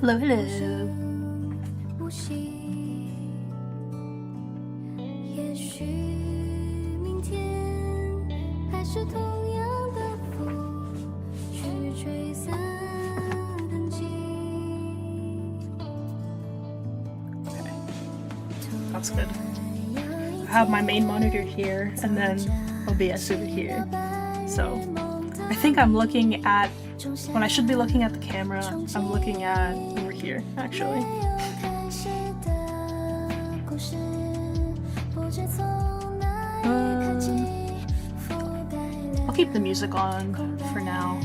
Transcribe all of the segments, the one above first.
Hello, hello. That's good. I have my main monitor here, and then OBS over here. So I think I'm looking at, when I should be looking at the camera, I'm looking at over here, actually. I'll keep the music on for now.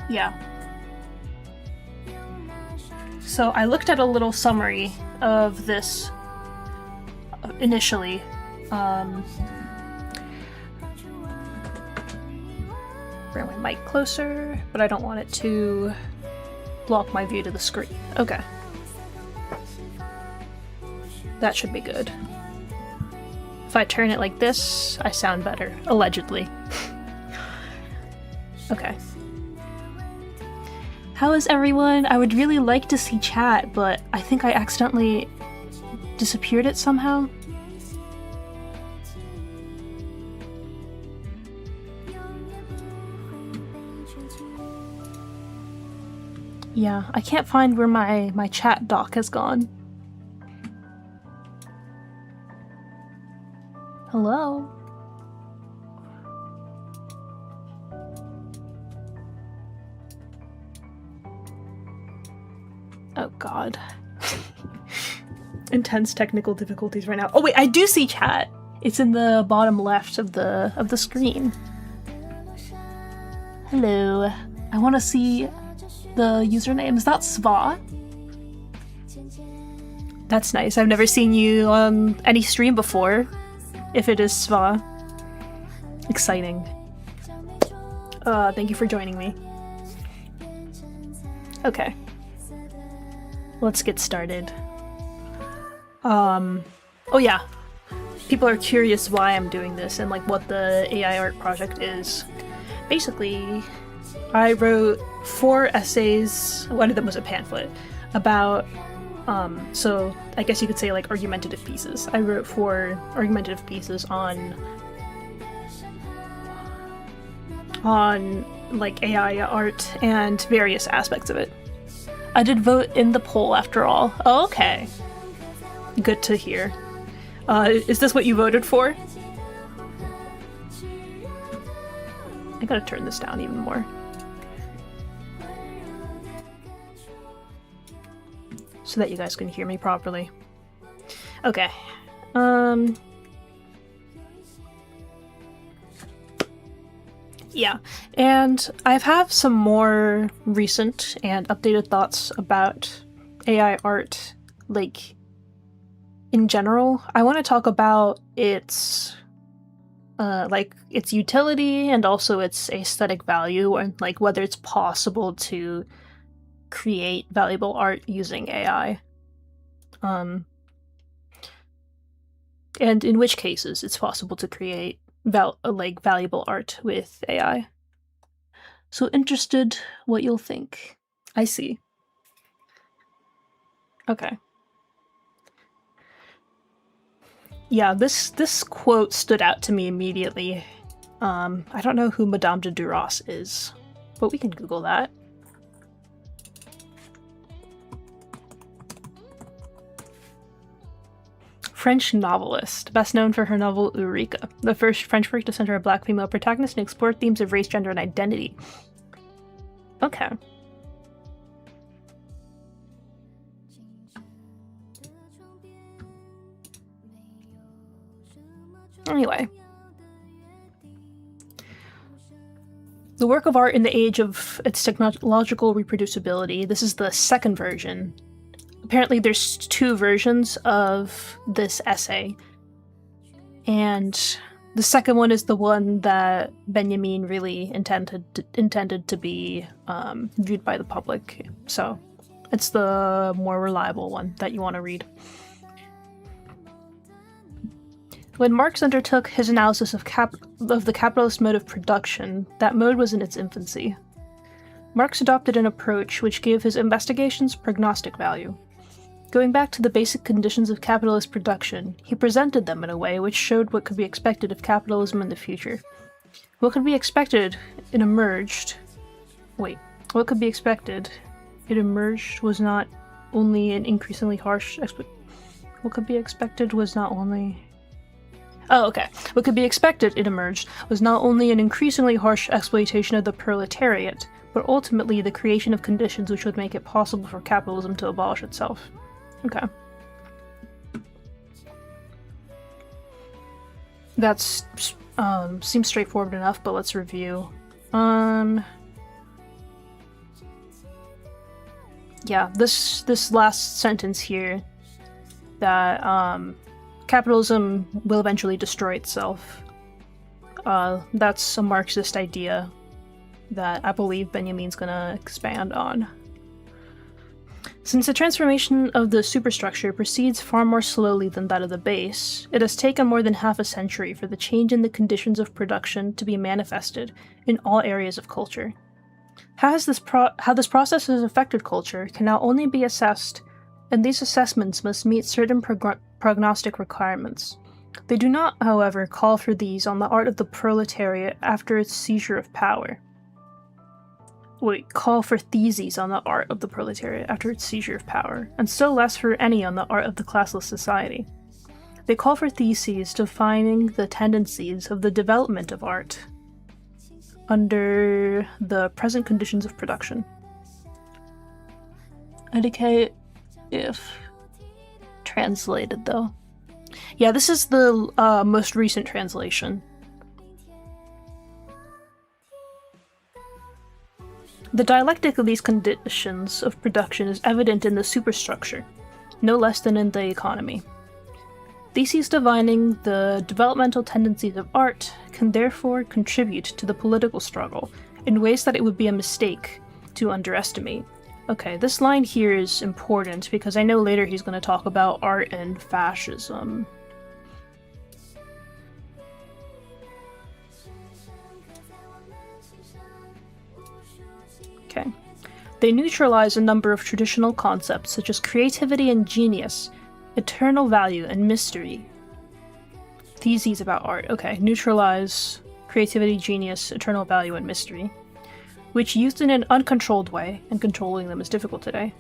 Yeah. So I looked at a little summary of this initially. Bring my mic closer, but I don't want it to block my view to the screen. Okay. That should be good. If I turn it like this, I sound better, allegedly. Okay. How is everyone? I would really like to see chat, but I think I accidentally disappeared it somehow. Yeah, I can't find where my chat doc has gone. Hello? Oh god. Intense technical difficulties right now. Oh wait, I do see chat! It's in the bottom left of the screen. Hello. I want to see the username. Is that Sva? That's nice. I've never seen you on any stream before. If it is Sva. Exciting. Thank you for joining me. Okay. Let's get started. Oh yeah. People are curious why I'm doing this and like what the AI art project is. Basically, I wrote 4 essays, one of them was a pamphlet, about, so I guess you could say like argumentative pieces. I wrote 4 argumentative pieces on like AI art and various aspects of it. I did vote in the poll after all. Oh, okay. Good to hear. Is this what you voted for? I gotta turn this down even more. So that you guys can hear me properly. Okay. Yeah, and I have some more recent and updated thoughts about AI art, like, in general. I want to talk about its its utility and also its aesthetic value, and like whether it's possible to create valuable art using AI. And in which cases it's possible to create valuable art with AI. So interested what you'll think. I see. Okay. Yeah, this quote stood out to me immediately. I don't know who Madame de Duras is, but we can Google that. French novelist, best known for her novel Eureka, the first French work to center a black female protagonist and explore themes of race, gender, and identity. Okay. Anyway. The work of art in the age of its technological reproducibility. This is the second version. Apparently there's two versions of this essay, and the second one is the one that Benjamin really intended to be viewed by the public, so it's the more reliable one that you want to read. When Marx undertook his analysis of the capitalist mode of production, that mode was in its infancy. Marx adopted an approach which gave his investigations prognostic value. Going back to the basic conditions of capitalist production, he presented them in a way which showed what could be expected of capitalism in the future. What could be expected, it emerged... Wait, what could be expected? It emerged was not only an increasingly harsh... What could be expected was not only... Oh, okay. What could be expected, it emerged, was not only an increasingly harsh exploitation of the proletariat, but ultimately the creation of conditions which would make it possible for capitalism to abolish itself. Okay. That's seems straightforward enough, but let's review. Yeah, this last sentence here, that capitalism will eventually destroy itself. That's a Marxist idea that I believe Benjamin's gonna expand on. Since the transformation of the superstructure proceeds far more slowly than that of the base, it has taken more than half a century for the change in the conditions of production to be manifested in all areas of culture. How this process has affected culture can now only be assessed, and these assessments must meet certain prognostic requirements. They do not, however, call for these on the art of the proletariat after its seizure of power. Call for theses on the art of the proletariat after its seizure of power, and still less for any on the art of the classless society. They call for theses defining the tendencies of the development of art under the present conditions of production. Indicate if translated, though. Yeah, this is the most recent translation. The dialectic of these conditions of production is evident in the superstructure, no less than in the economy. Theses divining the developmental tendencies of art can therefore contribute to the political struggle in ways that it would be a mistake to underestimate. Okay, this line here is important because I know later he's going to talk about art and fascism. Okay. They neutralize a number of traditional concepts such as creativity and genius, eternal value and mystery. Theses about art. Okay, neutralize creativity, genius, eternal value, and mystery. which used in an uncontrolled way, and controlling them is difficult today,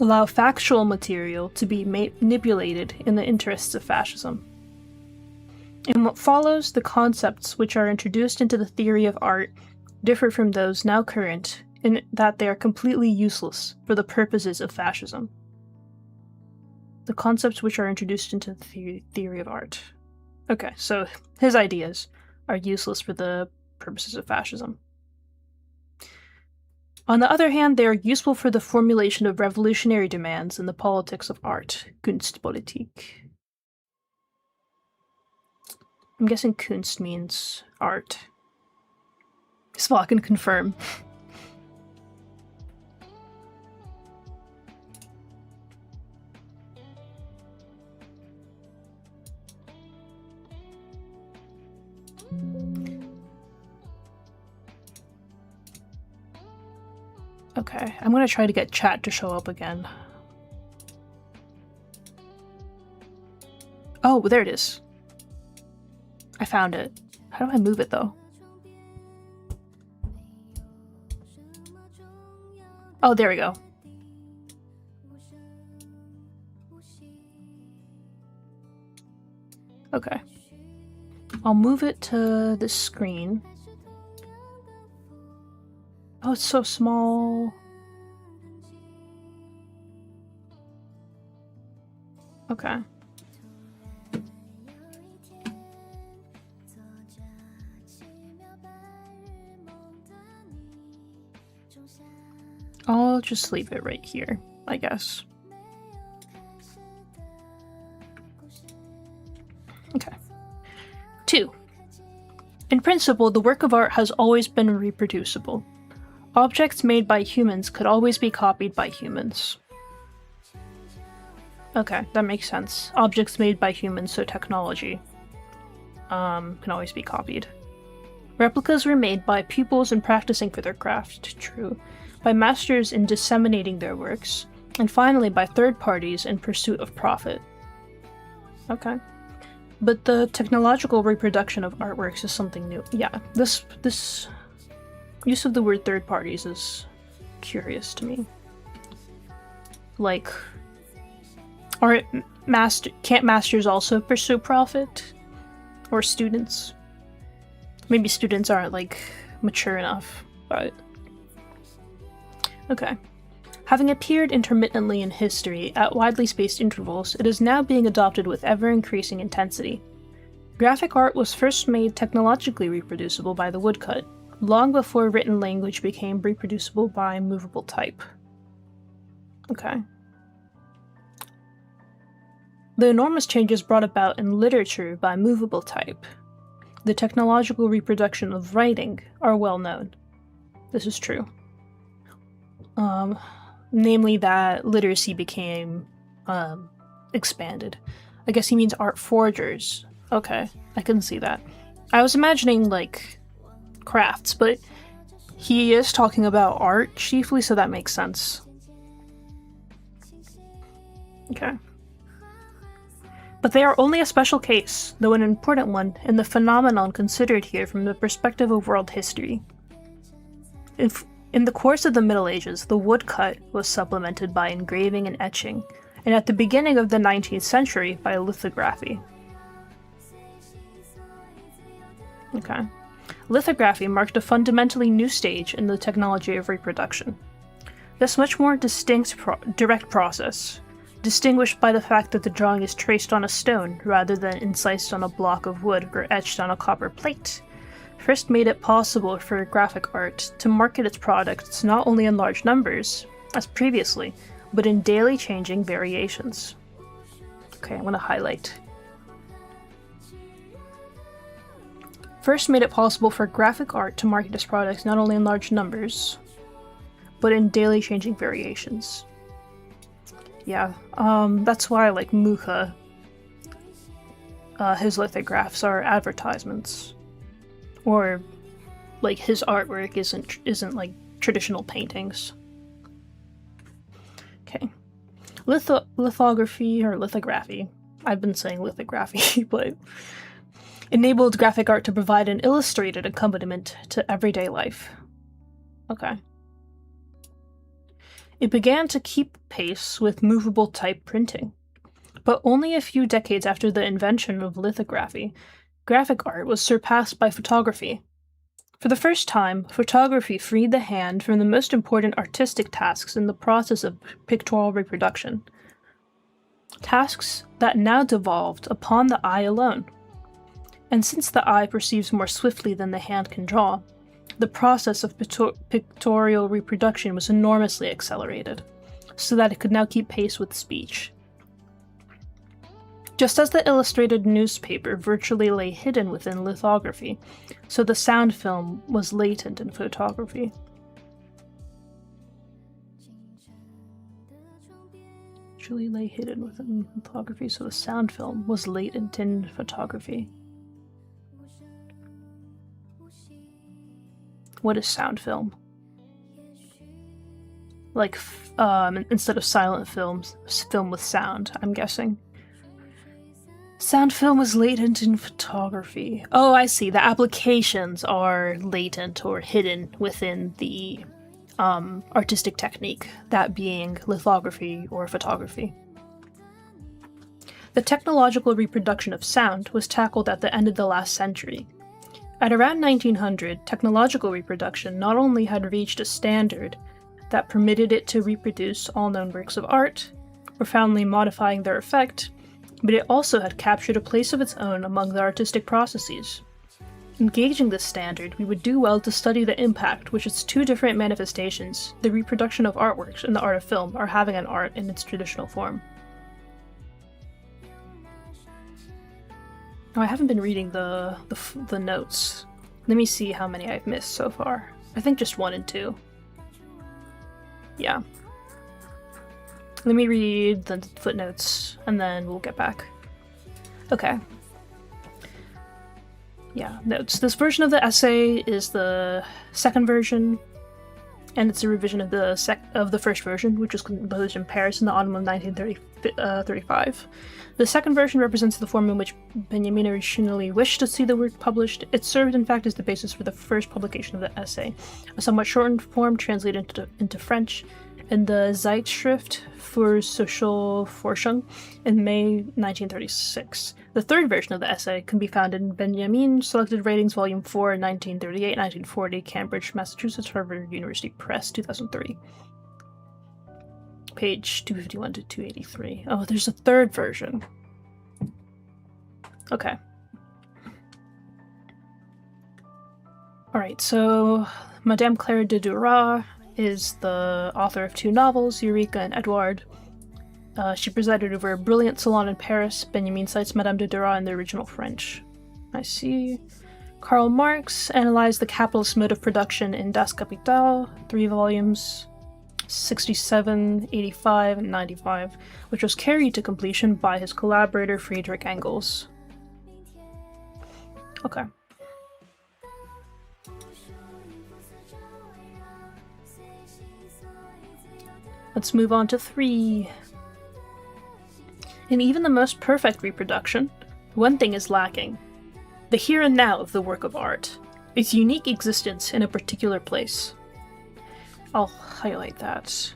allow factual material to be manipulated in the interests of fascism. In what follows, the concepts which are introduced into the theory of art differ from those now current in that they are completely useless for the purposes of fascism. The concepts which are introduced into the theory of art. Okay, so his ideas are useless for the purposes of fascism. On the other hand, they are useful for the formulation of revolutionary demands in the politics of art, Kunstpolitik. I'm guessing Kunst means art. So I can confirm. Okay, I'm gonna try to get chat to show up again. Oh, there it is. I found it. How do I move it though? Oh, there we go. Okay. I'll move it to the screen. Oh, it's so small. Okay. I'll just leave it right here, I guess. Okay. 2. In principle, the work of art has always been reproducible. Objects made by humans could always be copied by humans. Okay, that makes sense. Objects made by humans, so technology, can always be copied. Replicas were made by pupils in practicing for their craft, true, by masters in disseminating their works, and finally by third parties in pursuit of profit. Okay. But the technological reproduction of artworks is something new. Yeah, this use of the word third parties is curious to me. Like, can't masters also pursue profit? Or students? Maybe students aren't, like, mature enough, but... Okay. Having appeared intermittently in history at widely spaced intervals, it is now being adopted with ever-increasing intensity. Graphic art was first made technologically reproducible by the woodcut, long before written language became reproducible by movable type. Okay. The enormous changes brought about in literature by movable type, the technological reproduction of writing, are well known. This is true. Namely that literacy became, expanded. I guess he means art forgers. Okay, I can see that. I was imagining, like, crafts, but he is talking about art chiefly, so that makes sense. Okay. But they are only a special case, though an important one, in the phenomenon considered here from the perspective of world history. In the course of the Middle Ages, the woodcut was supplemented by engraving and etching, and at the beginning of the 19th century by lithography. Okay. Lithography marked a fundamentally new stage in the technology of reproduction. This much more distinct direct process, distinguished by the fact that the drawing is traced on a stone rather than incised on a block of wood or etched on a copper plate, first made it possible for graphic art to market its products not only in large numbers, as previously, but in daily changing variations. Okay, I'm going to highlight. First made it possible for graphic art to market its products not only in large numbers, but in daily changing variations. Yeah, that's why, like, Mucha, his lithographs are advertisements. Or, like, his artwork isn't like traditional paintings. Okay. Lithography, or lithography. I've been saying lithography, but enabled graphic art to provide an illustrated accompaniment to everyday life. Okay. It began to keep pace with movable type printing. But only a few decades after the invention of lithography, graphic art was surpassed by photography. For the first time, photography freed the hand from the most important artistic tasks in the process of pictorial reproduction. Tasks that now devolved upon the eye alone. And since the eye perceives more swiftly than the hand can draw, the process of pictorial reproduction was enormously accelerated, so that it could now keep pace with speech. Just as the illustrated newspaper virtually lay hidden within lithography, so the sound film was latent in photography. Virtually lay hidden within lithography, so the sound film was latent in photography. What is sound film? Like, instead of silent films, film with sound, I'm guessing. Sound film was latent in photography. Oh, I see. The applications are latent or hidden within the artistic technique, that being lithography or photography. The technological reproduction of sound was tackled at the end of the last century. At around 1900, technological reproduction not only had reached a standard that permitted it to reproduce all known works of art, profoundly modifying their effect, but it also had captured a place of its own among the artistic processes. Engaging this standard, we would do well to study the impact which its two different manifestations, the reproduction of artworks and the art of film, are having on art in its traditional form. Oh, I haven't been reading the notes. Let me see how many I've missed so far. I think just 1 and 2. Yeah. Let me read the footnotes, and then we'll get back. Okay. Yeah, notes. This version of the essay is the second version, and it's a revision of the first version, which was composed in Paris in the autumn of 1935. The second version represents the form in which Benjamin originally wished to see the work published. It served, in fact, as the basis for the first publication of the essay, a somewhat shortened form translated into French in the Zeitschrift für Sozialforschung in May 1936. The third version of the essay can be found in Benjamin Selected Writings, Volume 4, 1938-1940, Cambridge, Massachusetts, Harvard University Press, 2003. Page 251 to 283. Oh, there's a third version. Okay. Alright, so Madame Claire de Duras is the author of 2 novels, Eureka and Edouard. She presided over a brilliant salon in Paris. Benjamin cites Madame de Duras in the original French. I see. Karl Marx analyzed the capitalist mode of production in Das Kapital, 3 volumes, 67, 85, and 95, which was carried to completion by his collaborator Friedrich Engels. Okay. Let's move on to 3. In even the most perfect reproduction, one thing is lacking: the here and now of the work of art, its unique existence in a particular place. I'll highlight that.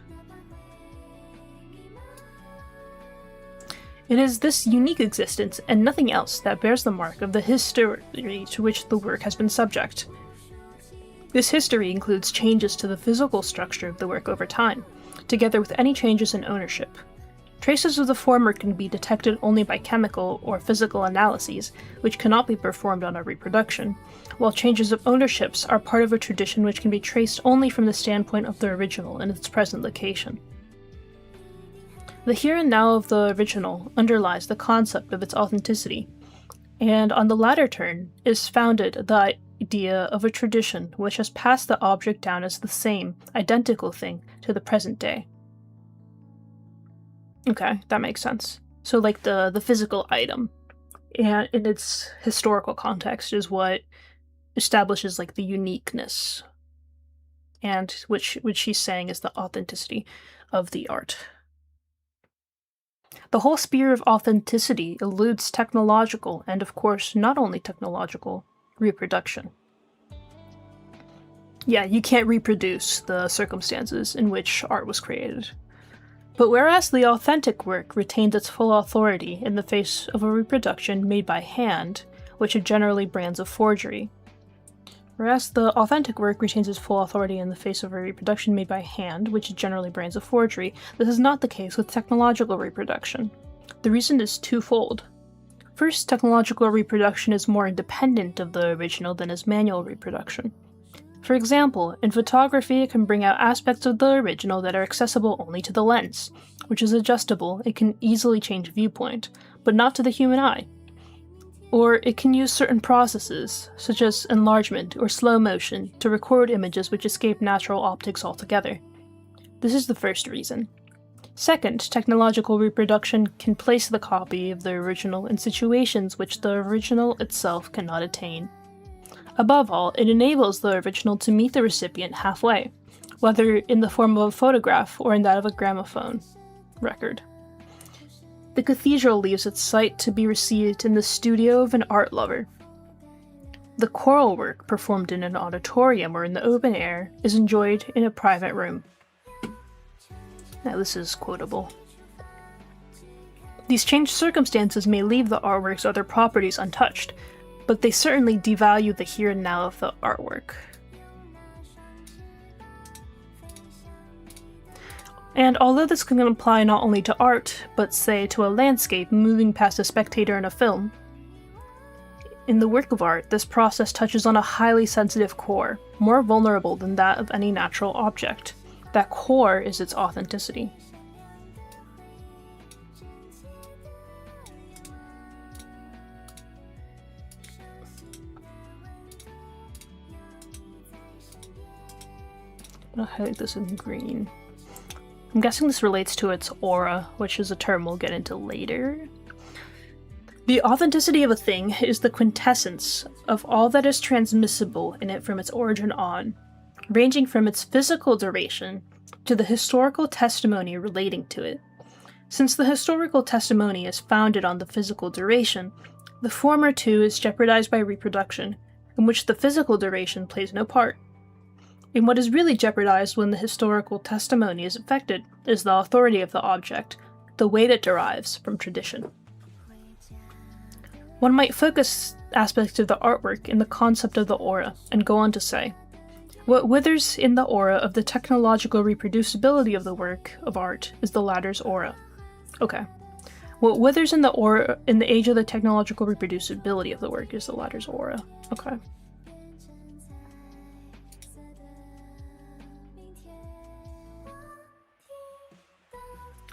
It is this unique existence and nothing else that bears the mark of the history to which the work has been subject. This history includes changes to the physical structure of the work over time, together with any changes in ownership. Traces of the former can be detected only by chemical or physical analyses, which cannot be performed on a reproduction, while changes of ownerships are part of a tradition which can be traced only from the standpoint of the original in its present location. The here and now of the original underlies the concept of its authenticity, and on the latter turn is founded the idea of a tradition which has passed the object down as the same, identical thing to the present day. Okay, that makes sense. So like the physical item, and in its historical context, is what establishes like the uniqueness, and which she's saying is the authenticity of the art. The whole sphere of authenticity eludes technological, and of course not only technological, reproduction. Yeah, you can't reproduce the circumstances in which art was created. But whereas the authentic work retains its full authority in the face of a reproduction made by hand, which are generally brands of forgery. Whereas the authentic work retains its full authority in the face of a reproduction made by hand, which is generally brands of forgery, this is not the case with technological reproduction. The reason is twofold. First, technological reproduction is more independent of the original than is manual reproduction. For example, in photography, it can bring out aspects of the original that are accessible only to the lens, which is adjustable and can easily change viewpoint, but not to the human eye. Or it can use certain processes, such as enlargement or slow motion, to record images which escape natural optics altogether. This is the first reason. Second, technological reproduction can place the copy of the original in situations which the original itself cannot attain. Above all, it enables the original to meet the recipient halfway, whether in the form of a photograph or in that of a gramophone record. The cathedral leaves its site to be received in the studio of an art lover. The choral work performed in an auditorium or in the open air is enjoyed in a private room. Now this is quotable. These changed circumstances may leave the artwork's other properties untouched, but they certainly devalue the here and now of the artwork. And although this can apply not only to art, but say to a landscape moving past a spectator in a film, in the work of art, this process touches on a highly sensitive core, more vulnerable than that of any natural object. That core is its authenticity. I'll highlight this in green. I'm guessing this relates to its aura, which is a term we'll get into later. The authenticity of a thing is the quintessence of all that is transmissible in it from its origin on, ranging from its physical duration to the historical testimony relating to it. Since the historical testimony is founded on the physical duration, the former too is jeopardized by reproduction, in which the physical duration plays no part. And what is really jeopardized when the historical testimony is affected is the authority of the object, the weight it derives from tradition. One might focus aspects of the artwork in the concept of the aura, and go on to say, what withers in the aura of the technological reproducibility of the work of art is the latter's aura. Okay. What withers in the aura in the age of the technological reproducibility of the work is the latter's aura. Okay.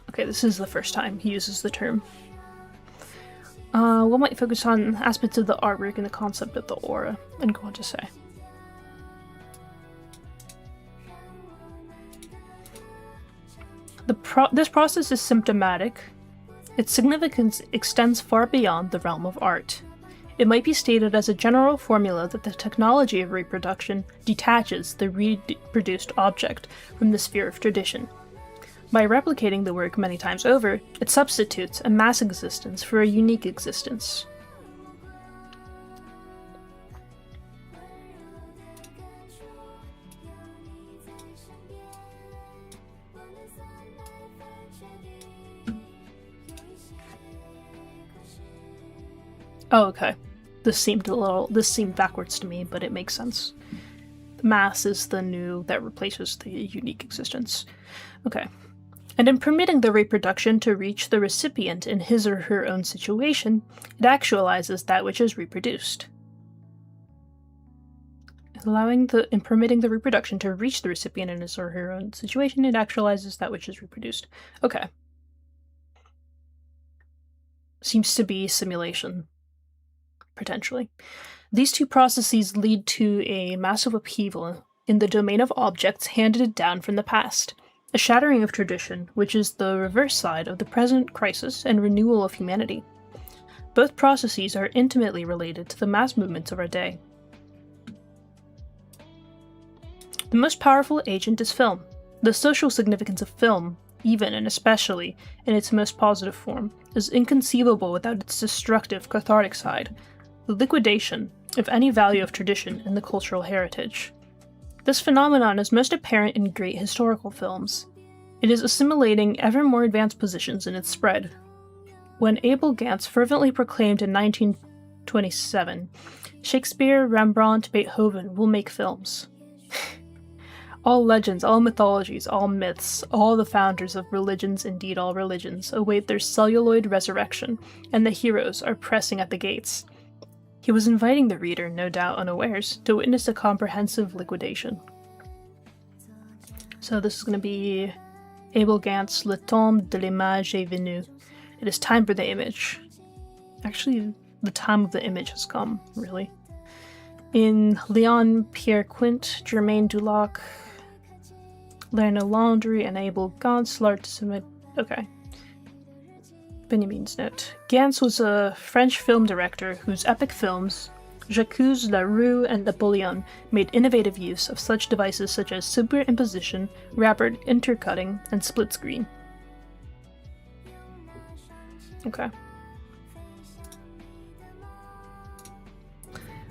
Okay, this is the first time he uses the term. We might focus on aspects of the artwork and the concept of the aura, and go on to say. This process is symptomatic. Its significance extends far beyond the realm of art. It might be stated as a general formula that the technology of reproduction detaches the reproduced object from the sphere of tradition. By replicating the work many times over, it substitutes a mass existence for a unique existence. Oh, okay. This seemed backwards to me, but it makes sense. The mass is the new that replaces the unique existence. Okay. And in permitting the reproduction to reach the recipient in his or her own situation, it actualizes that which is reproduced. In permitting the reproduction to reach the recipient in his or her own situation, it actualizes that which is reproduced. Okay. Seems to be simulation. Potentially. These two processes lead to a massive upheaval in the domain of objects handed down from the past. A shattering of tradition, which is the reverse side of the present crisis and renewal of humanity. Both processes are intimately related to the mass movements of our day. The most powerful agent is film. The social significance of film, even and especially in its most positive form, is inconceivable without its destructive, cathartic side, the liquidation of any value of tradition in the cultural heritage. This phenomenon is most apparent in great historical films. It is assimilating ever more advanced positions in its spread. When Abel Gance fervently proclaimed in 1927, Shakespeare, Rembrandt, Beethoven will make films. All legends, all mythologies, all myths, all the founders of religions, indeed all religions, await their celluloid resurrection, and the heroes are pressing at the gates. He was inviting the reader, no doubt unawares, to witness a comprehensive liquidation. So this is going to be Abel Gance, Le temps de l'image est venu. It is time for the image. Actually, the time of the image has come, really. In Leon Pierre Quint, Germaine Dulac, Lerna Landry, and Abel Gance, okay. Benjamin's note. Gance was a French film director whose epic films, J'accuse La Rue and Napoleon, made innovative use of such devices such as superimposition, rapid intercutting, and split screen. Okay.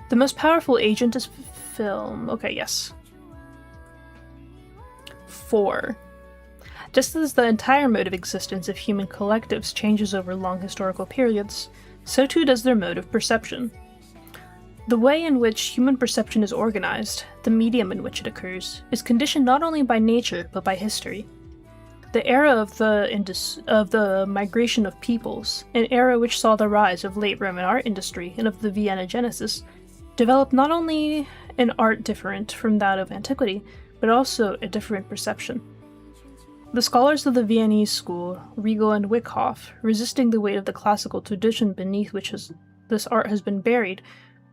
The most powerful agent is film. Okay, yes. 4. Just as the entire mode of existence of human collectives changes over long historical periods, so too does their mode of perception. The way in which human perception is organized, the medium in which it occurs, is conditioned not only by nature but by history. The era of the migration of peoples, an era which saw the rise of late Roman art industry and of the Vienna Genesis, developed not only an art different from that of antiquity, but also a different perception. The scholars of the Viennese school, Riegel and Wyckoff, resisting the weight of the classical tradition beneath which this art has been buried,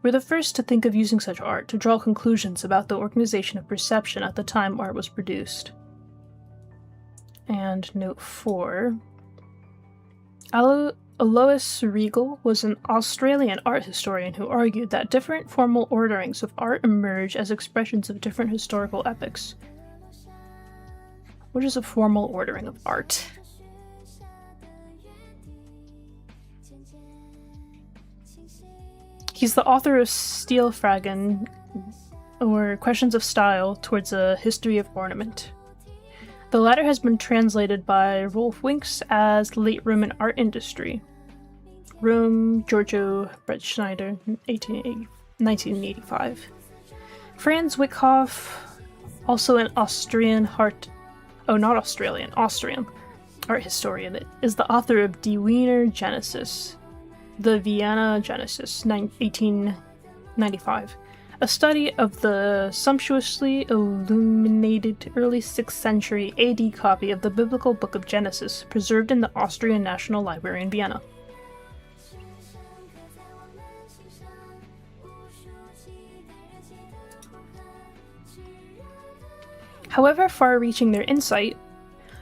were the first to think of using such art to draw conclusions about the organization of perception at the time art was produced. And note 4. Alois Riegel was an Australian art historian who argued that different formal orderings of art emerge as expressions of different historical epochs. What is a formal ordering of art? He's the author of Stilfragen, or Questions of Style Towards a History of Ornament. The latter has been translated by Rolf Winks as Late Roman Art Industry. Rome, Giorgio Brettschneider, 1985. Franz Wyckoff, also an Austrian art historian, is the author of Die Wiener Genesis, the Vienna Genesis, 1895, a study of the sumptuously illuminated early 6th century AD copy of the biblical book of Genesis, preserved in the Austrian National Library in Vienna. However far-reaching their insight,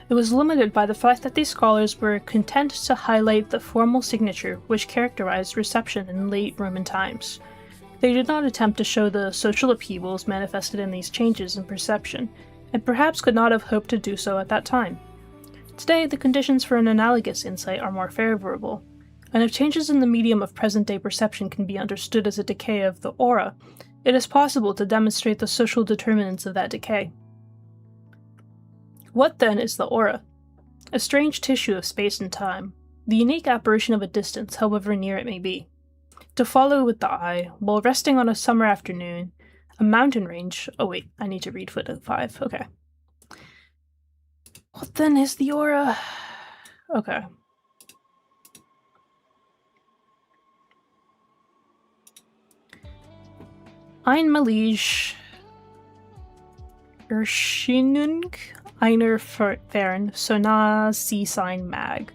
it was limited by the fact that these scholars were content to highlight the formal signature which characterized reception in late Roman times. They did not attempt to show the social upheavals manifested in these changes in perception, and perhaps could not have hoped to do so at that time. Today, the conditions for an analogous insight are more favorable, and if changes in the medium of present-day perception can be understood as a decay of the aura, it is possible to demonstrate the social determinants of that decay. What then is the aura? A strange tissue of space and time, the unique apparition of a distance, however near it may be. To follow with the eye, while resting on a summer afternoon, a mountain range— oh wait, I need to read footnote 5, okay. What then is the aura? Okay. Einmalige Erscheinung einer Fern, Sona Sie sein mag.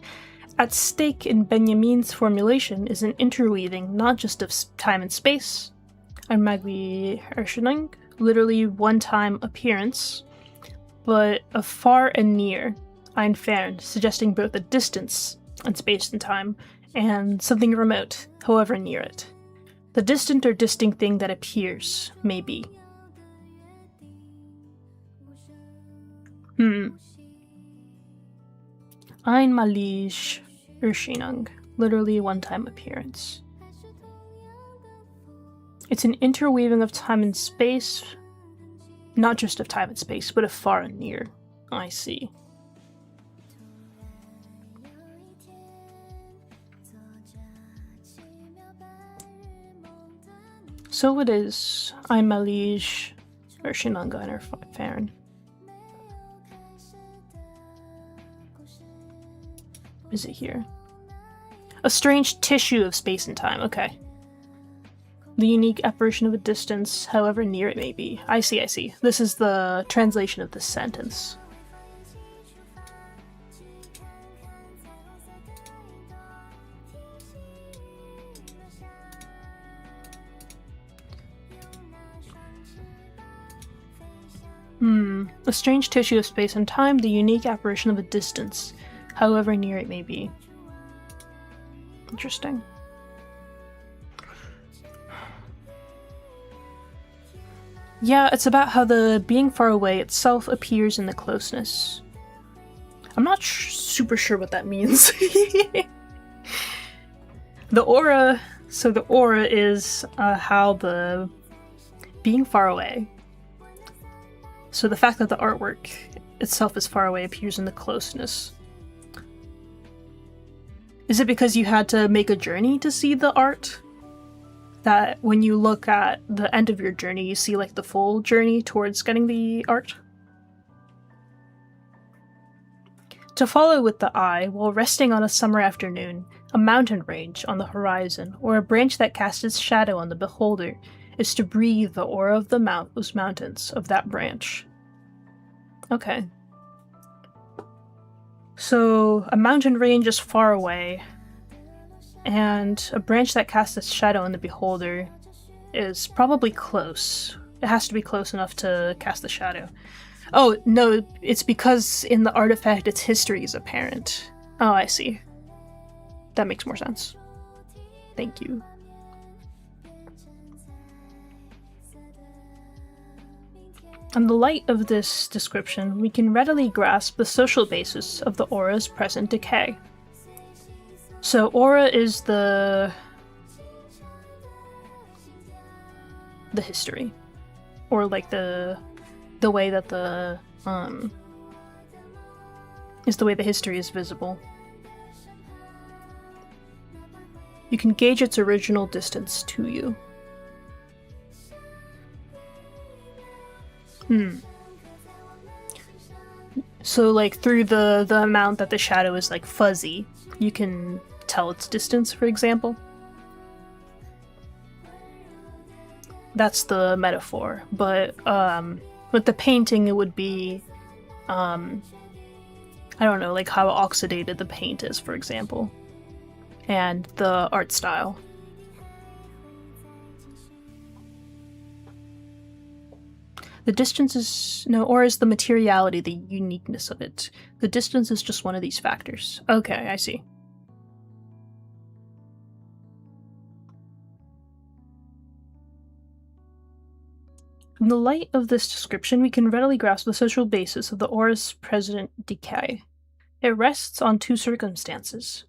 At stake in Benjamin's formulation is an interweaving not just of time and space, Einmalige Erscheinung, literally one-time appearance, but of far and near, ein fern, suggesting both a distance in space and time, and something remote, however near it. The distant or distinct thing that appears, maybe. Einmalige Erscheinung, literally one-time appearance. It's an interweaving of time and space, Not just of time and space, but of far and near. I see. So it is. I'm Malige, or Shinanga and her Farron. Is it here? A strange tissue of space and time. Okay. The unique apparition of a distance, however near it may be. I see, I see. This is the translation of this sentence. A strange tissue of space and time, the unique apparition of a distance, however near it may be. Interesting. Yeah, it's about how the being far away itself appears in the closeness. I'm not super sure what that means. The aura, so the aura is how the being far away. So the fact that the artwork itself is far away appears in the closeness. Is it because you had to make a journey to see the art? That when you look at the end of your journey, you see like the full journey towards getting the art? To follow with the eye while resting on a summer afternoon, a mountain range on the horizon, or a branch that casts its shadow on the beholder, is to breathe the aura of those mountains of that branch. Okay. So, a mountain range is far away, and a branch that casts its shadow on the beholder is probably close. It has to be close enough to cast the shadow. Oh, no, it's because in the artifact its history is apparent. Oh, I see. That makes more sense. Thank you. In the light of this description, we can readily grasp the social basis of the aura's present decay. So aura is the history, or like the way that is the way the history is visible. You can gauge its original distance to you. So like through the amount that the shadow is like fuzzy, you can tell its distance, for example. That's the metaphor, but with the painting it would be I don't know, like how oxidated the paint is, for example, and the art style. The distance is or is the materiality, the uniqueness of it. The distance is just one of these factors. Okay, I see. In the light of this description, we can readily grasp the social basis of the aura's present decay. It rests on two circumstances,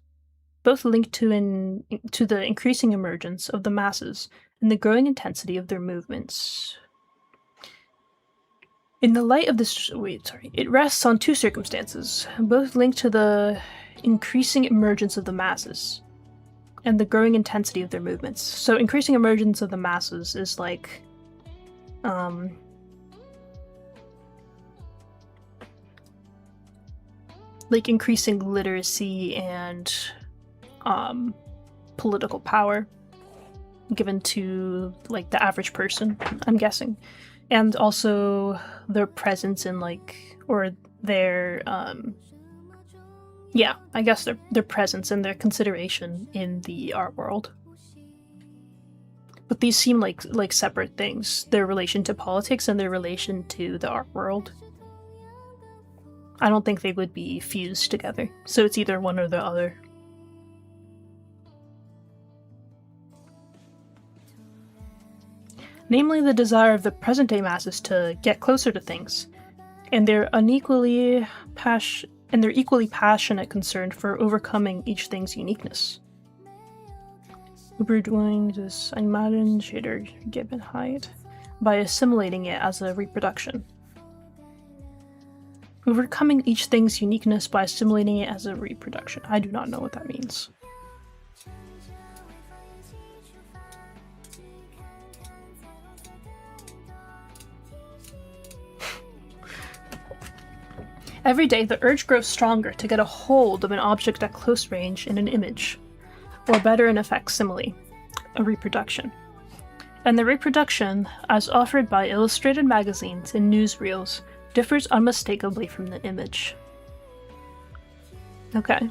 both linked to the increasing emergence of the masses and the growing intensity of their movements. In the light of this, it rests on two circumstances, both linked to the increasing emergence of the masses and the growing intensity of their movements. So increasing emergence of the masses is like, increasing literacy and, political power given to, like, the average person, I'm guessing. And also their presence in, or their, I guess their presence and their consideration in the art world. But these seem like separate things, their relation to politics and their relation to the art world. I don't think they would be fused together, so it's either one or the other. Namely, the desire of the present-day masses to get closer to things, and their equally passionate concern for overcoming each thing's uniqueness. Überdwang des Einmalens jeder Gegebenheit. by assimilating it as a reproduction. Overcoming each thing's uniqueness by assimilating it as a reproduction. I do not know what that means. Every day, the urge grows stronger to get a hold of an object at close range in an image, or better in a facsimile, a reproduction. And the reproduction, as offered by illustrated magazines and newsreels, differs unmistakably from the image. Okay.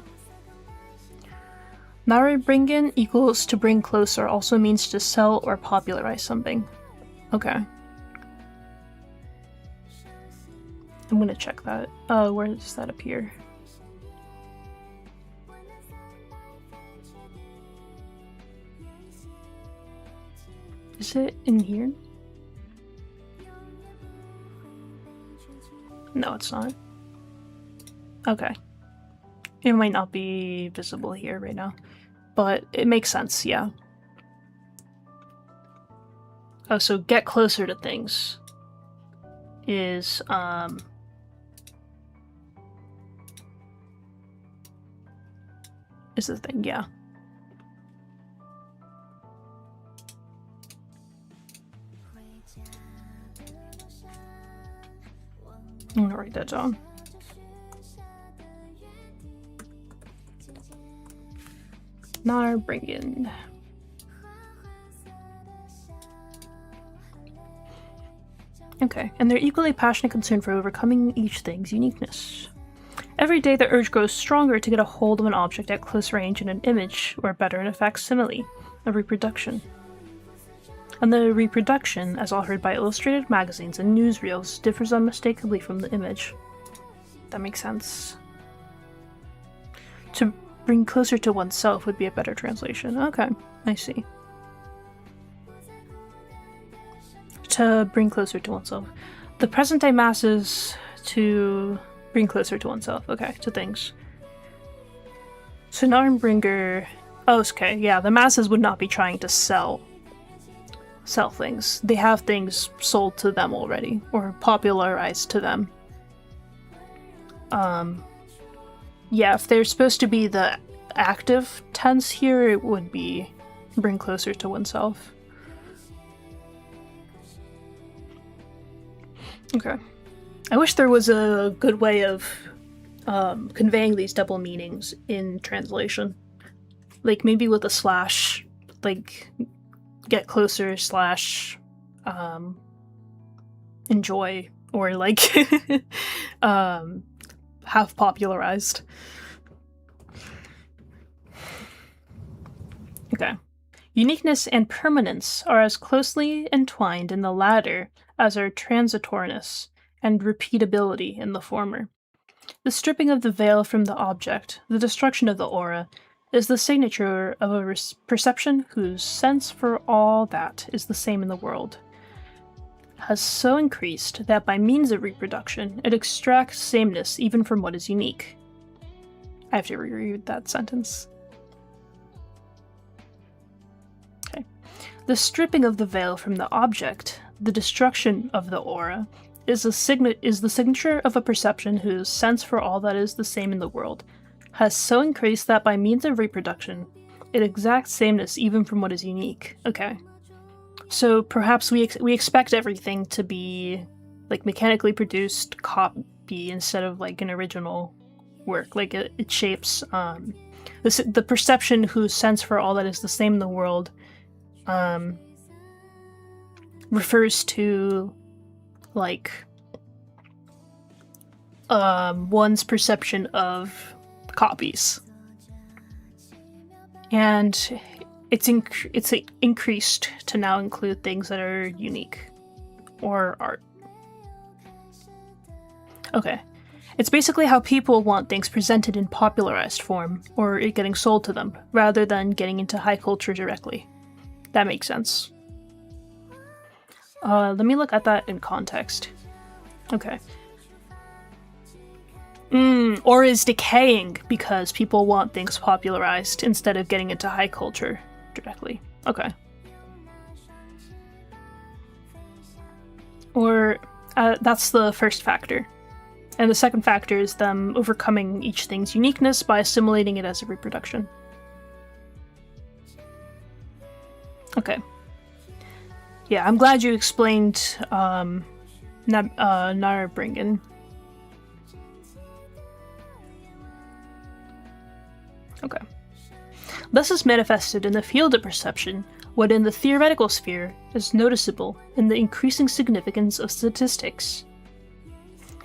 Narbringen equals to bring closer also means to sell or popularize something. Okay. I'm gonna check that. Where does that appear? Is it in here? No, it's not. Okay. It might not be visible here right now, but it makes sense, yeah. Oh, so get closer to things is, is the thing, yeah. I'm gonna write that down. Narbringen. Okay, and they're equally passionate concern for overcoming each thing's uniqueness. Every day the urge grows stronger to get a hold of an object at close range in an image, or better in a facsimile, a reproduction. And the reproduction, as offered by illustrated magazines and newsreels, differs unmistakably from the image. That makes sense. To bring closer to oneself would be a better translation. Okay, I see. To bring closer to oneself. The present-day masses to bring closer to oneself. Okay, to things. So Narnbringer... Oh, okay, yeah, the masses would not be trying to sell things. They have things sold to them already, or popularized to them. Yeah, if they're supposed to be the active tense here, it would be bring closer to oneself. Okay. I wish there was a good way of conveying these double meanings in translation. Like, maybe with a slash, like, get closer slash enjoy, or like have popularized. Okay. Uniqueness and permanence are as closely entwined in the latter as are transitoriness and repeatability in the former. The stripping of the veil from the object, the destruction of the aura, is the signature of a perception whose sense for all that is the same in the world, has so increased that by means of reproduction, it extracts sameness even from what is unique. I have to reread that sentence. Okay. The stripping of the veil from the object, the destruction of the aura, is the signature of a perception whose sense for all that is the same in the world, has so increased that by means of reproduction, it exacts sameness even from what is unique. Okay. So perhaps we expect everything to be like mechanically produced copy instead of like an original work. Like it shapes the perception whose sense for all that is the same in the world refers to like one's perception of copies, and it's increased to now include things that are unique or art. Okay, it's basically how people want things presented in popularized form or it getting sold to them rather than getting into high culture directly. That makes sense. Let me look at that in context. Okay. Or is decaying because people want things popularized instead of getting into high culture directly. Okay. Or that's the first factor. And the second factor is them overcoming each thing's uniqueness by assimilating it as a reproduction. Okay. Yeah, I'm glad you explained Narbringen. Okay. Thus is manifested in the field of perception what in the theoretical sphere is noticeable in the increasing significance of statistics.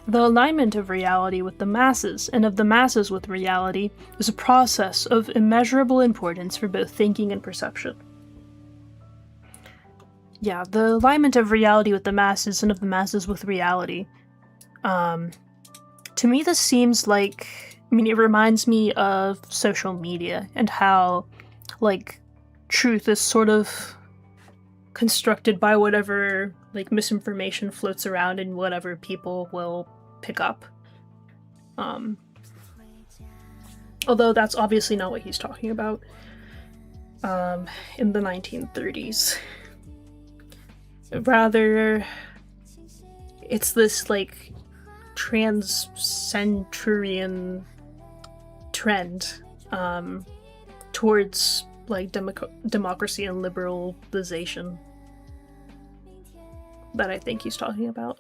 The alignment of reality with the masses, and of the masses with reality, is a process of immeasurable importance for both thinking and perception. Yeah, the alignment of reality with the masses and of the masses with reality. To me this seems like, it reminds me of social media and how, like, truth is sort of constructed by whatever, like, misinformation floats around and whatever people will pick up. Although that's obviously not what he's talking about in the 1930s. Rather, it's this, like, trans-centurion trend towards, like, democracy and liberalization that I think he's talking about.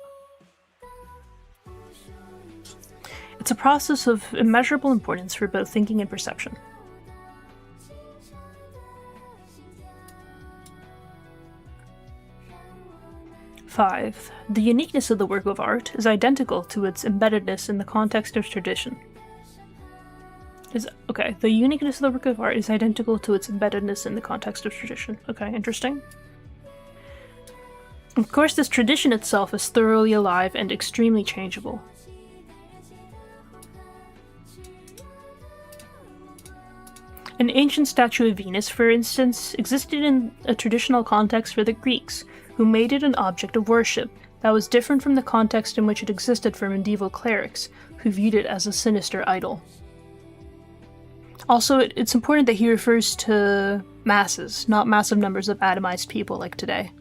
It's a process of immeasurable importance for both thinking and perception. Five, the uniqueness of the work of art is identical to its embeddedness in the context of tradition. The uniqueness of the work of art is identical to its embeddedness in the context of tradition. Okay, interesting. Of course, this tradition itself is thoroughly alive and extremely changeable. An ancient statue of Venus, for instance, existed in a traditional context for the Greeks, who made it an object of worship that was different from the context in which it existed for medieval clerics, who viewed it as a sinister idol. Also, it's important that he refers to masses, not massive numbers of atomized people like today.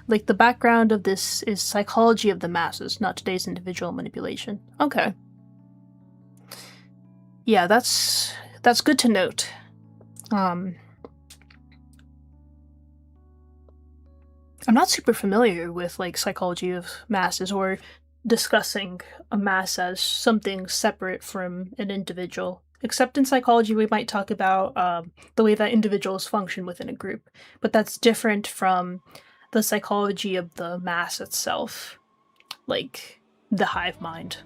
Like, the background of this is psychology of the masses, not today's individual manipulation. Okay. Yeah, that's good to note. I'm not super familiar with, like, psychology of masses or discussing a mass as something separate from an individual. Except in psychology, we might talk about the way that individuals function within a group, but that's different from the psychology of the mass itself, like the hive mind.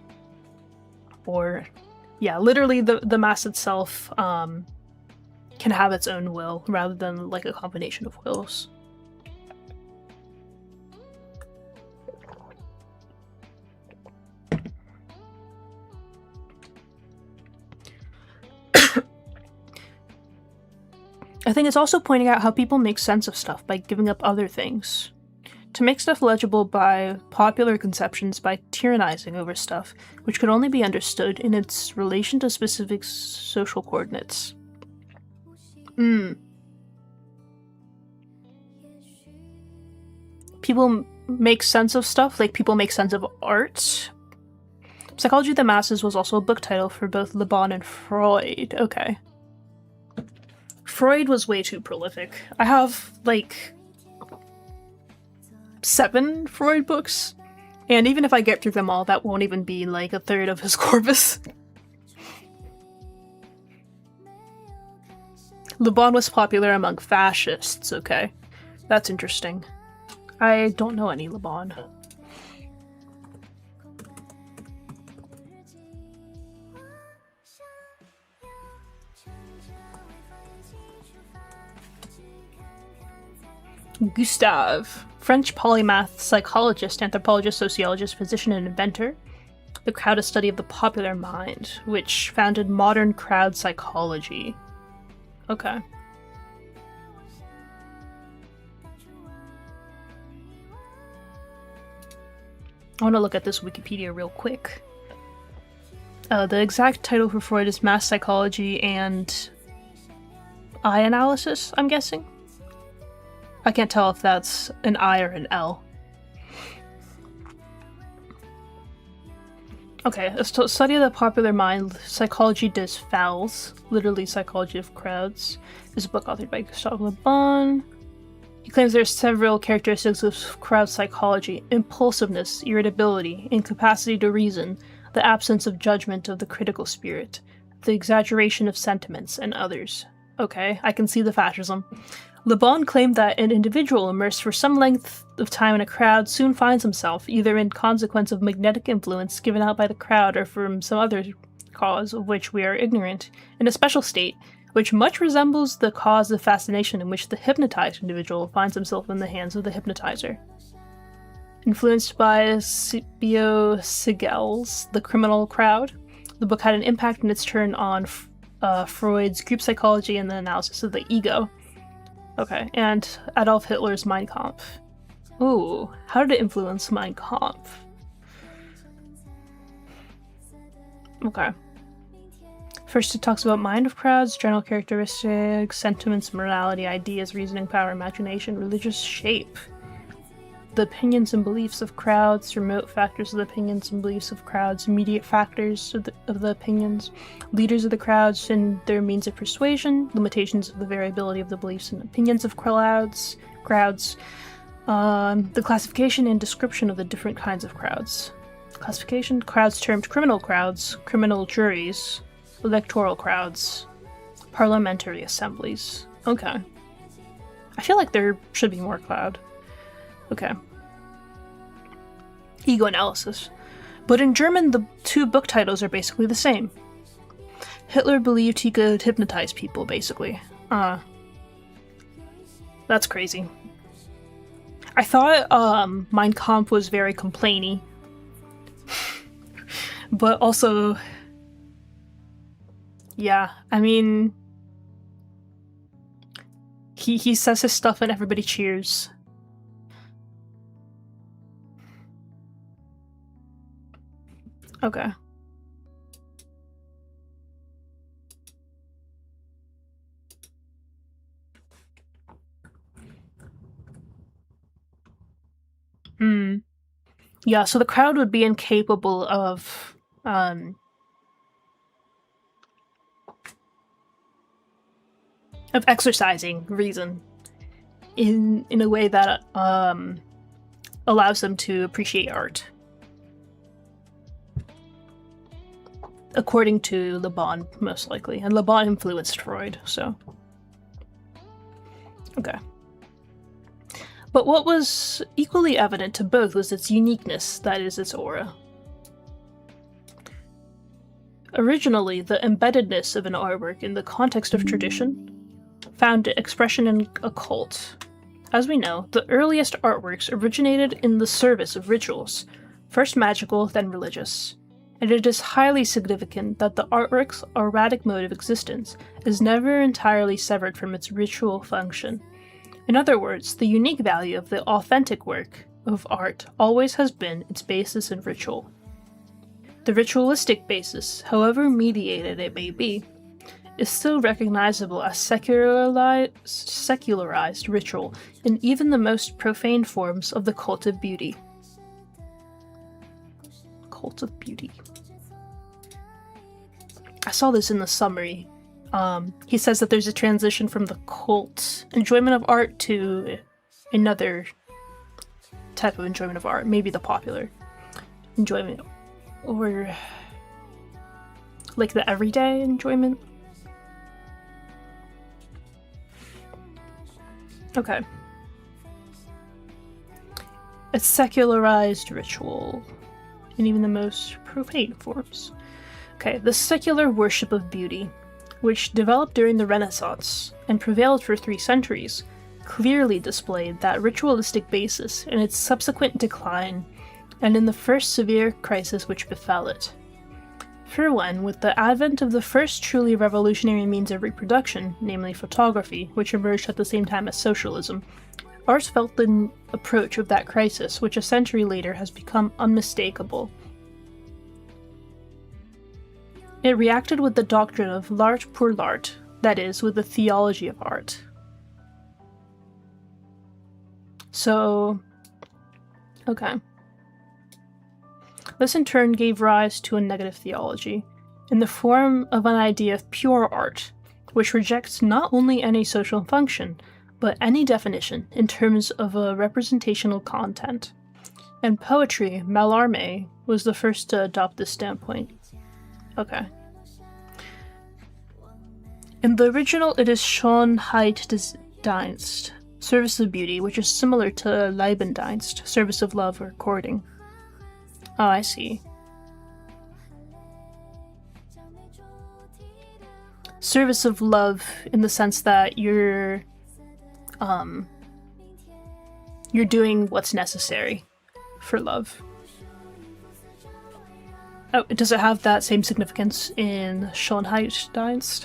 Or, yeah, literally the mass itself can have its own will rather than like a combination of wills. I think it's also pointing out how people make sense of stuff by giving up other things. To make stuff legible by popular conceptions by tyrannizing over stuff, which could only be understood in its relation to specific social coordinates. People make sense of stuff, like people make sense of art. Psychology of the Masses was also a book title for both Le Bon and Freud. Okay. Freud was way too prolific. I have, like, 7 Freud books, and even if I get through them all, that won't even be, like, a third of his corpus. Le Bon was popular among fascists, okay. That's interesting. I don't know any Le Bon. Gustave, French polymath, psychologist, anthropologist, sociologist, physician, and inventor. The crowd a study of the popular mind, which founded modern crowd psychology. Okay. I want to look at this Wikipedia real quick. The exact title for Freud is Mass Psychology and Eye Analysis, I'm guessing? I can't tell if that's an I or an L. Okay, a study of the popular mind, Psychology des Foules, literally Psychology of Crowds, is a book authored by Gustave Le Bon. He claims there are several characteristics of crowd psychology: impulsiveness, irritability, incapacity to reason, the absence of judgment of the critical spirit, the exaggeration of sentiments, and others. Okay, I can see the fascism. Le Bon claimed that an individual immersed for some length of time in a crowd soon finds himself, either in consequence of magnetic influence given out by the crowd or from some other cause of which we are ignorant, in a special state, which much resembles the cause of fascination in which the hypnotized individual finds himself in the hands of the hypnotizer. Influenced by Scipio Segal's The Criminal Crowd, the book had an impact in its turn on Freud's group psychology and the analysis of the ego. Okay, and Adolf Hitler's Mein Kampf. Ooh, how did it influence Mein Kampf? Okay. First, it talks about mind of crowds, general characteristics, sentiments, morality, ideas, reasoning power, imagination, religious shape, the opinions and beliefs of crowds, remote factors of the opinions and beliefs of crowds, immediate factors of the opinions, leaders of the crowds and their means of persuasion, limitations of the variability of the beliefs and opinions of crowds, the classification and description of the different kinds of crowds. Classification: crowds termed criminal crowds, criminal juries, electoral crowds, parliamentary assemblies. Okay. I feel like there should be more crowd. Okay. Ego analysis. But in German, the two book titles are basically the same. Hitler believed he could hypnotize people, basically. That's crazy. I thought Mein Kampf was very complainy. But also... yeah, I mean... He says his stuff and everybody cheers. Okay. Yeah, so the crowd would be incapable of exercising reason in a way that allows them to appreciate art. According to Le Bon, most likely. And Le Bon influenced Freud, so... okay. But what was equally evident to both was its uniqueness, that is, its aura. Originally, the embeddedness of an artwork in the context of tradition found expression in a cult. As we know, the earliest artworks originated in the service of rituals, first magical, then religious. And it is highly significant that the artwork's erratic mode of existence is never entirely severed from its ritual function. In other words, the unique value of the authentic work of art always has been its basis in ritual. The ritualistic basis, however mediated it may be, is still recognizable as secularized ritual in even the most profane forms of the cult of beauty. Cult of beauty. I saw this in the summary. He says that there's a transition from the cult enjoyment of art to another type of enjoyment of art, maybe the popular enjoyment, or like the everyday enjoyment. Okay. A secularized ritual in even the most profane forms. Okay, the secular worship of beauty, which developed during the Renaissance and prevailed for 3 centuries, clearly displayed that ritualistic basis in its subsequent decline and in the first severe crisis which befell it. For one, with the advent of the first truly revolutionary means of reproduction, namely photography, which emerged at the same time as socialism, art felt the approach of that crisis, which a century later has become unmistakable. It reacted with the doctrine of l'art pour l'art, that is, with the theology of art. So, okay. This in turn gave rise to a negative theology, in the form of an idea of pure art, which rejects not only any social function, but any definition in terms of a representational content. In poetry, Mallarmé was the first to adopt this standpoint. Okay. In the original, it is Schoonheidsdienst, service of beauty, which is similar to Leibendienst, service of love or courting. Oh, I see. Service of love in the sense that you're doing what's necessary for love. Oh, does it have that same significance in Schoonheidsdienst?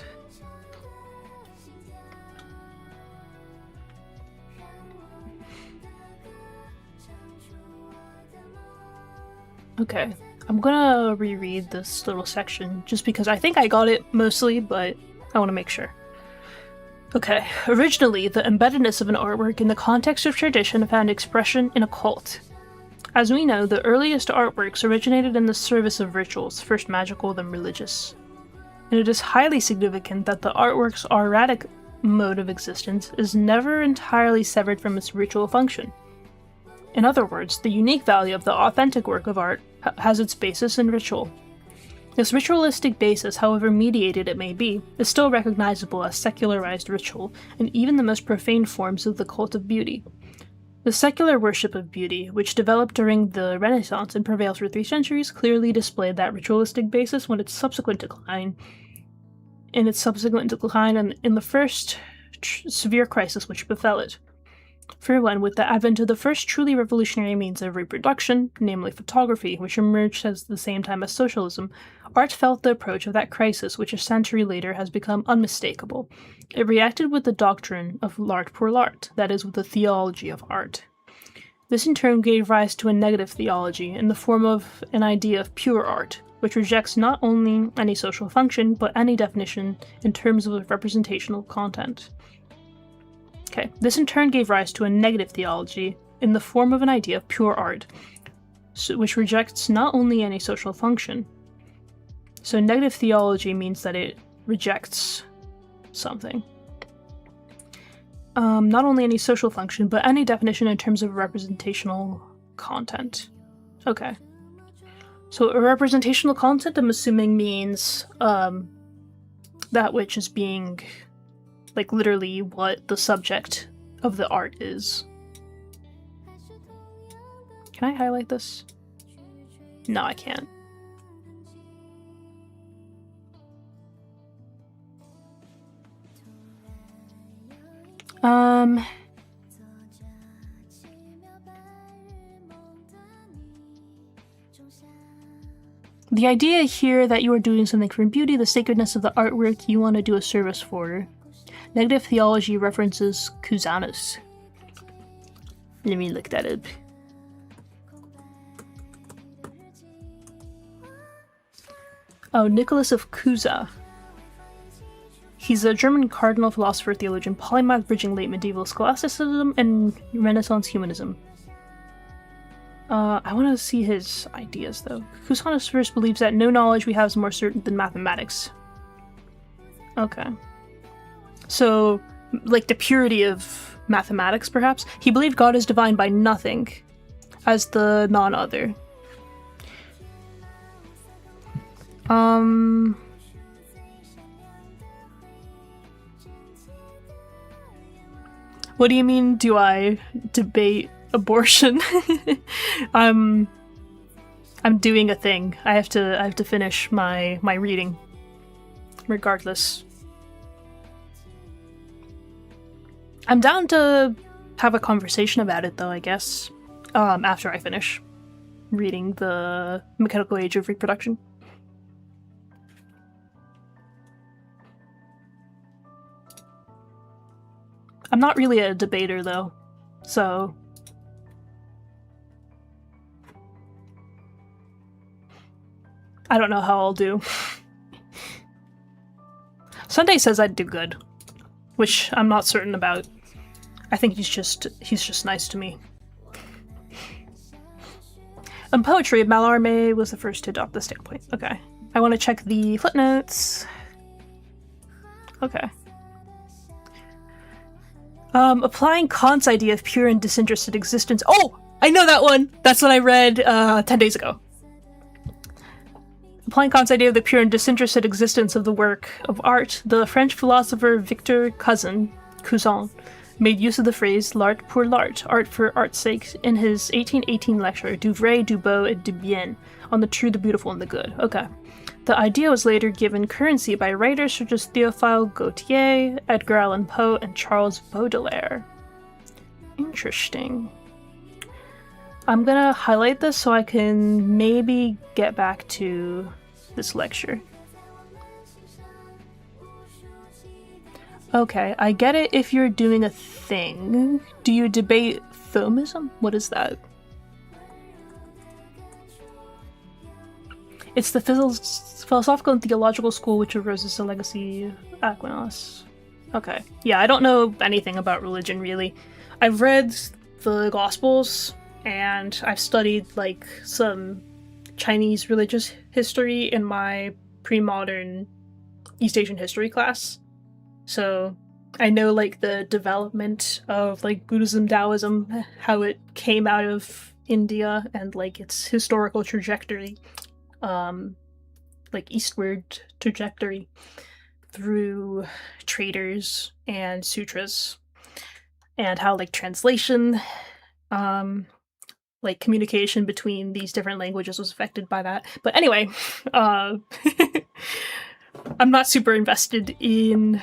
Okay, I'm gonna reread this little section just because I think I got it mostly, but I want to make sure. Okay, originally, the embeddedness of an artwork in the context of tradition found expression in a cult. As we know, the earliest artworks originated in the service of rituals, first magical, then religious. And it is highly significant that the artwork's auratic mode of existence is never entirely severed from its ritual function. In other words, the unique value of the authentic work of art has its basis in ritual. This ritualistic basis, however mediated it may be, is still recognizable as secularized ritual in even the most profane forms of the cult of beauty. The secular worship of beauty, which developed during the Renaissance and prevailed for 3 centuries, clearly displayed that ritualistic basis in its subsequent decline, and in the first severe crisis which befell it. For one, with the advent of the first truly revolutionary means of reproduction, namely photography, which emerged at the same time as socialism, art felt the approach of that crisis, which a century later has become unmistakable. It reacted with the doctrine of l'art pour l'art, that is, with the theology of art. This in turn gave rise to a negative theology in the form of an idea of pure art, which rejects not only any social function, but any definition in terms of representational content. Okay, this in turn gave rise to a negative theology in the form of an idea of pure art, which rejects not only any social function. So negative theology means that it rejects something. Not only any social function, but any definition in terms of representational content. Okay. So a representational content, I'm assuming, means that which is being, like, literally what the subject of the art is. Can I highlight this? No, I can't. The idea here that you are doing something for beauty, the sacredness of the artwork you want to do a service for. Negative theology references Cusanus. Let me look that up. Oh, Nicholas of Cusa. He's a German cardinal philosopher, theologian, polymath bridging late medieval scholasticism and Renaissance humanism. I want to see his ideas, though. Cusanus first believes that no knowledge we have is more certain than mathematics. Okay. So, like the purity of mathematics, perhaps? He believed God is divine by nothing, as the non-other. What do you mean, do I debate abortion? I'm doing a thing. I have to finish my reading. Regardless. I'm down to have a conversation about it, though, I guess. After I finish reading The Mechanical Age of Reproduction. I'm not really a debater, though, so... I don't know how I'll do. Sunday says I'd do good, which I'm not certain about. I think he's just nice to me. In poetry, Mallarmé was the first to adopt this standpoint. Okay. I want to check the footnotes. Okay. Applying Kant's idea of pure and disinterested existence. Oh! I know that one! That's what I read 10 days ago. Applying Kant's idea of the pure and disinterested existence of the work of art, the French philosopher Victor Cousin made use of the phrase l'art pour l'art, art for art's sake, in his 1818 lecture Du vrai, du beau, et du bien, on the true, the beautiful, and the good. Okay. The idea was later given currency by writers such as Théophile Gautier, Edgar Allan Poe, and Charles Baudelaire. Interesting. I'm gonna highlight this so I can maybe get back to this lecture. Okay, I get it if you're doing a thing. Do you debate Thomism? What is that? It's the philosophical and theological school which arose as a legacy of Aquinas. Okay. Yeah, I don't know anything about religion, really. I've read the Gospels, and I've studied, like, some Chinese religious history in my pre-modern East Asian history class. So I know, like, the development of, like, Buddhism, Taoism, how it came out of India, and, like, its historical trajectory. Like, eastward trajectory through traders and sutras, and how, like, translation, like, communication between these different languages was affected by that. But anyway, I'm not super invested in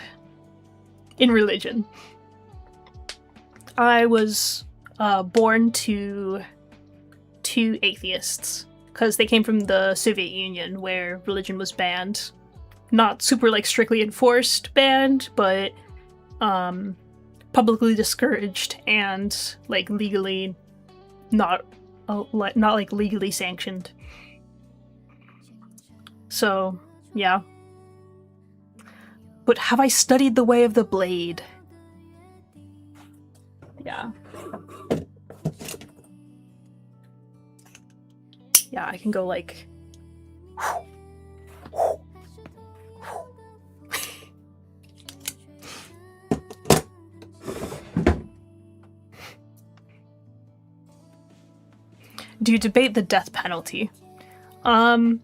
religion. I was born to two atheists, because they came from the Soviet Union, where religion was banned. Not super, like, strictly enforced banned, but publicly discouraged and, like, legally not like legally sanctioned. So, yeah. But have I studied the way of the blade? Yeah. Yeah, I can go like... Do you debate the death penalty? The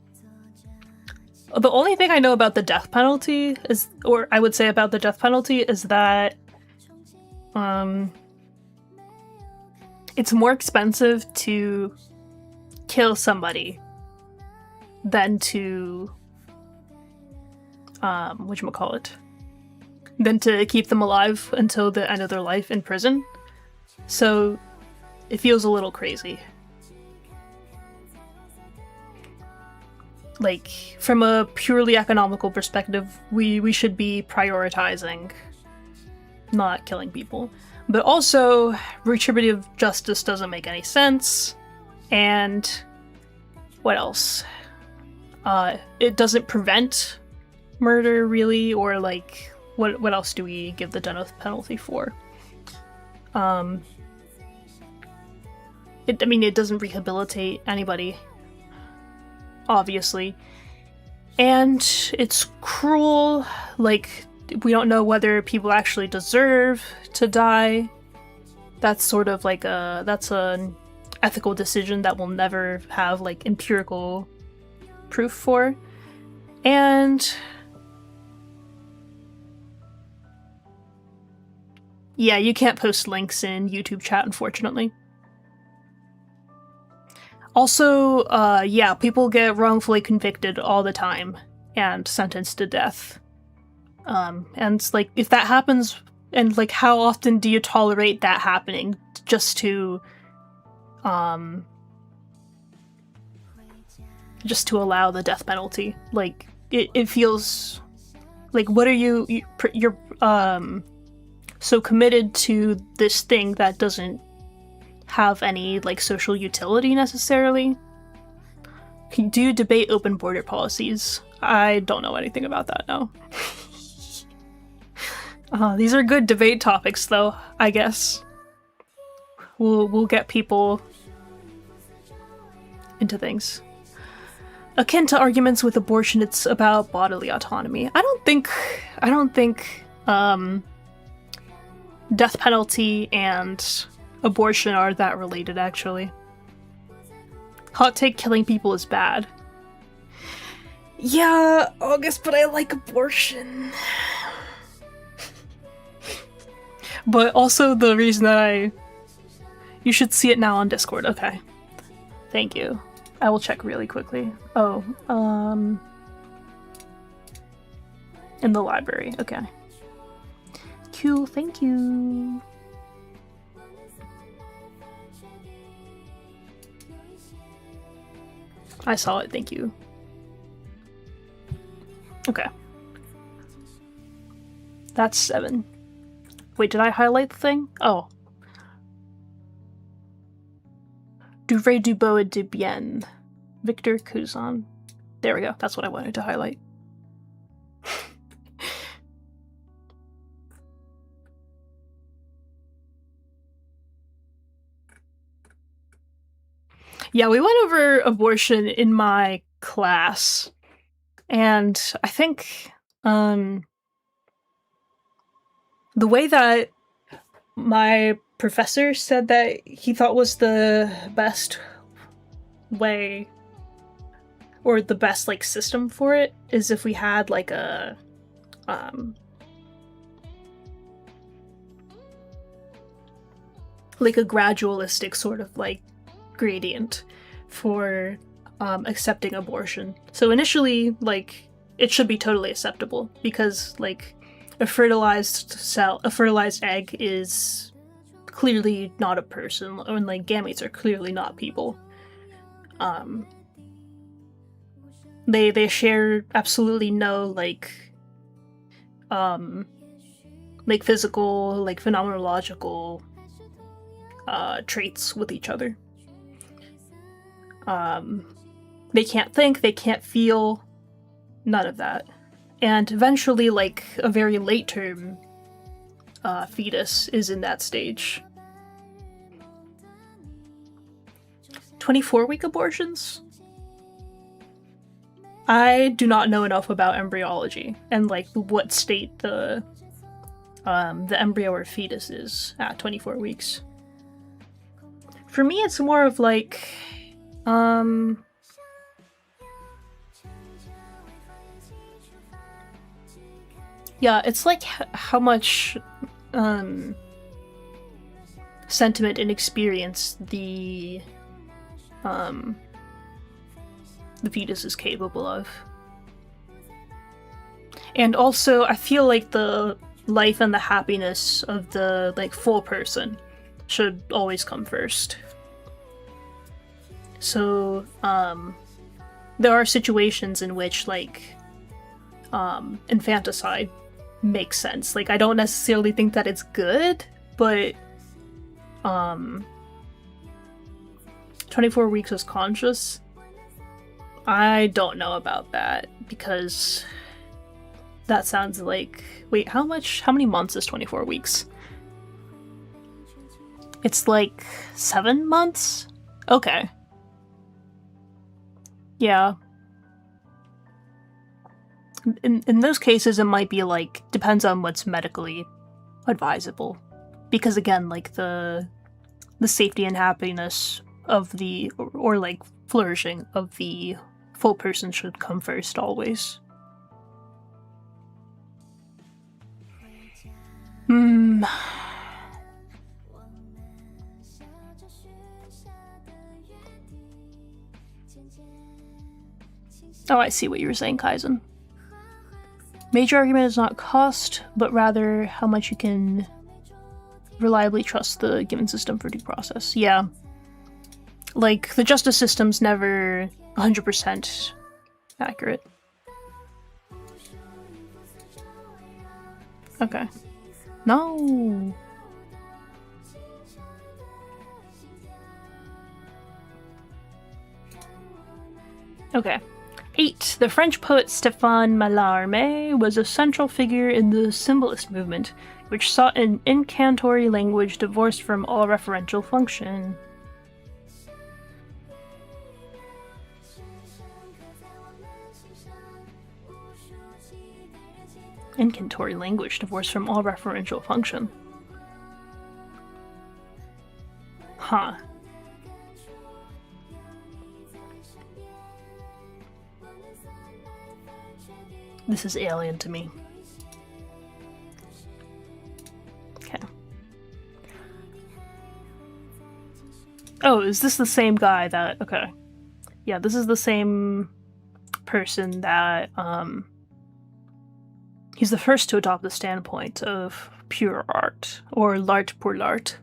only thing I know about the death penalty is, or I would say about the death penalty, is that it's more expensive to kill somebody than to than to keep them alive until the end of their life in prison. So it feels a little crazy. Like, from a purely economical perspective, we should be prioritizing not killing people. But also, retributive justice doesn't make any sense. And what else? It doesn't prevent murder, really, or, like, what else do we give the death penalty for? It doesn't rehabilitate anybody, obviously. And it's cruel. Like, we don't know whether people actually deserve to die. That's sort of like that's an ethical decision that we'll never have, like, empirical proof for. And yeah, you can't post links in YouTube chat, unfortunately. Also, yeah, people get wrongfully convicted all the time and sentenced to death. And, like, if that happens, and, like, how often do you tolerate that happening just to allow the death penalty? Like, it feels like, what are you're so committed to this thing that doesn't have any, like, social utility necessarily? Do you debate open border policies? I don't know anything about that, no. These are good debate topics, though, I guess. We'll get people into things. Akin to arguments with abortion, it's about bodily autonomy. I don't think death penalty and abortion are that related, actually. Hot take, killing people is bad. Yeah, August, but I like abortion. But also the reason that you should see it now on Discord. Okay. Thank you. I will check really quickly. Oh, in the library. Okay. Cool, thank you. I saw it, thank you. Okay. That's 7. Wait, did I highlight the thing? Oh. Du vrai du beau et du bien. Victor Cousin. There we go. That's what I wanted to highlight. Yeah, we went over abortion in my class. And I think the way that my professor said that he thought was the best way, or the best like system for it, is if we had like a gradualistic sort of like gradient for accepting abortion. So initially, like, it should be totally acceptable because like a fertilized egg is clearly not a person, and like gametes are clearly not people. They share absolutely no like physical, like phenomenological traits with each other. They can't think, they can't feel, none of that. And eventually, like, a very late term fetus is in that stage. 24-week abortions? I do not know enough about embryology and like what state the embryo or fetus is at 24 weeks. For me, it's more of like yeah, it's like how much sentiment and experience the fetus is capable of. And also, I feel like the life and the happiness of the like full person should always come first. So, there are situations in which like infanticide makes sense. Like, I don't necessarily think that it's good, but 24 weeks is conscious. I don't know about that, because that sounds like... Wait, how many months is 24 weeks? It's like 7 months? Okay. Yeah. In those cases, it might be like, depends on what's medically advisable. Because again, like the safety and happiness of the, or like flourishing of the full person should come first always. Oh, I see what you were saying, Kaizen. Major argument is not cost, but rather how much you can reliably trust the given system for due process. Yeah. Like, the justice system's never 100% accurate. Okay. No! Okay. 8. The French poet Stéphane Mallarmé was a central figure in the symbolist movement, which sought an incantory language divorced from all referential function. incantory language divorced from all referential function. Huh. This is alien to me. Okay. Oh, is this the same guy that... Okay. Yeah, this is the same person that, he's the first to adopt the standpoint of pure art, or l'art pour l'art.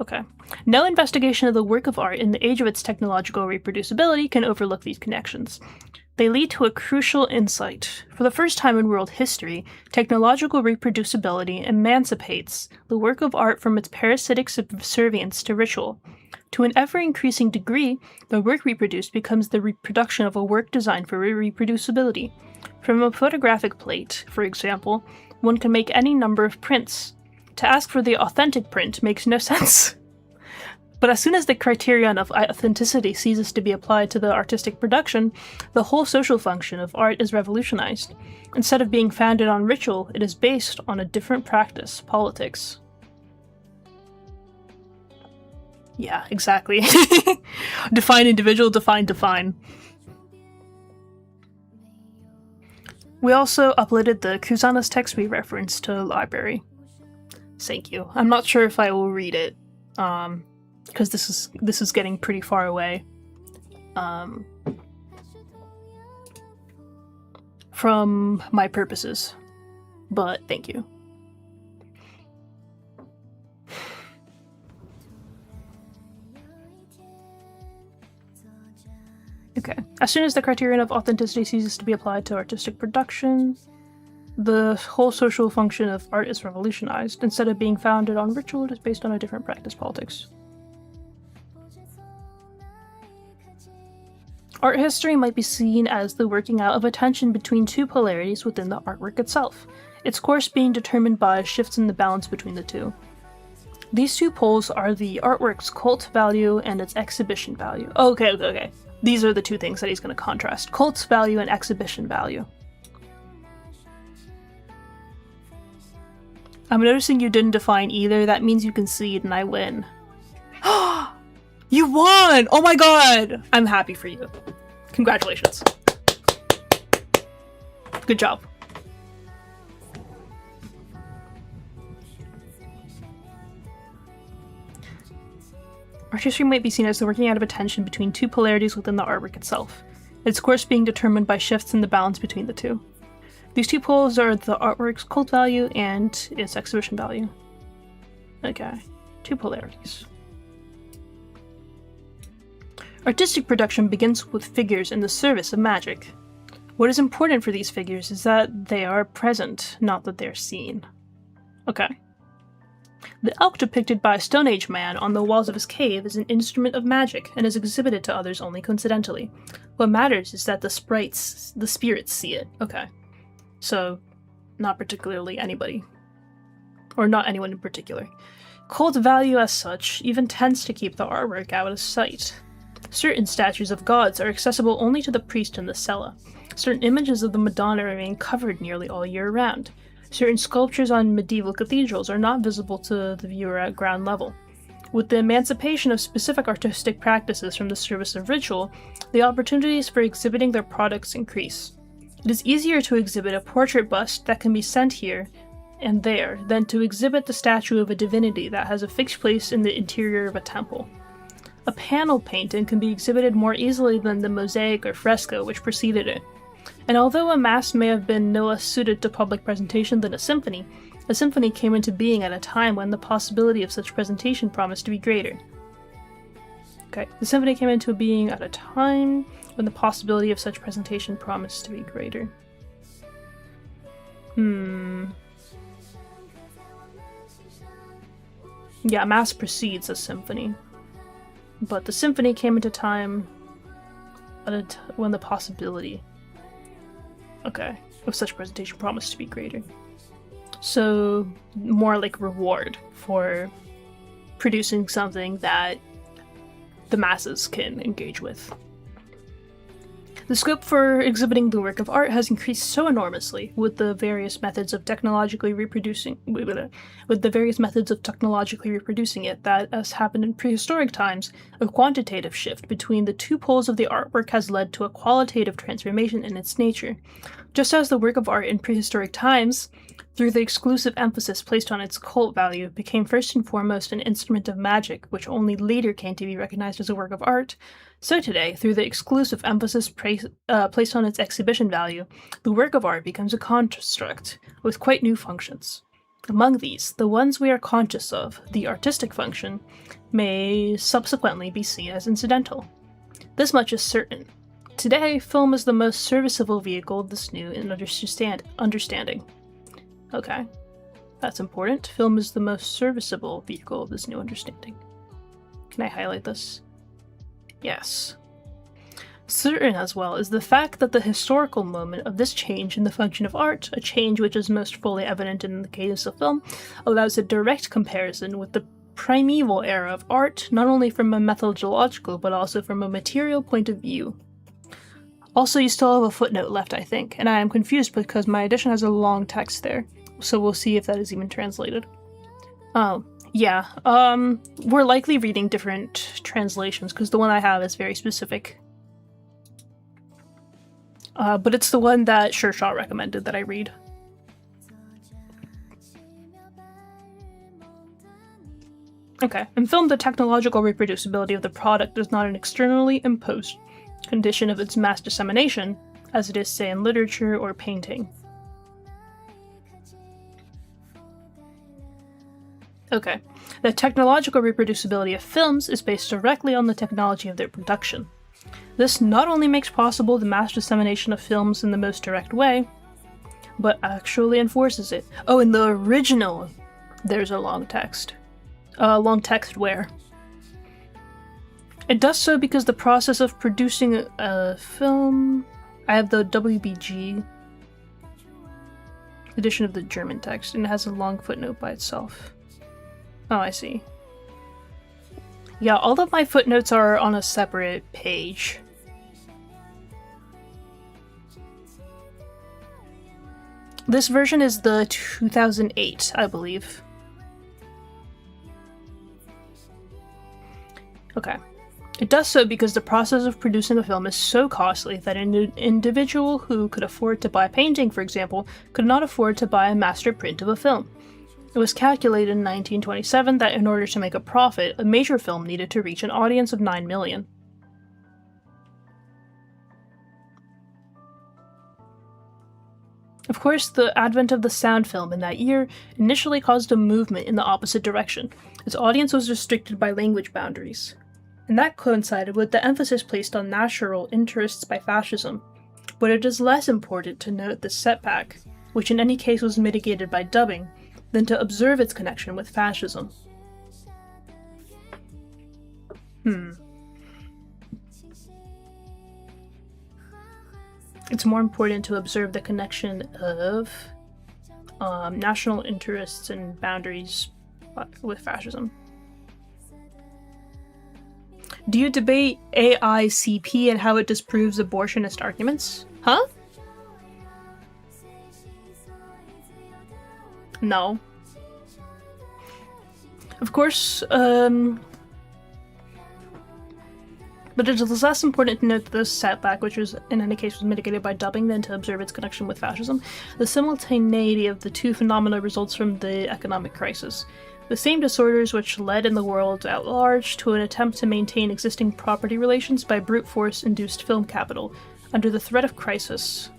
Okay. No investigation of the work of art in the age of its technological reproducibility can overlook these connections. They lead to a crucial insight. For the first time in world history, technological reproducibility emancipates the work of art from its parasitic subservience to ritual. To an ever-increasing degree, the work reproduced becomes the reproduction of a work designed for reproducibility. From a photographic plate, for example, one can make any number of prints. To ask for the authentic print makes no sense. But as soon as the criterion of authenticity ceases to be applied to the artistic production, the whole social function of art is revolutionized. Instead of being founded on ritual, it is based on a different practice, politics. Yeah, exactly. Define individual, define. We also uploaded the Kusanos text we referenced to the library. Thank you. I'm not sure if I will read it, because this is getting pretty far away from my purposes, but thank you. Okay. As soon as the criterion of authenticity ceases to be applied to artistic production, the whole social function of art is revolutionized. Instead of being founded on ritual, it is based on a different practice, politics. Art history might be seen as the working out of a tension between two polarities within the artwork itself, its course being determined by shifts in the balance between the two. These two poles are the artwork's cult value and its exhibition value. Okay. These are the two things that he's going to contrast. Cult value and exhibition value. I'm noticing you didn't define either. That means you concede and I win. You won! Oh my god! I'm happy for you. Congratulations. Good job. Art history might be seen as the working out of a tension between two polarities within the artwork itself, its course being determined by shifts in the balance between the two. These two poles are the artwork's cult value and its exhibition value. Okay, two polarities. Artistic production begins with figures in the service of magic. What is important for these figures is that they are present, not that they're seen. Okay. The elk depicted by a Stone Age man on the walls of his cave is an instrument of magic and is exhibited to others only coincidentally. What matters is that the spirits see it. Okay. So, not particularly anybody. Or not anyone in particular. Cult value as such even tends to keep the artwork out of sight. Certain statues of gods are accessible only to the priest in the cella. Certain images of the Madonna remain covered nearly all year round. Certain sculptures on medieval cathedrals are not visible to the viewer at ground level. With the emancipation of specific artistic practices from the service of ritual, the opportunities for exhibiting their products increase. It is easier to exhibit a portrait bust that can be sent here and there than to exhibit the statue of a divinity that has a fixed place in the interior of a temple. A panel painting can be exhibited more easily than the mosaic or fresco which preceded it. And although a mass may have been no less suited to public presentation than a symphony came into being at a time when the possibility of such presentation promised to be greater. Okay, the symphony came into being at a time when the possibility of such presentation promised to be greater. Yeah, mass precedes a symphony. But the symphony came into time at when the possibility of such presentation promised to be greater. So, more like reward for producing something that the masses can engage with. The scope for exhibiting the work of art has increased so enormously with the various methods of technologically reproducing it that, as happened in prehistoric times, a quantitative shift between the two poles of the artwork has led to a qualitative transformation in its nature. Just as the work of art in prehistoric times, through the exclusive emphasis placed on its cult value, became first and foremost an instrument of magic, which only later came to be recognized as a work of art, so today, through the exclusive emphasis placed on its exhibition value, the work of art becomes a construct with quite new functions. Among these, the ones we are conscious of, the artistic function, may subsequently be seen as incidental. This much is certain. Today, film is the most serviceable vehicle of this new understanding. Okay, that's important. Film is the most serviceable vehicle of this new understanding. Can I highlight this? Yes. Certain as well is the fact that the historical moment of this change in the function of art, a change which is most fully evident in the case of film, allows a direct comparison with the primeval era of art, not only from a methodological but also from a material point of view. Also, you still have a footnote left, I think, and I am confused because my edition has a long text there, so we'll see if that is even translated. Oh. Yeah, we're likely reading different translations, because the one I have is very specific. But it's the one that Shershaw recommended that I read. Okay, in film, the technological reproducibility of the product is not an externally imposed condition of its mass dissemination, as it is, say, in literature or painting. Okay, the technological reproducibility of films is based directly on the technology of their production. This not only makes possible the mass dissemination of films in the most direct way, but actually enforces it. Oh, in the original, there's a long text. Long text where? It does so because the process of producing a film... I have the WBG edition of the German text, and it has a long footnote by itself. Oh, I see. Yeah, all of my footnotes are on a separate page. This version is the 2008, I believe. Okay. It does so because the process of producing a film is so costly that an individual who could afford to buy a painting, for example, could not afford to buy a master print of a film. It was calculated in 1927 that in order to make a profit, a major film needed to reach an audience of 9 million. Of course, the advent of the sound film in that year initially caused a movement in the opposite direction. Its audience was restricted by language boundaries. And that coincided with the emphasis placed on national interests by fascism. But it is less important to note this setback, which in any case was mitigated by dubbing, than to observe its connection with fascism. It's more important to observe the connection of national interests and boundaries with fascism. Do you debate AICP and how it disproves abortionist arguments? Huh? No. Of course, but it is less important to note that this setback, which was in any case was mitigated by dubbing, than to observe its connection with fascism. The simultaneity of the two phenomena results from the economic crisis. The same disorders which led in the world at large to an attempt to maintain existing property relations by brute force induced film capital, under the threat of crisis,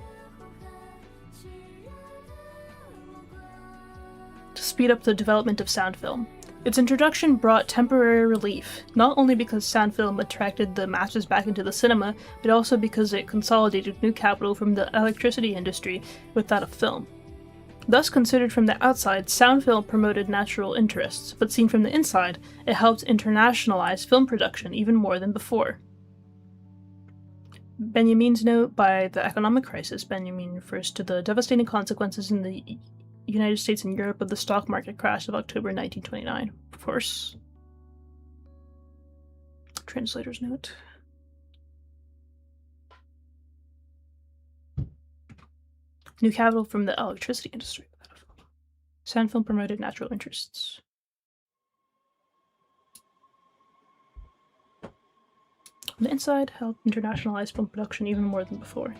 to speed up the development of sound film. Its introduction brought temporary relief, not only because sound film attracted the masses back into the cinema, but also because it consolidated new capital from the electricity industry with that of film. Thus considered from the outside, sound film promoted national interests, but seen from the inside, it helped internationalize film production even more than before. Benjamin's note: by the economic crisis, Benjamin refers to the devastating consequences in the United States and Europe of the stock market crash of October 1929. Of course. Translator's note. New capital from the electricity industry. Sand film promoted natural interests. On the inside helped internationalize film production even more than before.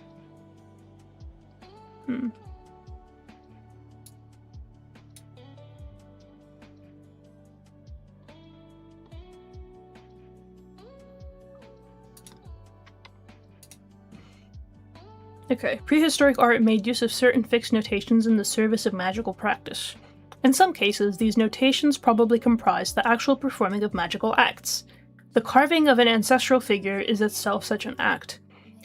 Okay, prehistoric art made use of certain fixed notations in the service of magical practice. In some cases, these notations probably comprised the actual performing of magical acts. The carving of an ancestral figure is itself such an act.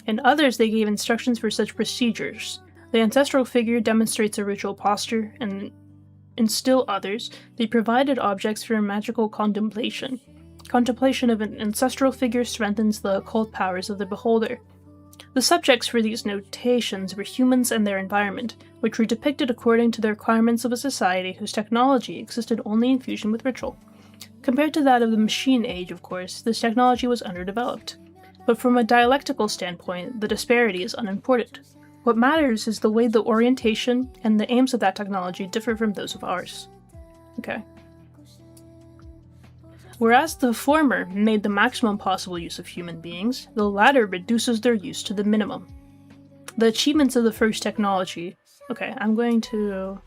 In others, they gave instructions for such procedures. The ancestral figure demonstrates a ritual posture, and in still others, they provided objects for magical contemplation. Contemplation of an ancestral figure strengthens the occult powers of the beholder. The subjects for these notations were humans and their environment, which were depicted according to the requirements of a society whose technology existed only in fusion with ritual. Compared to that of the machine age, of course, this technology was underdeveloped. But from a dialectical standpoint, the disparity is unimportant. What matters is the way the orientation and the aims of that technology differ from those of ours. Okay. Whereas the former made the maximum possible use of human beings, the latter reduces their use to the minimum. The achievements of the first technology... Okay, I'm going to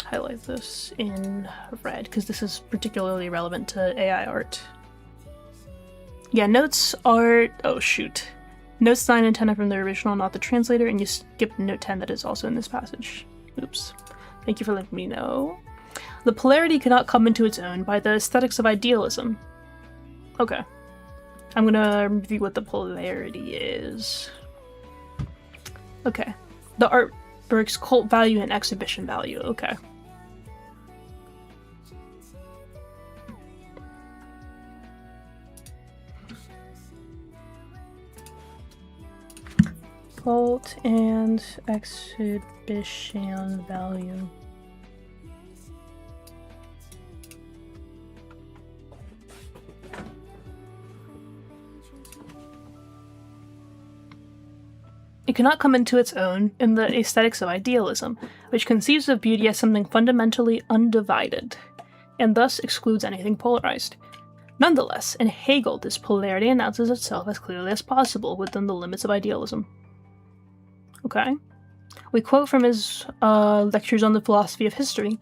highlight this in red, because this is particularly relevant to AI art. Yeah, notes are... Oh, shoot. Notes 9 and 10 are from the original, not the translator, and you skipped note 10 that is also in this passage. Oops. Thank you for letting me know. The polarity cannot come into its own by the aesthetics of idealism. Okay. I'm gonna review what the polarity is. Okay. The artwork's cult value and exhibition value. Okay. Cult and exhibition value. It cannot come into its own in the aesthetics of idealism, which conceives of beauty as something fundamentally undivided, and thus excludes anything polarized. Nonetheless, in Hegel, this polarity announces itself as clearly as possible within the limits of idealism. Okay. We quote from his lectures on the philosophy of history.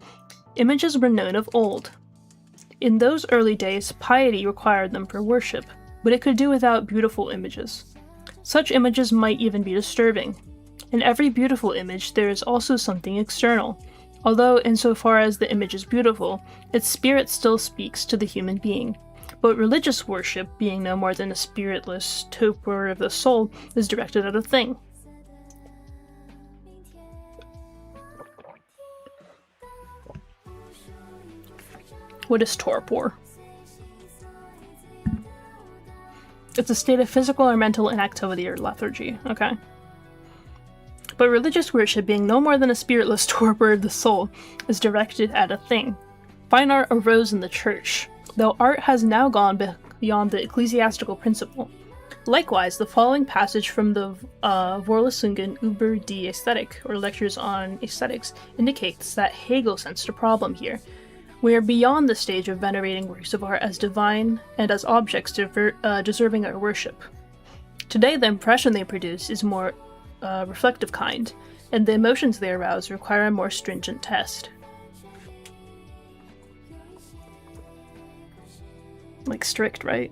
Images were known of old. In those early days, piety required them for worship, but it could do without beautiful images. Such images might even be disturbing. In every beautiful image, there is also something external. Although, insofar as the image is beautiful, its spirit still speaks to the human being. But religious worship, being no more than a spiritless torpor of the soul, is directed at a thing. What is torpor? It's a state of physical or mental inactivity or lethargy, okay? But religious worship, being no more than a spiritless torpor of the soul, is directed at a thing. Fine art arose in the church, though art has now gone beyond the ecclesiastical principle. Likewise, the following passage from the Vorlesungen über die Ästhetik, or Lectures on Aesthetics, indicates that Hegel sensed a problem here. We are beyond the stage of venerating works of art as divine and as objects deserving our worship. Today, the impression they produce is more reflective kind, and the emotions they arouse require a more stringent test. Like strict, right?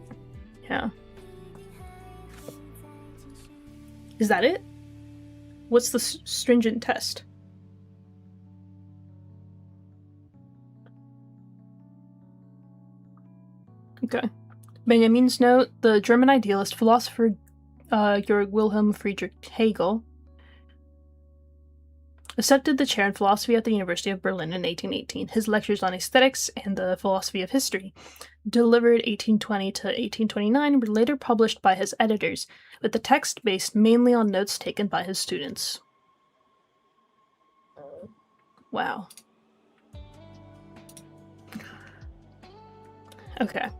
Yeah. Is that it? What's the stringent test? Okay. Benjamin's note, the German idealist philosopher Georg Wilhelm Friedrich Hegel accepted the chair in philosophy at the University of Berlin in 1818. His lectures on aesthetics and the philosophy of history, delivered 1820 to 1829, were later published by his editors, with the text based mainly on notes taken by his students. Wow. Okay.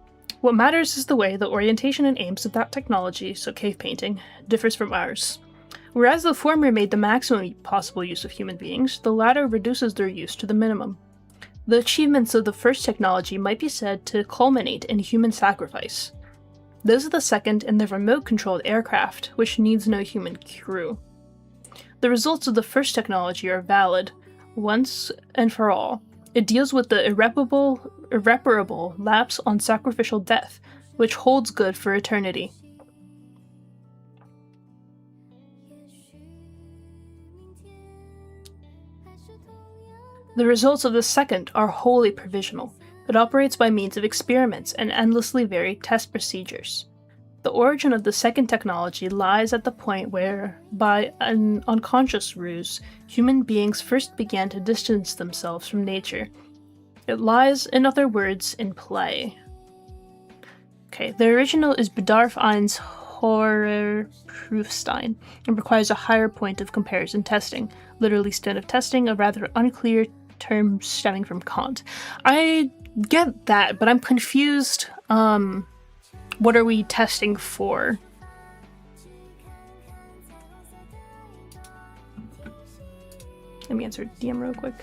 What matters is the way the orientation and aims of that technology, so cave painting, differs from ours. Whereas the former made the maximum possible use of human beings, the latter reduces their use to the minimum. The achievements of the first technology might be said to culminate in human sacrifice. Those of the second in the remote-controlled aircraft, which needs no human crew. The results of the first technology are valid, once and for all. It deals with the irreparable lapse on sacrificial death, which holds good for eternity. The results of the second are wholly provisional. It operates by means of experiments and endlessly varied test procedures. The origin of the second technology lies at the point where, by an unconscious ruse, human beings first began to distance themselves from nature. It lies, in other words, in play. Okay, the original is Bedarf ein's Horrorprüfstein and requires a higher point of comparison testing, literally stand of testing, a rather unclear term stemming from Kant. I get that, but I'm confused. What are we testing for? Let me answer DM real quick.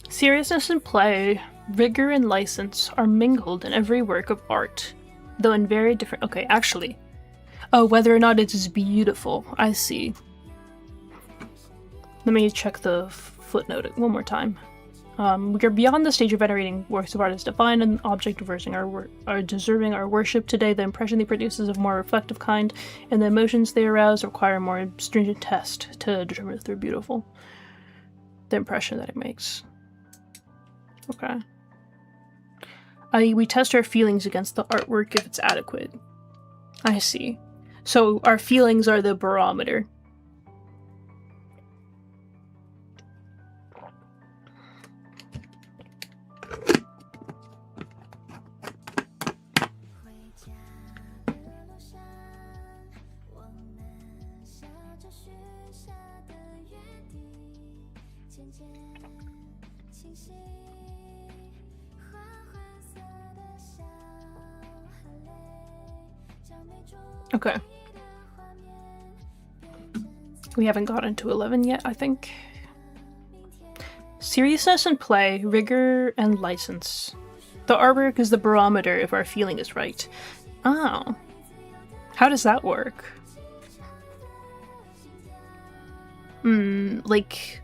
Seriousness and play, rigor and license are mingled in every work of art, though in very different— okay, actually. Oh, whether or not it is beautiful. I see. Let me check the footnote one more time. We are beyond the stage of venerating works of art as divine and object deserving our worship. Today, the impression they produce is of more reflective kind, and the emotions they arouse require a more stringent test to determine if they're beautiful. The impression that it makes. Okay. We test our feelings against the artwork if it's adequate. I see. So our feelings are the barometer. Okay. We haven't gotten to 11 yet, I think. Seriousness and play, rigor and license. The artwork is the barometer if our feeling is right. Oh. How does that work? Like...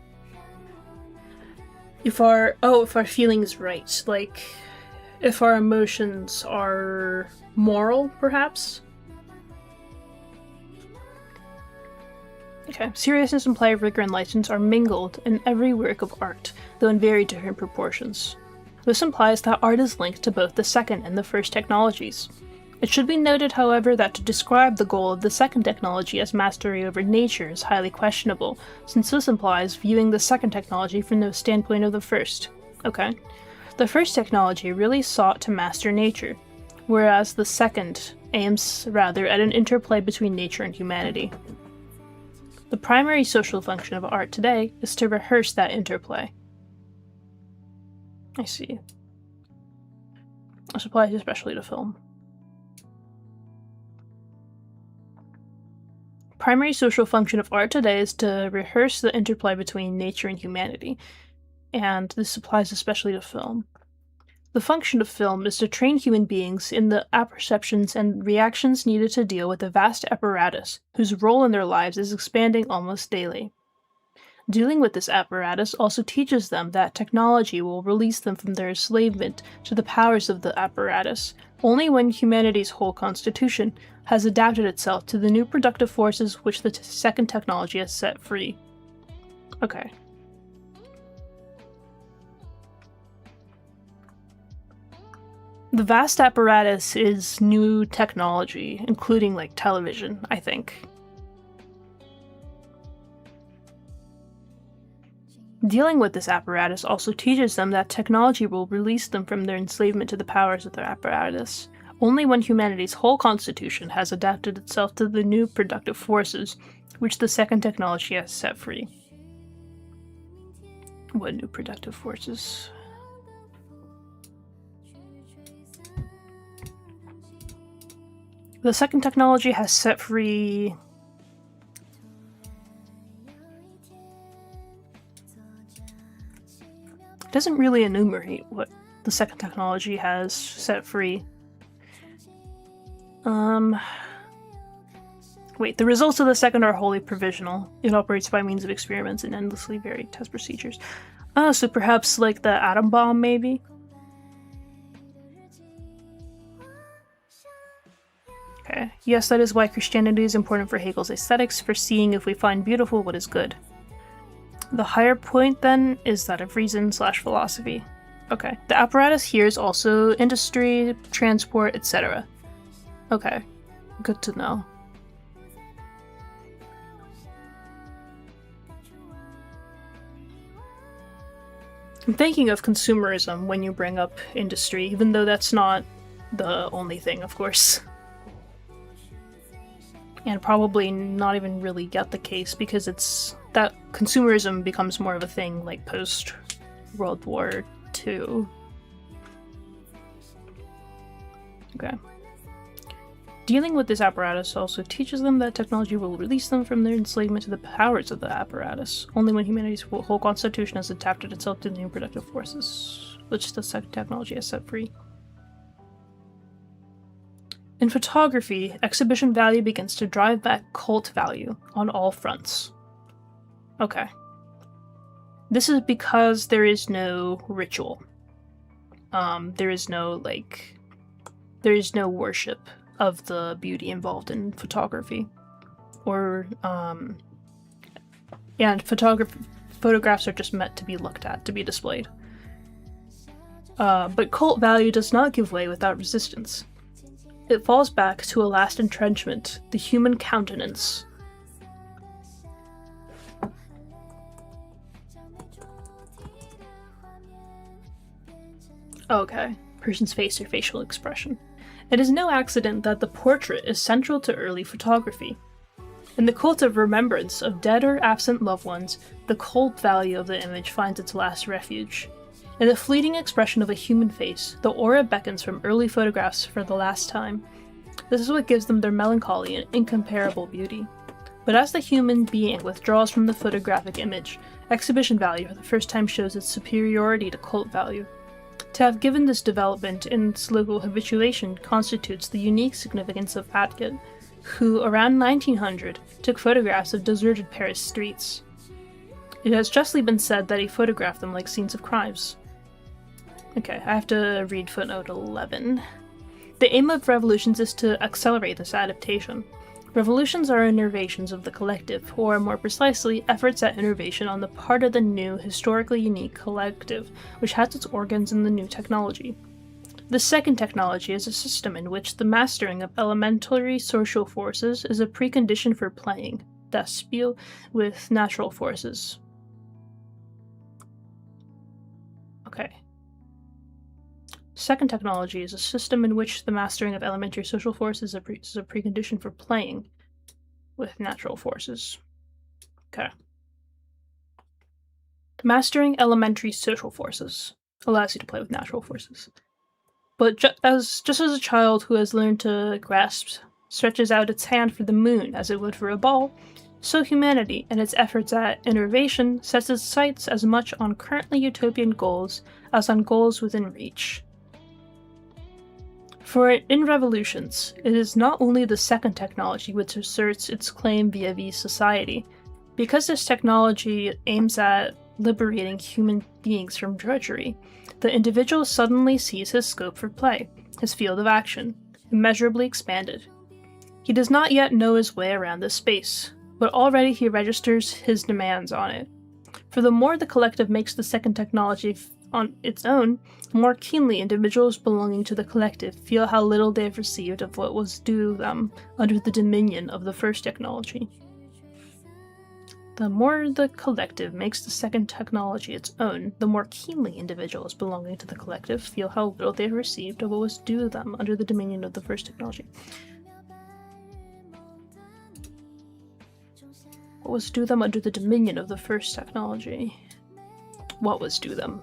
if our feeling is right. Like, if our emotions are moral, perhaps? Okay. Seriousness and play, rigor and license are mingled in every work of art, though in very different proportions. This implies that art is linked to both the second and the first technologies. It should be noted, however, that to describe the goal of the second technology as mastery over nature is highly questionable, since this implies viewing the second technology from the standpoint of the first. Okay. The first technology really sought to master nature, whereas the second aims rather at an interplay between nature and humanity. The primary social function of art today is to rehearse that interplay. I see. This applies especially to film. Primary social function of art today is to rehearse the interplay between nature and humanity, and this applies especially to film. The function of film is to train human beings in the apperceptions and reactions needed to deal with a vast apparatus whose role in their lives is expanding almost daily. Dealing with this apparatus also teaches them that technology will release them from their enslavement to the powers of the apparatus only when humanity's whole constitution has adapted itself to the new productive forces which the second technology has set free. Okay. The vast apparatus is new technology, including, like, television, I think. Dealing with this apparatus also teaches them that technology will release them from their enslavement to the powers of their apparatus, only when humanity's whole constitution has adapted itself to the new productive forces which the second technology has set free. What new productive forces? The second technology has set free... It doesn't really enumerate what the second technology has set free. Wait, the results of the second are wholly provisional. It operates by means of experiments and endlessly varied test procedures. Oh, so perhaps like the atom bomb, maybe? Okay. Yes, that is why Christianity is important for Hegel's aesthetics, for seeing if we find beautiful what is good. The higher point, then, is that of reason/philosophy. Okay. The apparatus here is also industry, transport, etc. Okay. Good to know. I'm thinking of consumerism when you bring up industry, even though that's not the only thing, of course. And probably not even really get the case, because it's that consumerism becomes more of a thing like post World War II. Okay. Dealing with this apparatus also teaches them that technology will release them from their enslavement to the powers of the apparatus, only when humanity's whole constitution has adapted itself to the new productive forces, which the second technology has set free. In photography, exhibition value begins to drive back cult value on all fronts. Okay. This is because there is no ritual. There is no worship of the beauty involved in photography. And photographs are just meant to be looked at, to be displayed. But cult value does not give way without resistance. It falls back to a last entrenchment, the human countenance. Okay, person's face or facial expression. It is no accident that the portrait is central to early photography. In the cult of remembrance of dead or absent loved ones, the cult value of the image finds its last refuge. In the fleeting expression of a human face, the aura beckons from early photographs for the last time. This is what gives them their melancholy and incomparable beauty. But as the human being withdraws from the photographic image, exhibition value for the first time shows its superiority to cult value. To have given this development in its local habituation constitutes the unique significance of Atget, who, around 1900, took photographs of deserted Paris streets. It has justly been said that he photographed them like scenes of crimes. Okay, I have to read footnote 11. The aim of revolutions is to accelerate this adaptation. Revolutions are innovations of the collective, or more precisely, efforts at innovation on the part of the new, historically unique collective, which has its organs in the new technology. The second technology is a system in which the mastering of elementary social forces is a precondition for playing, das Spiel, with natural forces. Okay. Second technology is a system in which the mastering of elementary social forces is a precondition for playing with natural forces. Okay. Mastering elementary social forces allows you to play with natural forces. But just as a child who has learned to grasp stretches out its hand for the moon as it would for a ball, so humanity, in its efforts at innovation, sets its sights as much on currently utopian goals as on goals within reach. For in revolutions, it is not only the second technology which asserts its claim vis-a-vis society. Because this technology aims at liberating human beings from drudgery, the individual suddenly sees his scope for play, his field of action, immeasurably expanded. He does not yet know his way around this space, but already he registers his demands on it. For the more the collective makes the second technology on its own, more keenly individuals belonging to the collective feel how little they have received of what was due them under the dominion of the first technology. The more the collective makes the second technology its own, the more keenly individuals belonging to the collective feel how little they have received of what was due to them under the dominion of the first technology. What was due them under the dominion of the first technology? What was due them?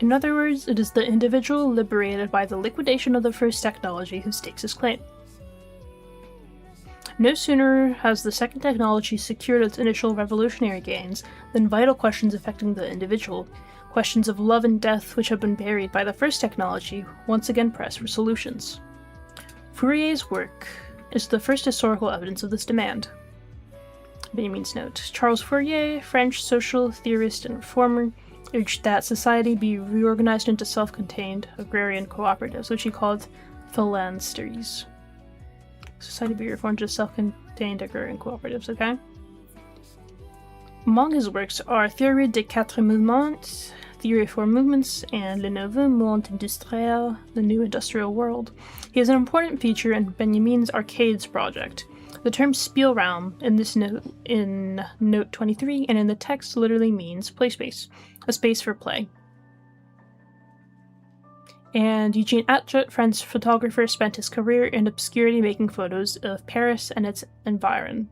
In other words, it is the individual liberated by the liquidation of the first technology who stakes his claim. No sooner has the second technology secured its initial revolutionary gains than vital questions affecting the individual, questions of love and death which have been buried by the first technology, once again press for solutions. Fourier's work is the first historical evidence of this demand. Benjamin's note: Charles Fourier, French social theorist and reformer, urged that society be reorganized into self-contained agrarian cooperatives, which he called phalansteries. Society be reformed into self-contained agrarian cooperatives, okay? Among his works are Théorie des quatre mouvements, Theory of Four Movements, and Le Nouveau Monde Industriel, The New Industrial World. He is an important feature in Benjamin's Arcades project. The term Spielraum in this note, in note 23, and in the text literally means play space, a space for play. And Eugene Atget, French photographer, spent his career in obscurity making photos of Paris and its environ.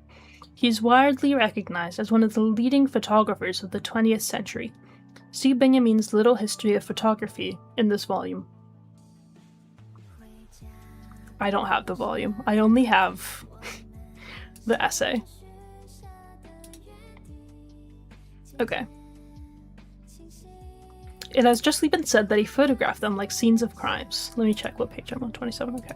He is widely recognized as one of the leading photographers of the 20th century. See Benjamin's Little History of Photography in this volume. I don't have the volume. I only have the essay. Okay. It has justly been said that he photographed them like scenes of crimes. Let me check what page I'm on, 27, okay.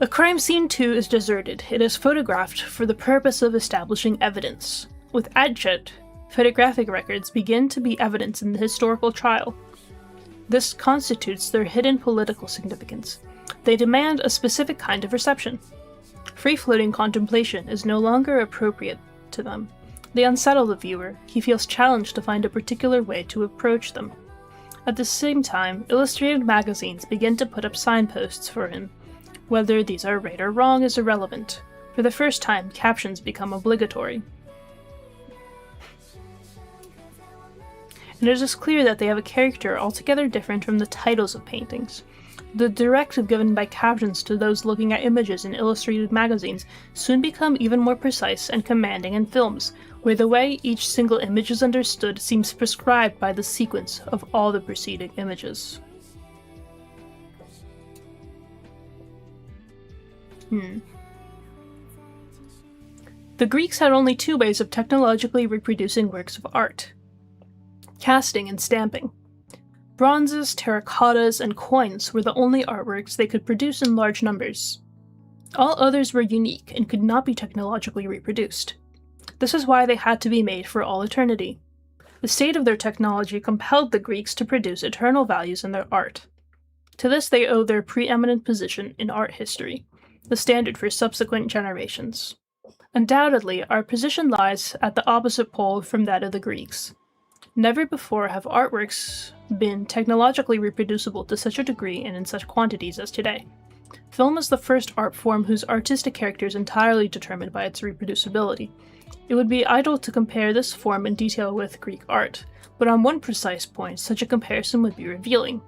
A crime scene too is deserted. It is photographed for the purpose of establishing evidence. With Atget, photographic records begin to be evidence in the historical trial. This constitutes their hidden political significance. They demand a specific kind of reception. Free-floating contemplation is no longer appropriate to them. They unsettle the viewer. He feels challenged to find a particular way to approach them. At the same time, illustrated magazines begin to put up signposts for him. Whether these are right or wrong is irrelevant. For the first time, captions become obligatory. And it is clear that they have a character altogether different from the titles of paintings. The directive given by captions to those looking at images in illustrated magazines soon become even more precise and commanding in films, where the way each single image is understood seems prescribed by the sequence of all the preceding images. The Greeks had only two ways of technologically reproducing works of art: casting and stamping. Bronzes, terracottas, and coins were the only artworks they could produce in large numbers. All others were unique and could not be technologically reproduced. This is why they had to be made for all eternity. The state of their technology compelled the Greeks to produce eternal values in their art. To this they owe their preeminent position in art history, the standard for subsequent generations. Undoubtedly, our position lies at the opposite pole from that of the Greeks. Never before have artworks been technologically reproducible to such a degree and in such quantities as today. Film is the first art form whose artistic character is entirely determined by its reproducibility. It would be idle to compare this form in detail with Greek art, but on one precise point such a comparison would be revealing.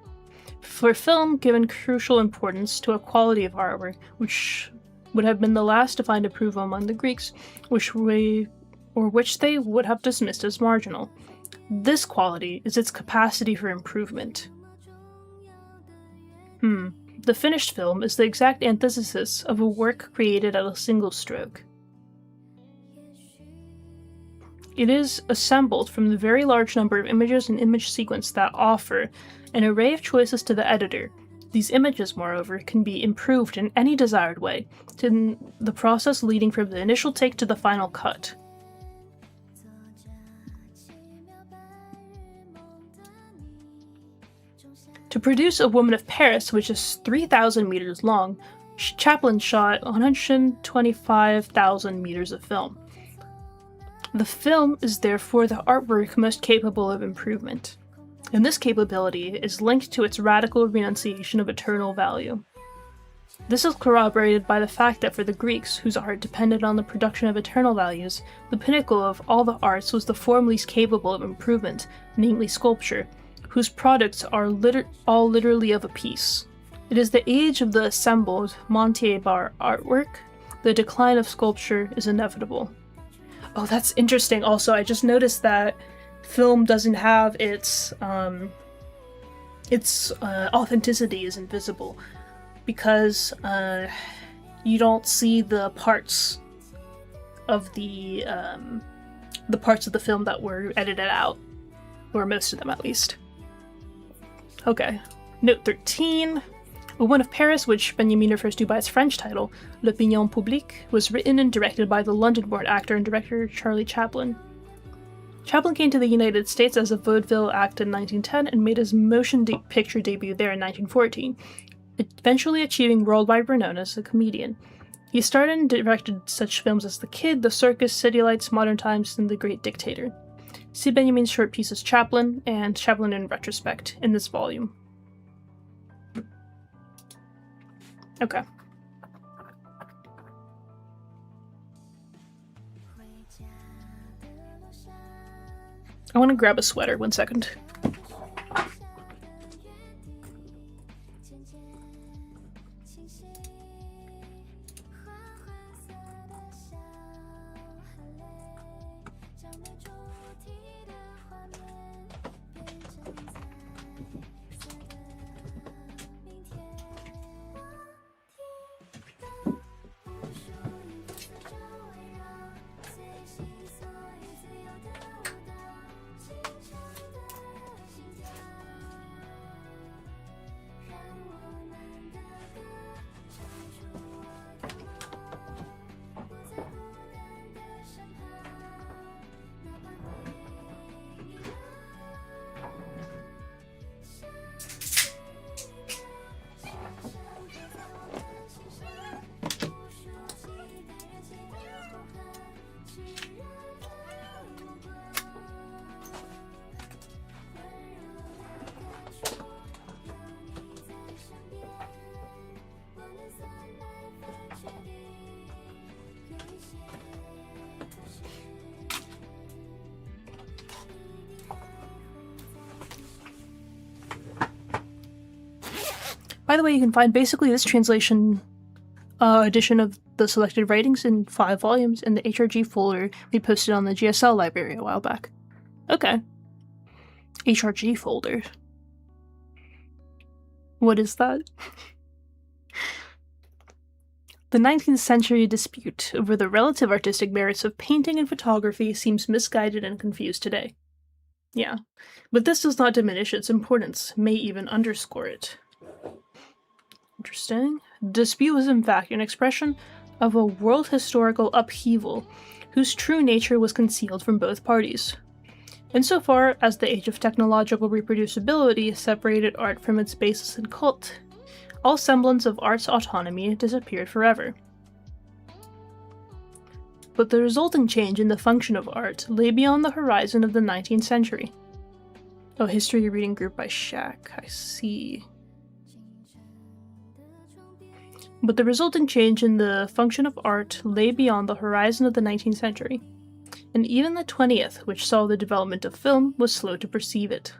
For film, given crucial importance to a quality of artwork which would have been the last to find approval among the Greeks, which they would have dismissed as marginal. This quality is its capacity for improvement. The finished film is the exact antithesis of a work created at a single stroke. It is assembled from the very large number of images and image sequence that offer an array of choices to the editor. These images, moreover, can be improved in any desired way, to the process leading from the initial take to the final cut. To produce A Woman of Paris, which is 3,000 meters long, Chaplin shot 125,000 meters of film. The film is therefore the artwork most capable of improvement, and this capability is linked to its radical renunciation of eternal value. This is corroborated by the fact that for the Greeks, whose art depended on the production of eternal values, the pinnacle of all the arts was the form least capable of improvement, namely sculpture, whose products are all literally of a piece. It is the age of the assembled Montier bar artwork. The decline of sculpture is inevitable. Oh, that's interesting. Also, I just noticed that film doesn't have its authenticity is invisible because you don't see the parts of the parts of the film that were edited out, or most of them at least. Okay, note 13. A One of Paris, which Benjamin refers to by its French title, L'Opinion Publique, was written and directed by the London-born actor and director Charlie Chaplin. Chaplin came to the United States as a vaudeville act in 1910 and made his motion picture debut there in 1914, eventually achieving worldwide renown as a comedian. He starred and directed such films as The Kid, The Circus, City Lights, Modern Times, and The Great Dictator. See Benjamin's short pieces Chaplin and Chaplin in Retrospect in this volume. Okay. I want to grab a sweater, 1 second. By the way, you can find basically this translation edition of the selected writings in 5 volumes in the HRG folder we posted on the GSL library a while back. Okay. HRG folder. What is that? The 19th century dispute over the relative artistic merits of painting and photography seems misguided and confused today. Yeah, but this does not diminish its importance, may even underscore it. Interesting. The dispute was in fact an expression of a world historical upheaval whose true nature was concealed from both parties. Insofar as the age of technological reproducibility separated art from its basis in cult, all semblance of art's autonomy disappeared forever. But the resulting change in the function of art lay beyond the horizon of the 19th century. Oh, history reading group by Shaq, I see. But the resulting change in the function of art lay beyond the horizon of the 19th century, and even the 20th, which saw the development of film, was slow to perceive it.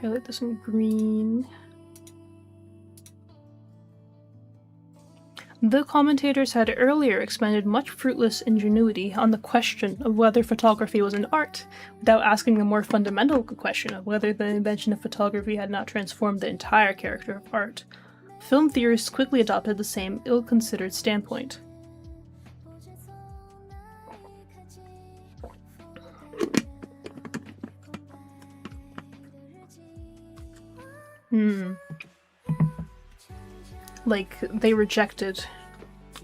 Highlight this in green. The commentators had earlier expended much fruitless ingenuity on the question of whether photography was an art, without asking the more fundamental question of whether the invention of photography had not transformed the entire character of art. Film theorists quickly adopted the same ill-considered standpoint. Like, they rejected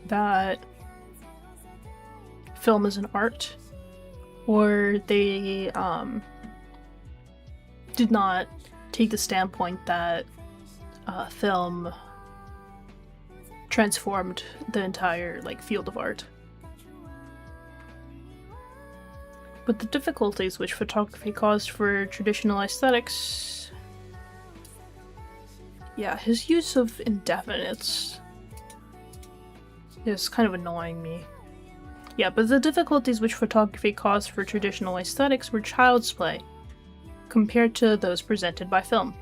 that film is an art, or they did not take the standpoint that film transformed the entire field of art. But the difficulties which photography caused for traditional aesthetics... Yeah, his use of indefinites is kind of annoying me. Yeah, but the difficulties which photography caused for traditional aesthetics were child's play, compared to those presented by film.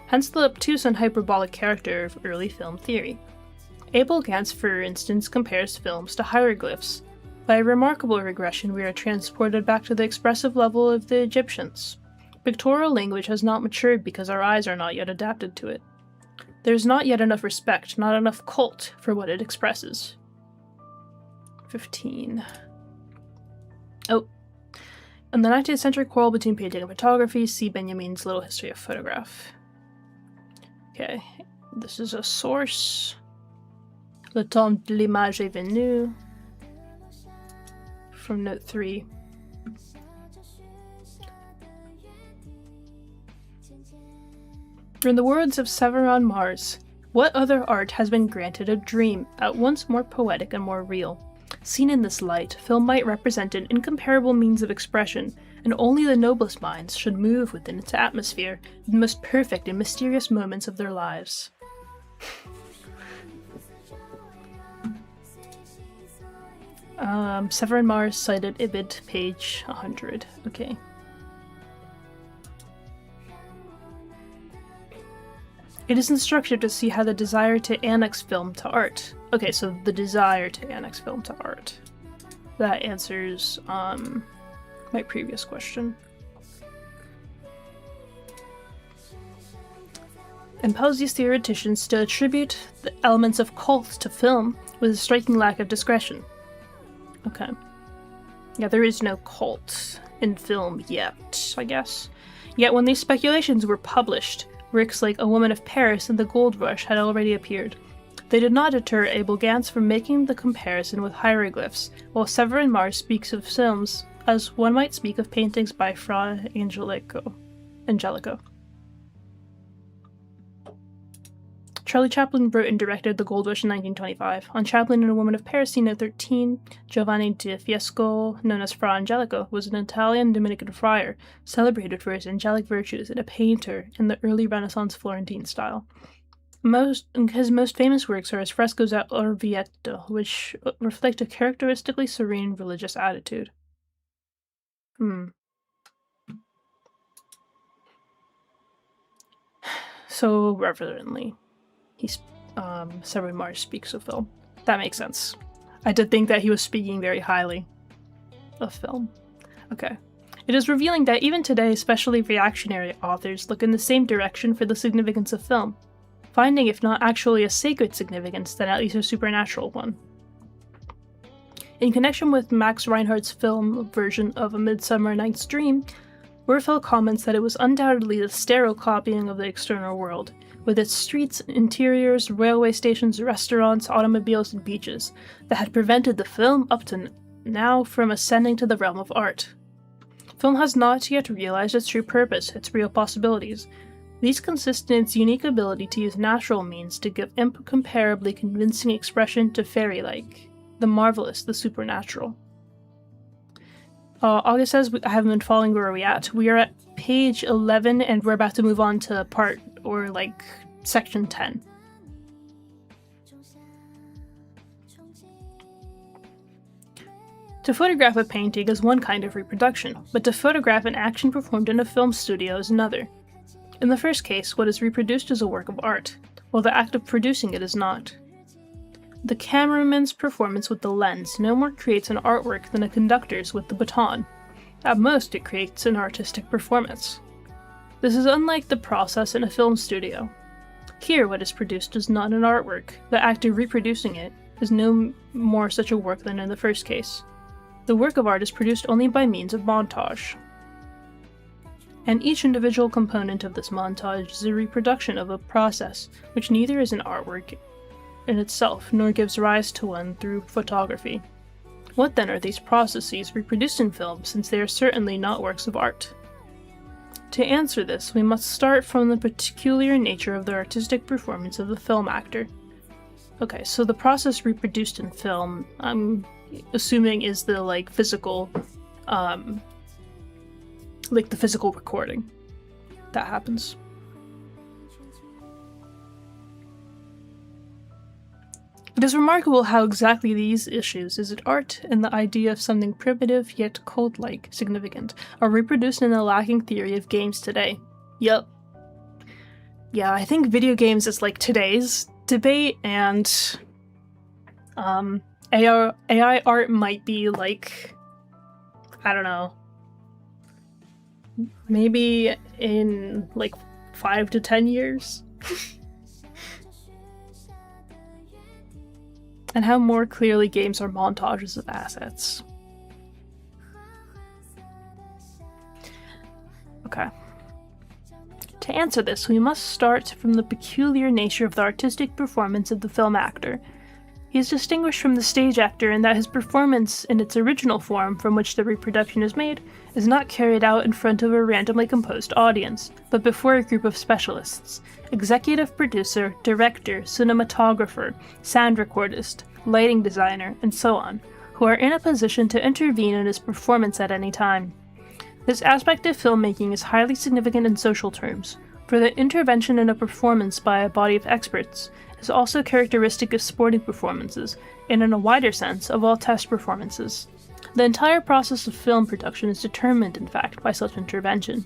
Hence the obtuse and hyperbolic character of early film theory. Abel Gance, for instance, compares films to hieroglyphs. By a remarkable regression, we are transported back to the expressive level of the Egyptians. Pictorial language has not matured because our eyes are not yet adapted to it. There is not yet enough respect, not enough cult, for what it expresses. 15. Oh. In the 19th century quarrel between painting and photography, see Benjamin's Little History of Photograph. Okay, this is a source. Le temps de l'image est venu. From note 3. In the words of Severin Mars, what other art has been granted a dream, at once more poetic and more real? Seen in this light, film might represent an incomparable means of expression, and only the noblest minds should move within its atmosphere in the most perfect and mysterious moments of their lives. Severin Mars cited Ibid, page 100. Okay. It is instructive to see how the desire to annex film to art. Okay, so the desire to annex film to art. That answers my previous question. Impels these theoreticians to attribute the elements of cult to film with a striking lack of discretion. Okay. Yeah, there is no cult in film yet, I guess. Yet when these speculations were published, works like A Woman of Paris and The Gold Rush had already appeared. They did not deter Abel Gance from making the comparison with hieroglyphs, while Severin Mars speaks of films as one might speak of paintings by Fra Angelico. Charlie Chaplin wrote and directed The Gold Rush in 1925. On Chaplin and A Woman of Paris, scene 13, Giovanni di Fiesco, known as Fra Angelico, was an Italian Dominican friar, celebrated for his angelic virtues and a painter in the early Renaissance Florentine style. His most famous works are his frescoes at Orvieto, which reflect a characteristically serene religious attitude. So reverently. Severin Mars speaks of film. That makes sense. I did think that he was speaking very highly of film. Okay. It is revealing that even today, especially reactionary authors look in the same direction for the significance of film, finding if not actually a sacred significance, then at least a supernatural one. In connection with Max Reinhardt's film version of A Midsummer Night's Dream, Werfel comments that it was undoubtedly the sterile copying of the external world, with its streets, interiors, railway stations, restaurants, automobiles, and beaches, that had prevented the film up to now from ascending to the realm of art. Film has not yet realized its true purpose, its real possibilities. These consist in its unique ability to use natural means to give incomparably convincing expression to fairy-like, the marvelous, the supernatural. August says, I haven't been following where are we at. We are at page 11 and we're about to move on to section 10. To photograph a painting is one kind of reproduction, but to photograph an action performed in a film studio is another. In the first case, what is reproduced is a work of art, while the act of producing it is not. The cameraman's performance with the lens no more creates an artwork than a conductor's with the baton. At most, it creates an artistic performance. This is unlike the process in a film studio. Here, what is produced is not an artwork. The act of reproducing it is no more such a work than in the first case. The work of art is produced only by means of montage. And each individual component of this montage is a reproduction of a process, which neither is an artwork in itself, nor gives rise to one through photography. What then are these processes reproduced in film, since they are certainly not works of art? To answer this, we must start from the peculiar nature of the artistic performance of the film actor. Okay, so the process reproduced in film, I'm assuming is the, physical, the physical recording that happens. It is remarkable how exactly these issues, is it art and the idea of something primitive yet cult-like significant, are reproduced in the lacking theory of games today. Yup. Yeah, I think video games is today's debate, and AI art might be I don't know, maybe in 5 to 10 years. And how more clearly games are montages of assets. Okay. To answer this, we must start from the peculiar nature of the artistic performance of the film actor. He is distinguished from the stage actor in that his performance, in its original form from which the reproduction is made, is not carried out in front of a randomly composed audience, but before a group of specialists: executive producer, director, cinematographer, sound recordist, lighting designer, and so on, who are in a position to intervene in his performance at any time. This aspect of filmmaking is highly significant in social terms, for the intervention in a performance by a body of experts is also characteristic of sporting performances, and in a wider sense, of all test performances. The entire process of film production is determined, in fact, by such intervention.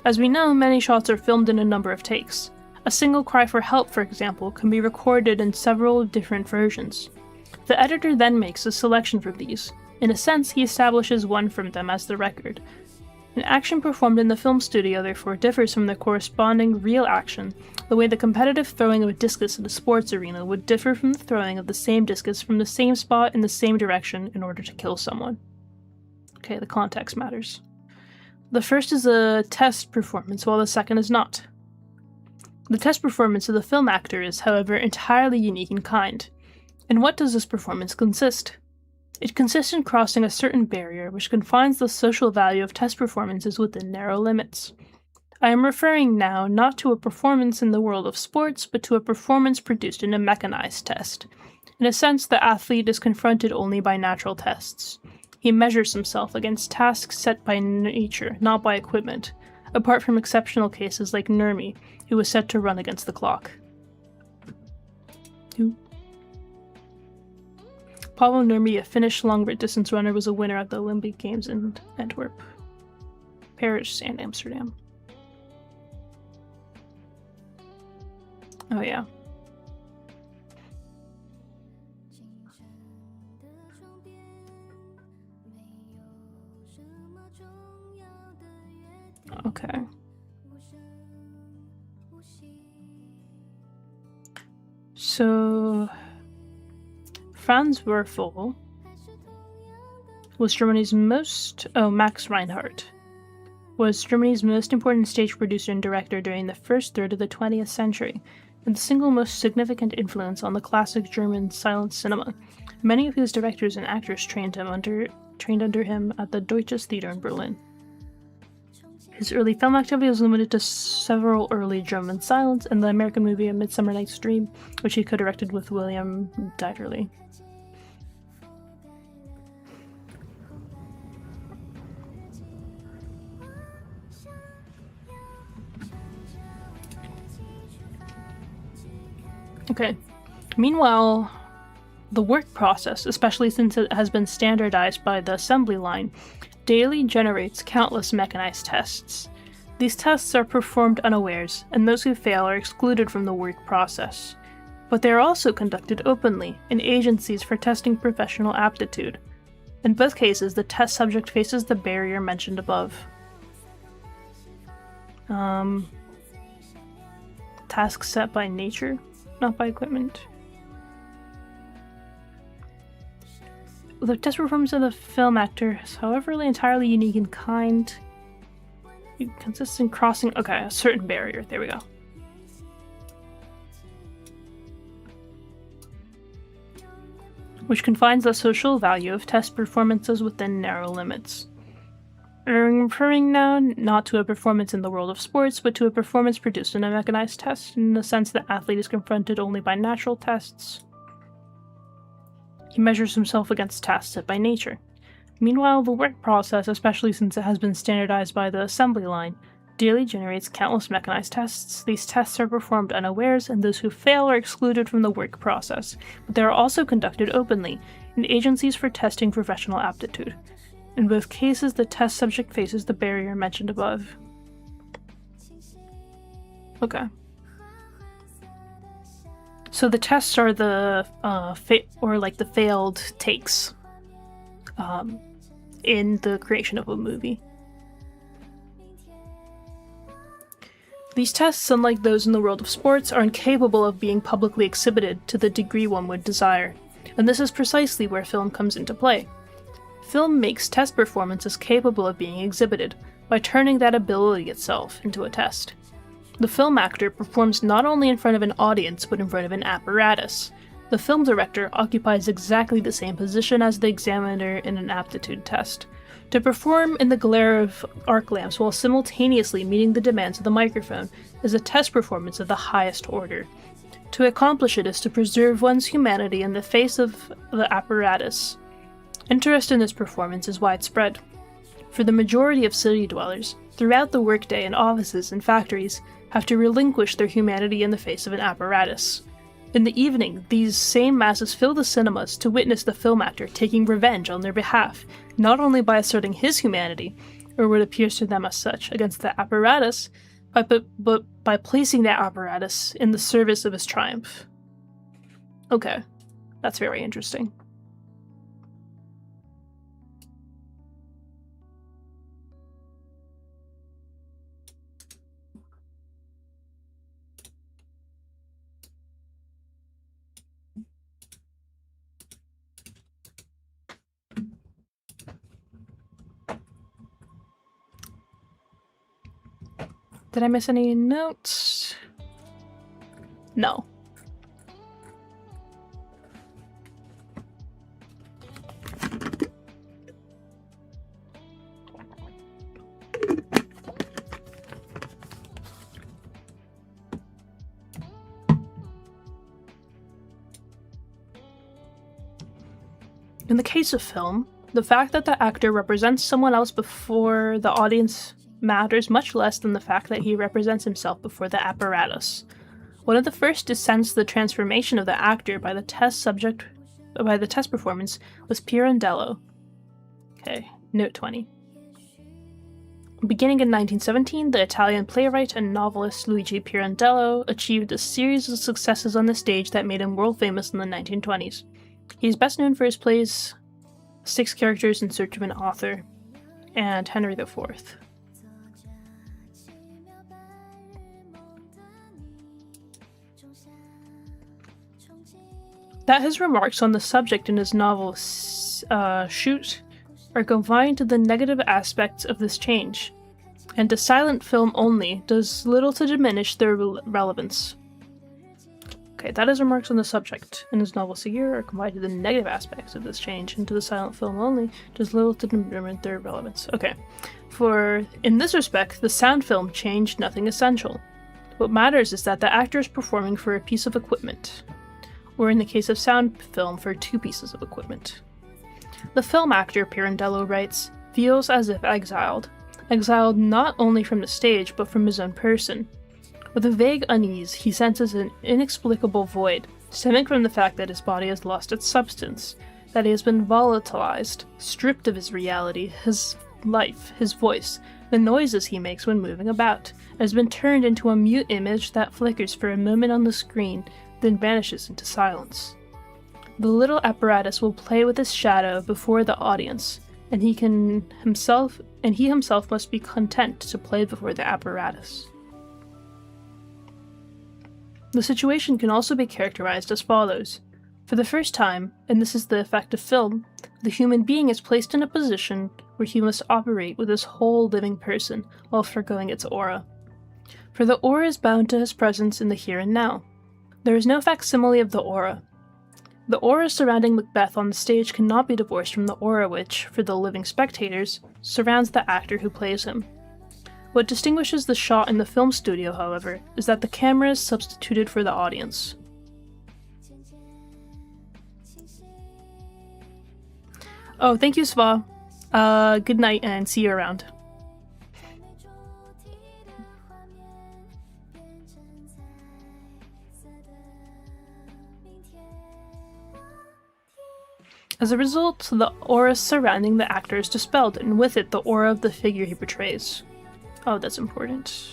As we know, many shots are filmed in a number of takes. A single cry for help, for example, can be recorded in several different versions. The editor then makes a selection from these. In a sense, he establishes one from them as the record. An action performed in the film studio therefore differs from the corresponding real action, the way the competitive throwing of a discus in a sports arena would differ from the throwing of the same discus from the same spot in the same direction in order to kill someone. Okay, the context matters. The first is a test performance, while the second is not. The test performance of the film actor is, however, entirely unique in kind. In what does this performance consist? It consists in crossing a certain barrier which confines the social value of test performances within narrow limits. I am referring now not to a performance in the world of sports, but to a performance produced in a mechanized test. In a sense, the athlete is confronted only by natural tests. He measures himself against tasks set by nature, not by equipment, apart from exceptional cases like Nurmi, who was set to run against the clock. Who? Pablo Nurmi, a Finnish long distance runner, was a winner at the Olympic Games in Antwerp, Paris, and Amsterdam. Oh yeah. Okay. So Franz Werfel was Germany's Max Reinhardt was Germany's most important stage producer and director during the first third of the 20th century, and the single most significant influence on the classic German silent cinema. Many of his directors and actors trained under him at the Deutsches Theater in Berlin. His early film activity was limited to several early German silents and the American movie A Midsummer Night's Dream, which he co-directed with William Dieterle. Okay. Meanwhile, the work process, especially since it has been standardized by the assembly line, daily generates countless mechanized tests. These tests are performed unawares, and those who fail are excluded from the work process. But they are also conducted openly, in agencies for testing professional aptitude. In both cases, the test subject faces the barrier mentioned above. Tasks set by nature, not by equipment. The test performance of the film actor is, however, entirely unique in kind. It consists in crossing, a certain barrier. There we go. Which confines the social value of test performances within narrow limits. I'm referring now not to a performance in the world of sports, but to a performance produced in a mechanized test, in the sense that the athlete is confronted only by natural tests. He measures himself against tasks set by nature. Meanwhile, the work process, especially since it has been standardized by the assembly line, daily generates countless mechanized tests. These tests are performed unawares, and those who fail are excluded from the work process, but they are also conducted openly, in agencies for testing professional aptitude. In both cases, the test subject faces the barrier mentioned above. Okay. So the tests are the the failed takes in the creation of a movie. These tests, unlike those in the world of sports, are incapable of being publicly exhibited to the degree one would desire, and this is precisely where film comes into play. Film makes test performances capable of being exhibited, by turning that ability itself into a test. The film actor performs not only in front of an audience, but in front of an apparatus. The film director occupies exactly the same position as the examiner in an aptitude test. To perform in the glare of arc lamps while simultaneously meeting the demands of the microphone is a test performance of the highest order. To accomplish it is to preserve one's humanity in the face of the apparatus. Interest in this performance is widespread. For the majority of city dwellers, throughout the workday in offices and factories, have to relinquish their humanity in the face of an apparatus. In the evening, these same masses fill the cinemas to witness the film actor taking revenge on their behalf, not only by asserting his humanity, or what appears to them as such, against the apparatus, but by placing that apparatus in the service of his triumph. Okay, that's very interesting. Did I miss any notes? No. In the case of film, the fact that the actor represents someone else before the audience matters much less than the fact that he represents himself before the apparatus. One of the first to sense the transformation of the actor by the test performance was Pirandello. Okay, note 20. Beginning in 1917, the Italian playwright and novelist Luigi Pirandello achieved a series of successes on the stage that made him world famous in the 1920s. He is best known for his plays Six Characters in Search of an Author and Henry IV. That his remarks on the subject in his novel Shoot are confined to the negative aspects of this change, and to silent film only does little to diminish their relevance. Okay, that his remarks on the subject in his novel Seguir are confined to the negative aspects of this change, and to the silent film only does little to diminish their relevance. Okay, for in this respect, the sound film changed nothing essential. What matters is that the actor is performing for a piece of equipment, or in the case of sound film, for two pieces of equipment. The film actor, Pirandello writes, feels as if exiled not only from the stage, but from his own person. With a vague unease, he senses an inexplicable void, stemming from the fact that his body has lost its substance, that he has been volatilized, stripped of his reality, his life, his voice, the noises he makes when moving about, has been turned into a mute image that flickers for a moment on the screen, then vanishes into silence. The little apparatus will play with his shadow before the audience, and he himself must be content to play before the apparatus. The situation can also be characterized as follows. For the first time, and this is the effect of film, the human being is placed in a position where he must operate with his whole living person while forgoing its aura. For the aura is bound to his presence in the here and now. There is no facsimile of the aura. The aura surrounding Macbeth on the stage cannot be divorced from the aura which, for the living spectators, surrounds the actor who plays him. What distinguishes the shot in the film studio, however, is that the camera is substituted for the audience. Oh, thank you, Sva. Good night and see you around. As a result, the aura surrounding the actor is dispelled, and with it, the aura of the figure he portrays. Oh, that's important.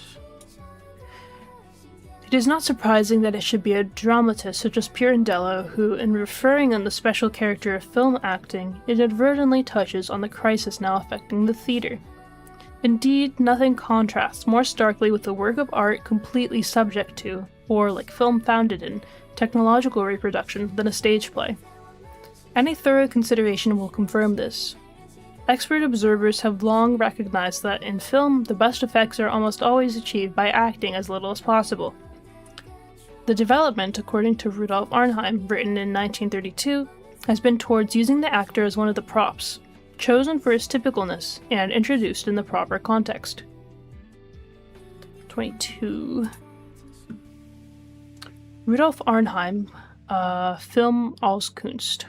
It is not surprising that it should be a dramatist such as Pirandello who, in referring on the special character of film acting, inadvertently touches on the crisis now affecting the theatre. Indeed, nothing contrasts more starkly with a work of art completely subject to, or like film founded in, technological reproduction than a stage play. Any thorough consideration will confirm this. Expert observers have long recognized that in film, the best effects are almost always achieved by acting as little as possible. The development, according to Rudolf Arnheim, written in 1932, has been towards using the actor as one of the props, chosen for his typicalness and introduced in the proper context. 22. Rudolf Arnheim, Film als Kunst.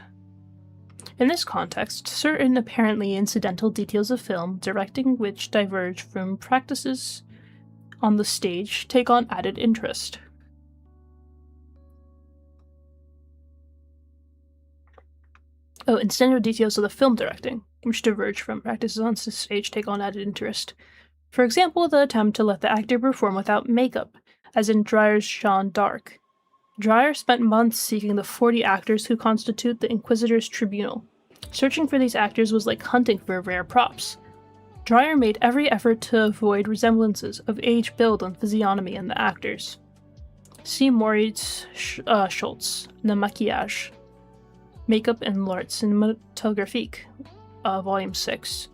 In this context, certain apparently incidental details of film, directing which diverge from practices on the stage, take on added interest. Oh, incidental details of the film directing, which diverge from practices on the stage, take on added interest. For example, the attempt to let the actor perform without makeup, as in Dreyer's Jeanne d'Arc. Dreyer spent months seeking the 40 actors who constitute the Inquisitor's Tribunal. Searching for these actors was like hunting for rare props. Dreyer made every effort to avoid resemblances of age, build, and physiognomy in the actors. See Moritz Schultz, Le Maquillage, Makeup and L'Art Cinématographique, Volume 6.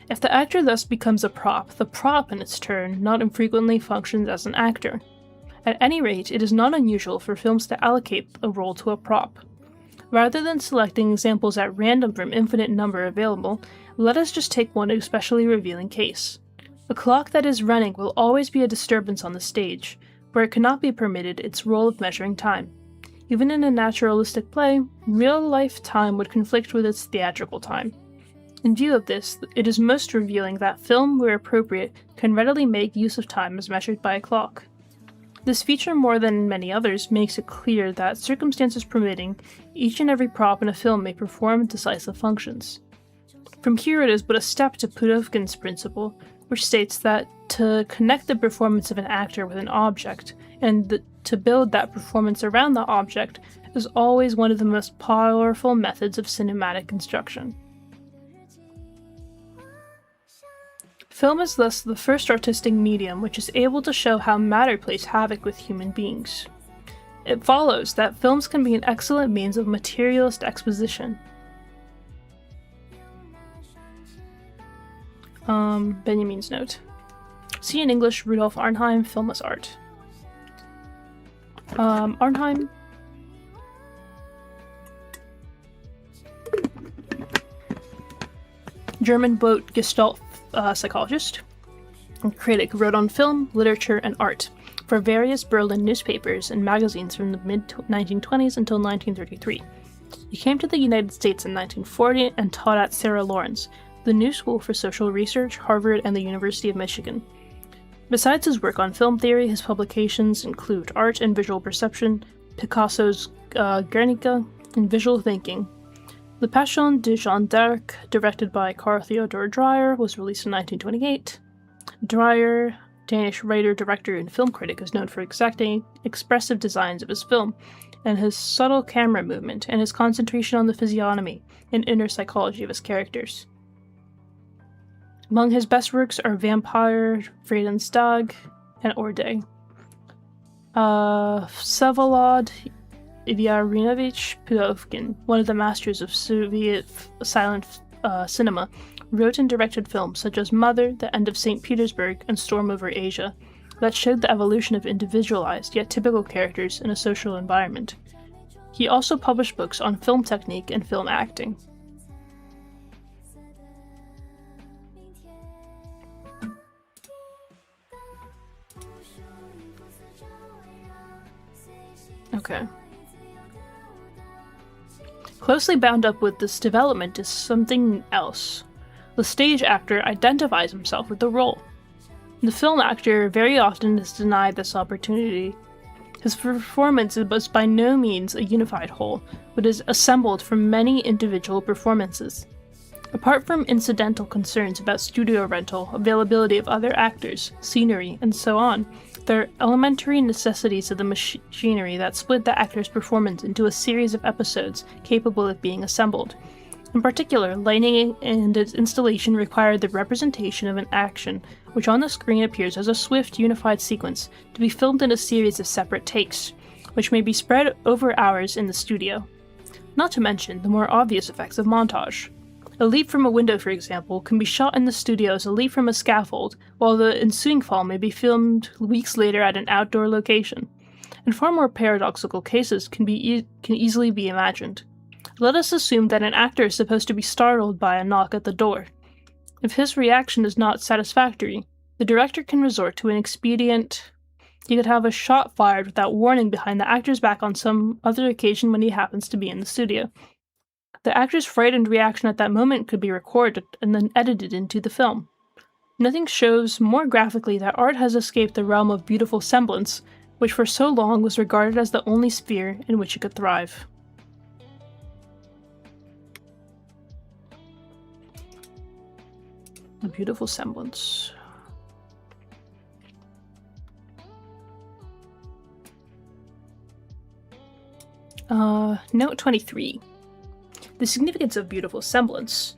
If the actor thus becomes a prop, the prop, in its turn, not infrequently functions as an actor. At any rate, it is not unusual for films to allocate a role to a prop. Rather than selecting examples at random from infinite number available, let us just take one especially revealing case. A clock that is running will always be a disturbance on the stage, where it cannot be permitted its role of measuring time. Even in a naturalistic play, real-life time would conflict with its theatrical time. In view of this, it is most revealing that film, where appropriate, can readily make use of time as measured by a clock. This feature, more than many others, makes it clear that, circumstances permitting, each and every prop in a film may perform decisive functions. From here it is but a step to Pudovkin's principle, which states that to connect the performance of an actor with an object, and to build that performance around the object, is always one of the most powerful methods of cinematic construction. Film is thus the first artistic medium which is able to show how matter plays havoc with human beings. It follows that films can be an excellent means of materialist exposition. Benjamin's note. See in English Rudolf Arnheim, Film as Art. Arnheim. German boat Gestalt psychologist and critic, wrote on film, literature, and art for various Berlin newspapers and magazines from the mid-1920s until 1933. He came to the United States in 1940 and taught at Sarah Lawrence, the New School for Social Research, Harvard, and the University of Michigan. Besides his work on film theory, his publications include Art and Visual Perception, Picasso's Guernica, and Visual Thinking. The Passion de Jeanne d'Arc, directed by Carl Theodor Dreyer, was released in 1928. Dreyer, Danish writer, director, and film critic, is known for exacting expressive designs of his film, and his subtle camera movement, and his concentration on the physiognomy and inner psychology of his characters. Among his best works are Vampire, Vredenstag, and Orde. Vsevolod Ilyarinovich Pudovkin, one of the masters of Soviet silent cinema, wrote and directed films such as Mother, The End of St. Petersburg, and Storm Over Asia, that showed the evolution of individualized yet typical characters in a social environment. He also published books on film technique and film acting. Okay. Closely bound up with this development is something else. The stage actor identifies himself with the role. The film actor very often is denied this opportunity. His performance is by no means a unified whole, but is assembled from many individual performances. Apart from incidental concerns about studio rental, availability of other actors, scenery, and so on, there are elementary necessities of the machinery that split the actor's performance into a series of episodes capable of being assembled. In particular, lighting and its installation require the representation of an action, which on the screen appears as a swift, unified sequence, to be filmed in a series of separate takes, which may be spread over hours in the studio. Not to mention the more obvious effects of montage. A leap from a window, for example, can be shot in the studio as a leap from a scaffold, while the ensuing fall may be filmed weeks later at an outdoor location. And far more paradoxical cases can easily be imagined. Let us assume that an actor is supposed to be startled by a knock at the door. If his reaction is not satisfactory, the director can resort to an expedient. He could have a shot fired without warning behind the actor's back on some other occasion when he happens to be in the studio. The actor's frightened reaction at that moment could be recorded and then edited into the film. Nothing shows more graphically that art has escaped the realm of beautiful semblance, which for so long was regarded as the only sphere in which it could thrive. A beautiful semblance. Note 23. The significance of beautiful semblance,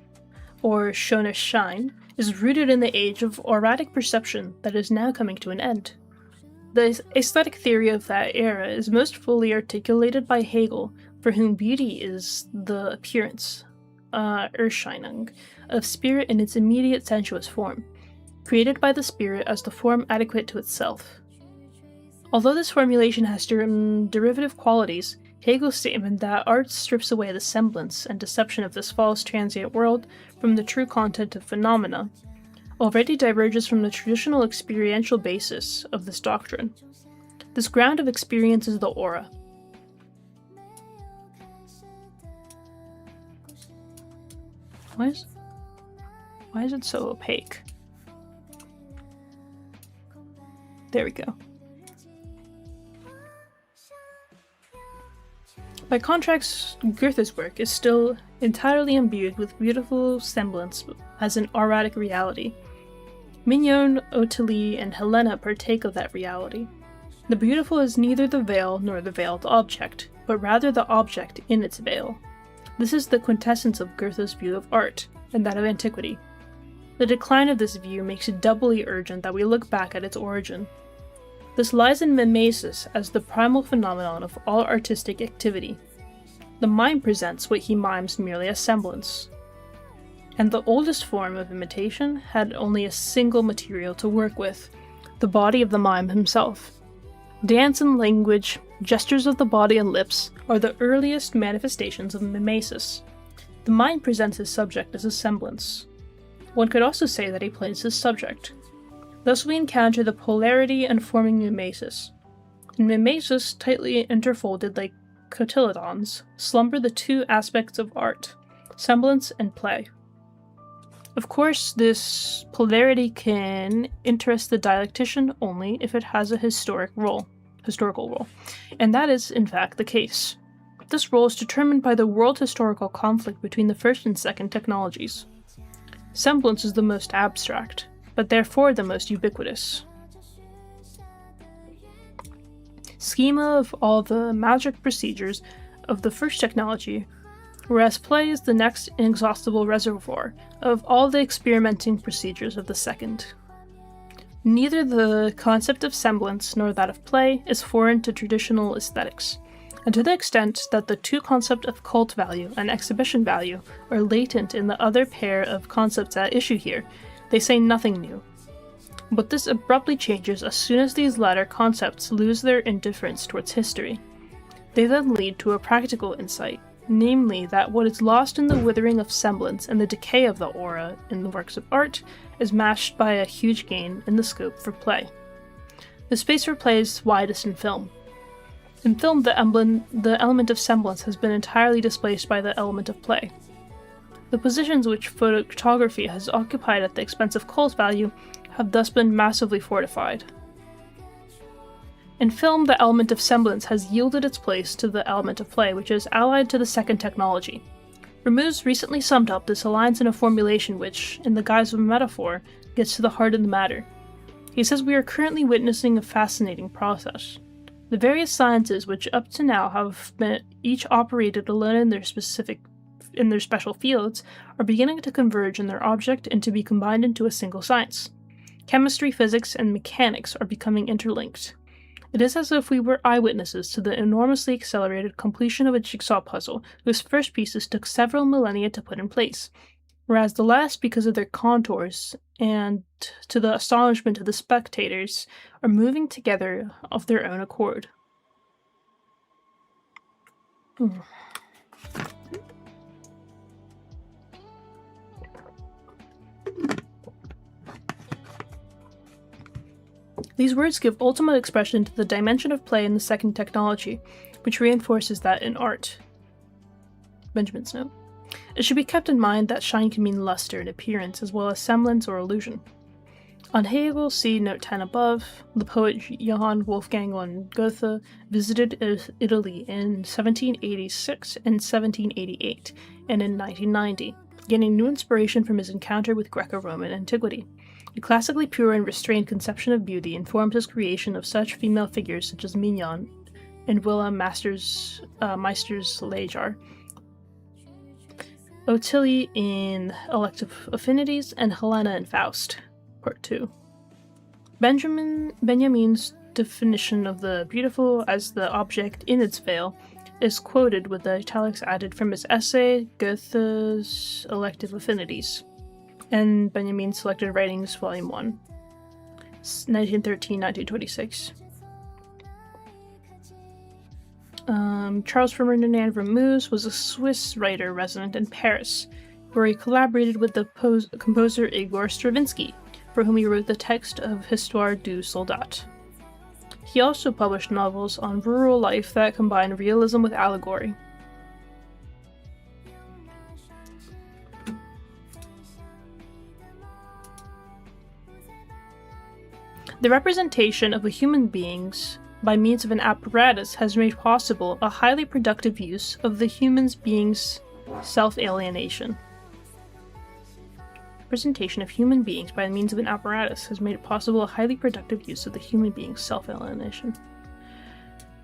or schönes Schein, is rooted in the age of auratic perception that is now coming to an end. The aesthetic theory of that era is most fully articulated by Hegel, for whom beauty is the appearance, Erscheinung, of spirit in its immediate sensuous form, created by the spirit as the form adequate to itself. Although this formulation has derivative qualities, Hegel's statement that art strips away the semblance and deception of this false transient world from the true content of phenomena already diverges from the traditional experiential basis of this doctrine. This ground of experience is the aura. Why is it so opaque? There we go. By contrast, Goethe's work is still entirely imbued with beautiful semblance as an auratic reality. Mignon, Ottilie, and Helena partake of that reality. The beautiful is neither the veil nor the veiled object, but rather the object in its veil. This is the quintessence of Goethe's view of art, and that of antiquity. The decline of this view makes it doubly urgent that we look back at its origin. This lies in mimesis as the primal phenomenon of all artistic activity. The mime presents what he mimes merely as semblance. And the oldest form of imitation had only a single material to work with, the body of the mime himself. Dance and language, gestures of the body and lips, are the earliest manifestations of mimesis. The mime presents his subject as a semblance. One could also say that he plays his subject. Thus we encounter the polarity and forming mimesis. In mimesis, tightly interfolded like cotyledons, slumber the two aspects of art, semblance and play. Of course, this polarity can interest the dialectician only if it has a historical role, and that is, in fact, the case. This role is determined by the world historical conflict between the first and second technologies. Semblance is the most abstract, but therefore the most ubiquitous. Schema of all the magic procedures of the first technology, whereas play is the next inexhaustible reservoir of all the experimenting procedures of the second. Neither the concept of semblance nor that of play is foreign to traditional aesthetics, and to the extent that the two concepts of cult value and exhibition value are latent in the other pair of concepts at issue here, they say nothing new. But this abruptly changes as soon as these latter concepts lose their indifference towards history. They then lead to a practical insight, namely that what is lost in the withering of semblance and the decay of the aura in the works of art is matched by a huge gain in the scope for play. The space for play is widest in film. In film, the element of semblance has been entirely displaced by the element of play. The positions which photography has occupied at the expense of cult value have thus been massively fortified. In film, the element of semblance has yielded its place to the element of play, which is allied to the second technology. Rameau's recently summed up this alliance in a formulation which, in the guise of a metaphor, gets to the heart of the matter. He says we are currently witnessing a fascinating process. The various sciences which up to now have been each operated alone in their special fields are beginning to converge in their object and to be combined into a single science. Chemistry, physics, and mechanics are becoming interlinked. It is as if we were eyewitnesses to the enormously accelerated completion of a jigsaw puzzle whose first pieces took several millennia to put in place, whereas the last, because of their contours, and to the astonishment of the spectators, are moving together of their own accord. These words give ultimate expression to the dimension of play in the second technology, which reinforces that in art. Benjamin's note. It should be kept in mind that shine can mean luster in appearance as well as semblance or illusion. On Hegel, see note 10 above, the poet Johann Wolfgang von Goethe visited Italy in 1786 and 1788, and in 1990, gaining new inspiration from his encounter with Greco-Roman antiquity. A classically pure and restrained conception of beauty informed his creation of such female figures such as Mignon and Willa Meister's Lejar, Ottilie in Elective Affinities, and Helena in Faust, Part 2. Benjamin's definition of the beautiful as the object in its veil is quoted with the italics added from his essay, Goethe's Elective Affinities, and Benjamin's Selected Writings, Volume 1, 1913-1926. Charles Ferdinand Rameau was a Swiss writer resident in Paris, where he collaborated with the composer Igor Stravinsky, for whom he wrote the text of Histoire du Soldat. He also published novels on rural life that combine realism with allegory. The representation of the human beings by means of an apparatus has made possible a highly productive use of the human being's self-alienation. Representation of human beings by means of an apparatus has made it possible a highly productive use of the human being's self-alienation.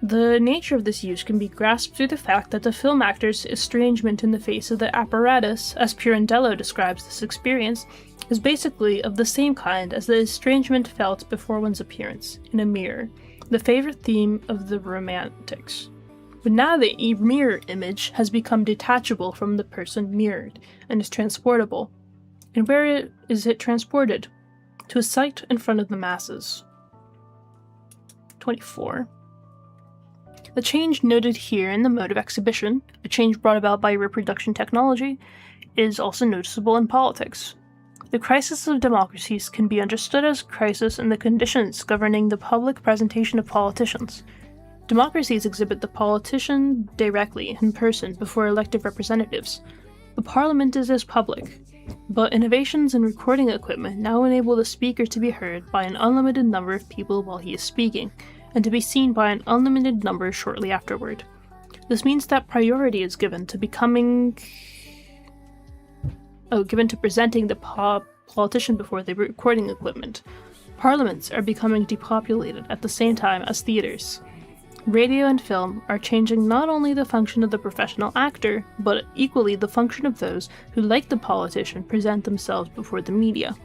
The nature of this use can be grasped through the fact that the film actor's estrangement in the face of the apparatus, as Pirandello describes this experience, is basically of the same kind as the estrangement felt before one's appearance in a mirror, the favorite theme of the Romantics. But now the mirror image has become detachable from the person mirrored and is transportable. And where is it transported? To a sight in front of the masses. 24. The change noted here in the mode of exhibition, a change brought about by reproduction technology, is also noticeable in politics. The crisis of democracies can be understood as a crisis in the conditions governing the public presentation of politicians. Democracies exhibit the politician directly, in person, before elected representatives. The parliament is as public, but innovations in recording equipment now enable the speaker to be heard by an unlimited number of people while he is speaking, and to be seen by an unlimited number shortly afterward. This means that priority is given to presenting the politician before the recording equipment. Parliaments are becoming depopulated at the same time as theaters. Radio and film are changing not only the function of the professional actor, but equally the function of those who, like the politician, present themselves before the media.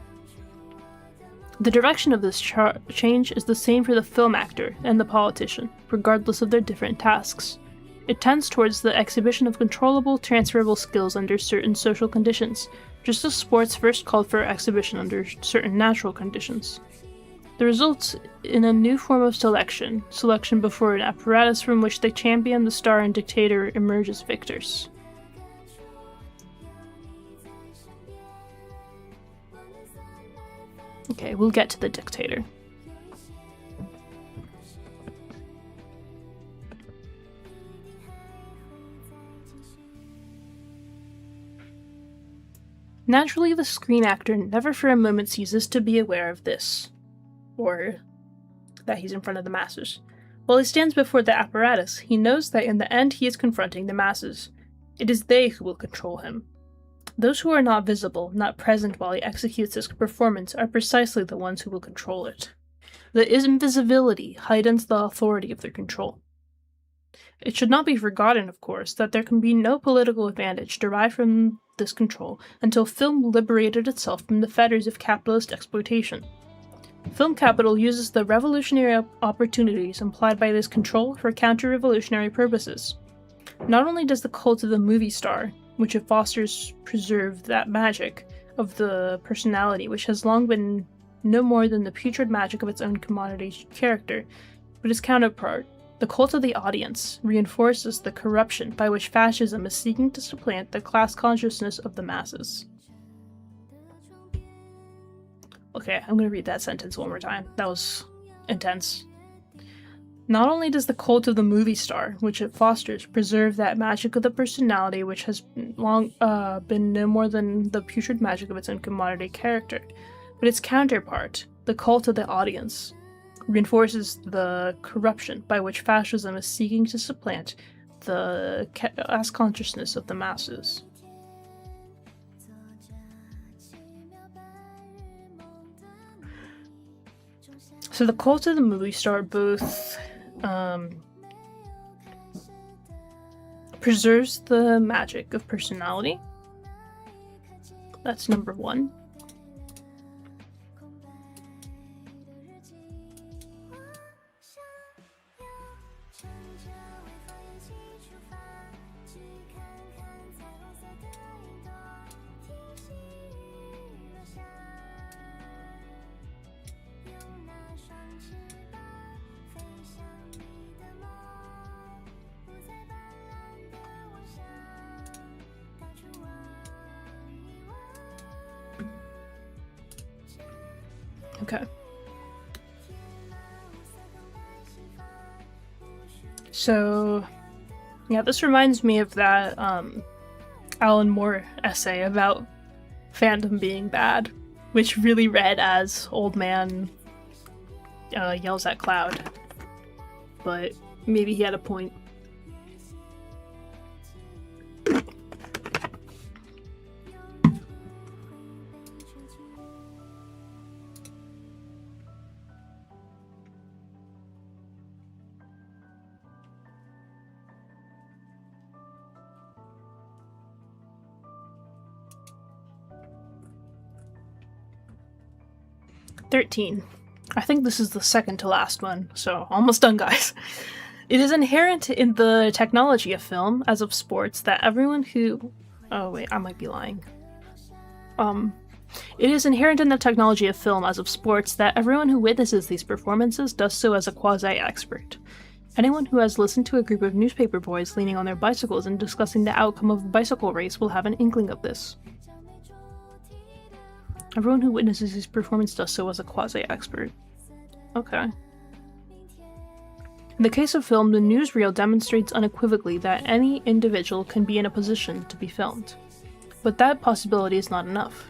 The direction of this change is the same for the film actor and the politician, regardless of their different tasks. It tends towards the exhibition of controllable, transferable skills under certain social conditions, just as sports first called for exhibition under certain natural conditions. The results in a new form of selection before an apparatus from which the champion, the star, and dictator emerge as victors. Okay, we'll get to the dictator. Naturally, the screen actor never for a moment ceases to be aware of this, or that he's in front of the masses. While he stands before the apparatus, he knows that in the end he is confronting the masses. It is they who will control him. Those who are not visible, not present while he executes his performance, are precisely the ones who will control it. The invisibility heightens the authority of their control. It should not be forgotten, of course, that there can be no political advantage derived from this control until film liberated itself from the fetters of capitalist exploitation. Film capital uses the revolutionary opportunities implied by this control for counter-revolutionary purposes. Not only does the cult of the movie star, which it fosters, preserve that magic of the personality which has long been no more than the putrid magic of its own commodity character, but its counterpart, the cult of the audience, reinforces the corruption by which fascism is seeking to supplant the class consciousness of the masses. Okay, I'm going to read that sentence one more time. That was intense. Not only does the cult of the movie star, which it fosters, preserve that magic of the personality which has long been no more than the putrid magic of its own commodity character, but its counterpart, the cult of the audience, reinforces the corruption by which fascism is seeking to supplant the class consciousness of the masses. So the cult of the movie star both preserves the magic of personality. That's number one. Okay. So, yeah, this reminds me of that Alan Moore essay about fandom being bad, which really read as old man yells at cloud. But maybe he had a point. "13. I think this is the second to last one, so almost done, guys. It is inherent in the technology of film, as of sports, that everyone who... Oh wait, I might be lying. It is inherent in the technology of film, as of sports, that everyone who witnesses these performances does so as a quasi-expert. Anyone who has listened to a group of newspaper boys leaning on their bicycles and discussing the outcome of a bicycle race will have an inkling of this. Everyone who witnesses his performance does so as a quasi-expert. Okay. In the case of film, the newsreel demonstrates unequivocally that any individual can be in a position to be filmed. But that possibility is not enough.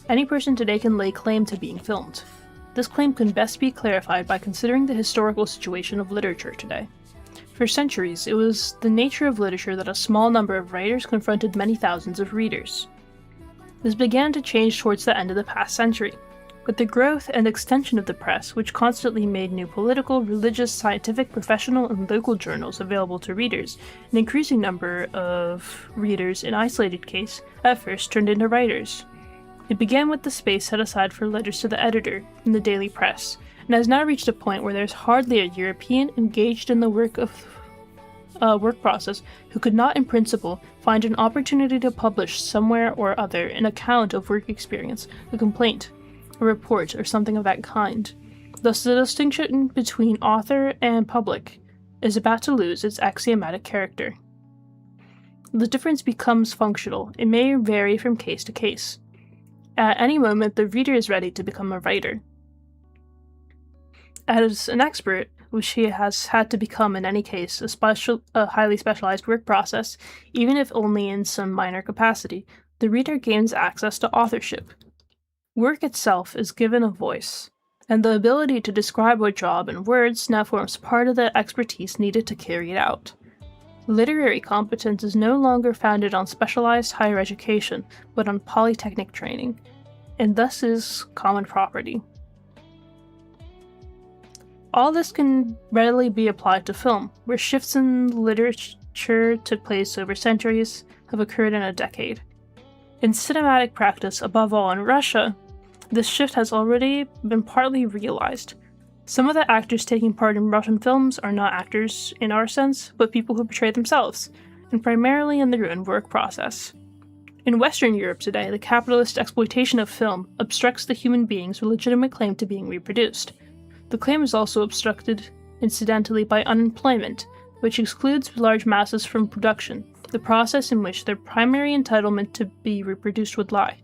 Any person today can lay claim to being filmed. This claim can best be clarified by considering the historical situation of literature today. For centuries, it was the nature of literature that a small number of writers confronted many thousands of readers. This began to change towards the end of the past century. With the growth and extension of the press, which constantly made new political, religious, scientific, professional, and local journals available to readers, an increasing number of readers, in isolated case, at first turned into writers. It began with the space set aside for letters to the editor in the daily press, and has now reached a point where there's hardly a European engaged in the work process who could not, in principle, find an opportunity to publish somewhere or other an account of work experience, a complaint, a report, or something of that kind. Thus, the distinction between author and public is about to lose its axiomatic character. The difference becomes functional. It may vary from case to case. At any moment, the reader is ready to become a writer. As an expert, which he has had to become in any case, a highly specialized work process, even if only in some minor capacity, the reader gains access to authorship. Work itself is given a voice, and the ability to describe a job in words now forms part of the expertise needed to carry it out. Literary competence is no longer founded on specialized higher education, but on polytechnic training, and thus is common property. All this can readily be applied to film, where shifts in literature took place over centuries have occurred in a decade. In cinematic practice, above all in Russia, this shift has already been partly realized. Some of the actors taking part in Russian films are not actors in our sense, but people who portray themselves, and primarily in their own work process. In Western Europe today, the capitalist exploitation of film obstructs the human being's legitimate claim to being reproduced. The claim is also obstructed, incidentally, by unemployment, which excludes large masses from production, the process in which their primary entitlement to be reproduced would lie.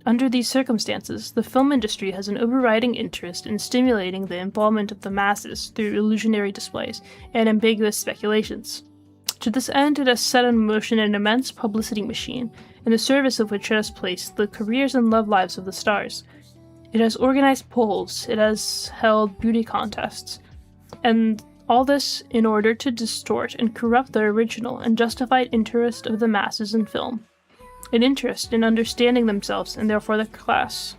Under these circumstances, the film industry has an overriding interest in stimulating the involvement of the masses through illusionary displays and ambiguous speculations. To this end, it has set in motion an immense publicity machine, in the service of which it has placed the careers and love lives of the stars. It has organized polls, it has held beauty contests, and all this in order to distort and corrupt the original and justified interest of the masses in film. An interest in understanding themselves and therefore their class.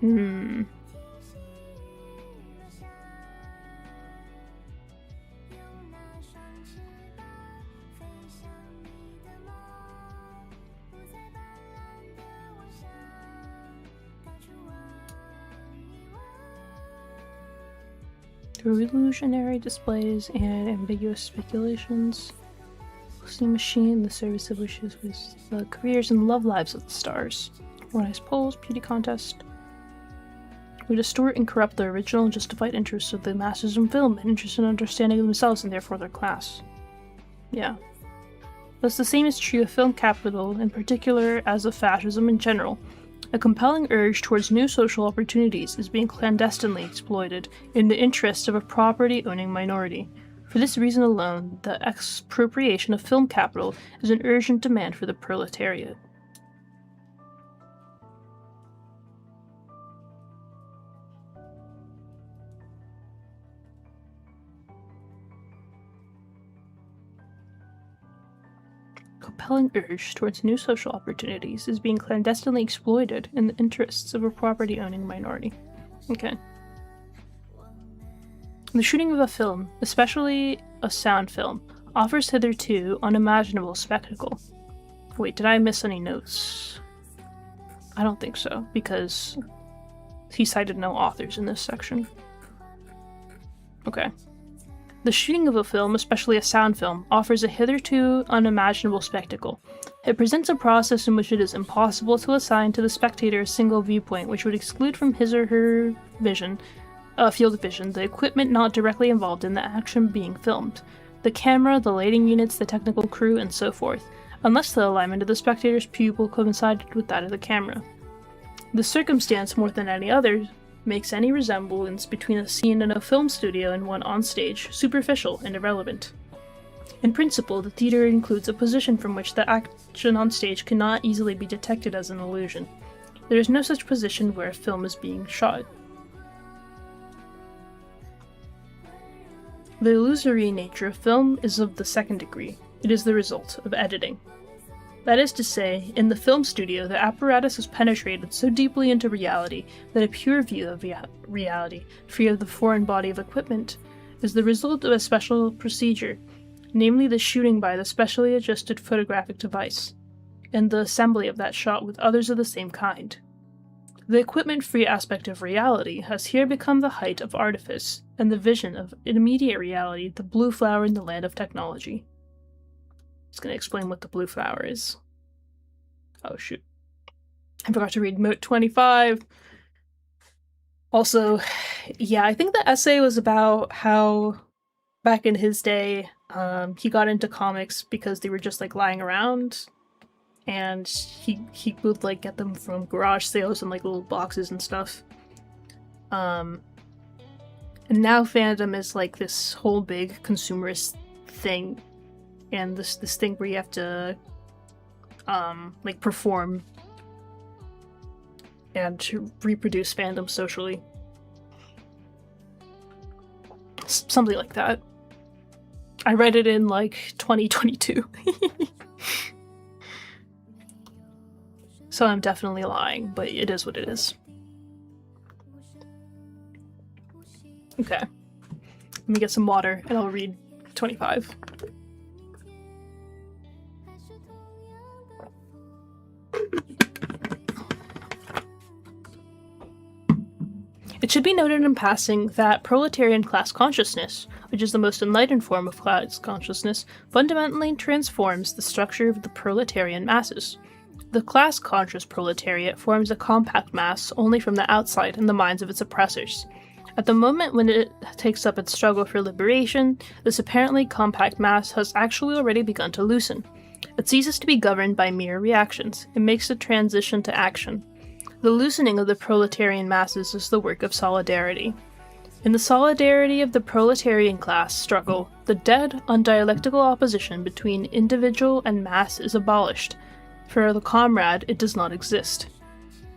Through illusionary displays and ambiguous speculations, machine, the service of which is the careers and love lives of the stars. Organized polls, beauty contest. We distort and corrupt the original and justified interests of the masses in film and interest in understanding themselves and therefore their class. Yeah. Thus the same is true of film capital in particular as of fascism in general. A compelling urge towards new social opportunities is being clandestinely exploited in the interests of a property-owning minority. For this reason alone, the expropriation of film capital is an urgent demand for the proletariat. Compelling urge towards new social opportunities is being clandestinely exploited in the interests of a property-owning minority. Okay. The shooting of a film, especially a sound film, offers hitherto unimaginable spectacle. Wait, did I miss any notes? I don't think so, because he cited no authors in this section. Okay. The shooting of a film, especially a sound film, offers a hitherto unimaginable spectacle. It presents a process in which it is impossible to assign to the spectator a single viewpoint, which would exclude from his or her field of vision, the equipment not directly involved in the action being filmed, the camera, the lighting units, the technical crew, and so forth, unless the alignment of the spectator's pupil coincided with that of the camera. The circumstance, more than any other, makes any resemblance between a scene in a film studio and one on stage superficial and irrelevant. In principle, the theater includes a position from which the action on stage cannot easily be detected as an illusion. There is no such position where a film is being shot. The illusory nature of film is of the second degree. It is the result of editing. That is to say, in the film studio, the apparatus is penetrated so deeply into reality that a pure view of reality, free of the foreign body of equipment, is the result of a special procedure, namely the shooting by the specially adjusted photographic device, and the assembly of that shot with others of the same kind. The equipment-free aspect of reality has here become the height of artifice, and the vision of immediate reality the blue flower in the land of technology. I'm just going to explain what the blue flower is. Oh shoot. I forgot to read Note 25. Also, yeah, I think the essay was about how back in his day, he got into comics because they were just like lying around, and he would like get them from garage sales and like little boxes and stuff. And now fandom is like this whole big consumerist thing, and this thing where you have to like perform and to reproduce fandom socially. Something like that. I read it in like 2022. So I'm definitely lying, but it is what it is. Okay. Let me get some water and I'll read 25. It should be noted in passing that proletarian class consciousness, which is the most enlightened form of class consciousness, fundamentally transforms the structure of the proletarian masses. The class-conscious proletariat forms a compact mass only from the outside in the minds of its oppressors. At the moment when it takes up its struggle for liberation, this apparently compact mass has actually already begun to loosen. It ceases to be governed by mere reactions. It makes a transition to action. The loosening of the proletarian masses is the work of solidarity. In the solidarity of the proletarian class struggle, the dead, undialectical opposition between individual and mass is abolished. For the comrade, it does not exist.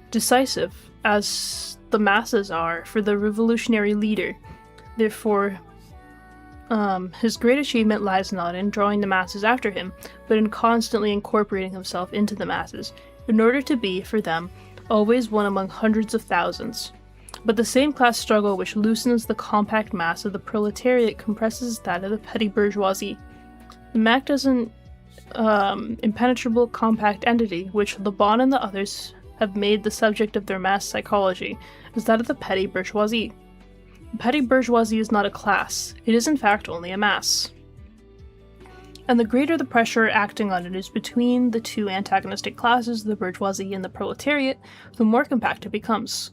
Decisive, as the masses are for the revolutionary leader, therefore, his great achievement lies not in drawing the masses after him, but in constantly incorporating himself into the masses, in order to be, for them, always one among hundreds of thousands. But the same class struggle which loosens the compact mass of the proletariat compresses that of the petty bourgeoisie. The MAC as an impenetrable compact entity, which Le Bon and the others have made the subject of their mass psychology, is that of the petty bourgeoisie. The petty bourgeoisie is not a class, it is in fact only a mass. And the greater the pressure acting on it is between the two antagonistic classes, the bourgeoisie and the proletariat, the more compact it becomes.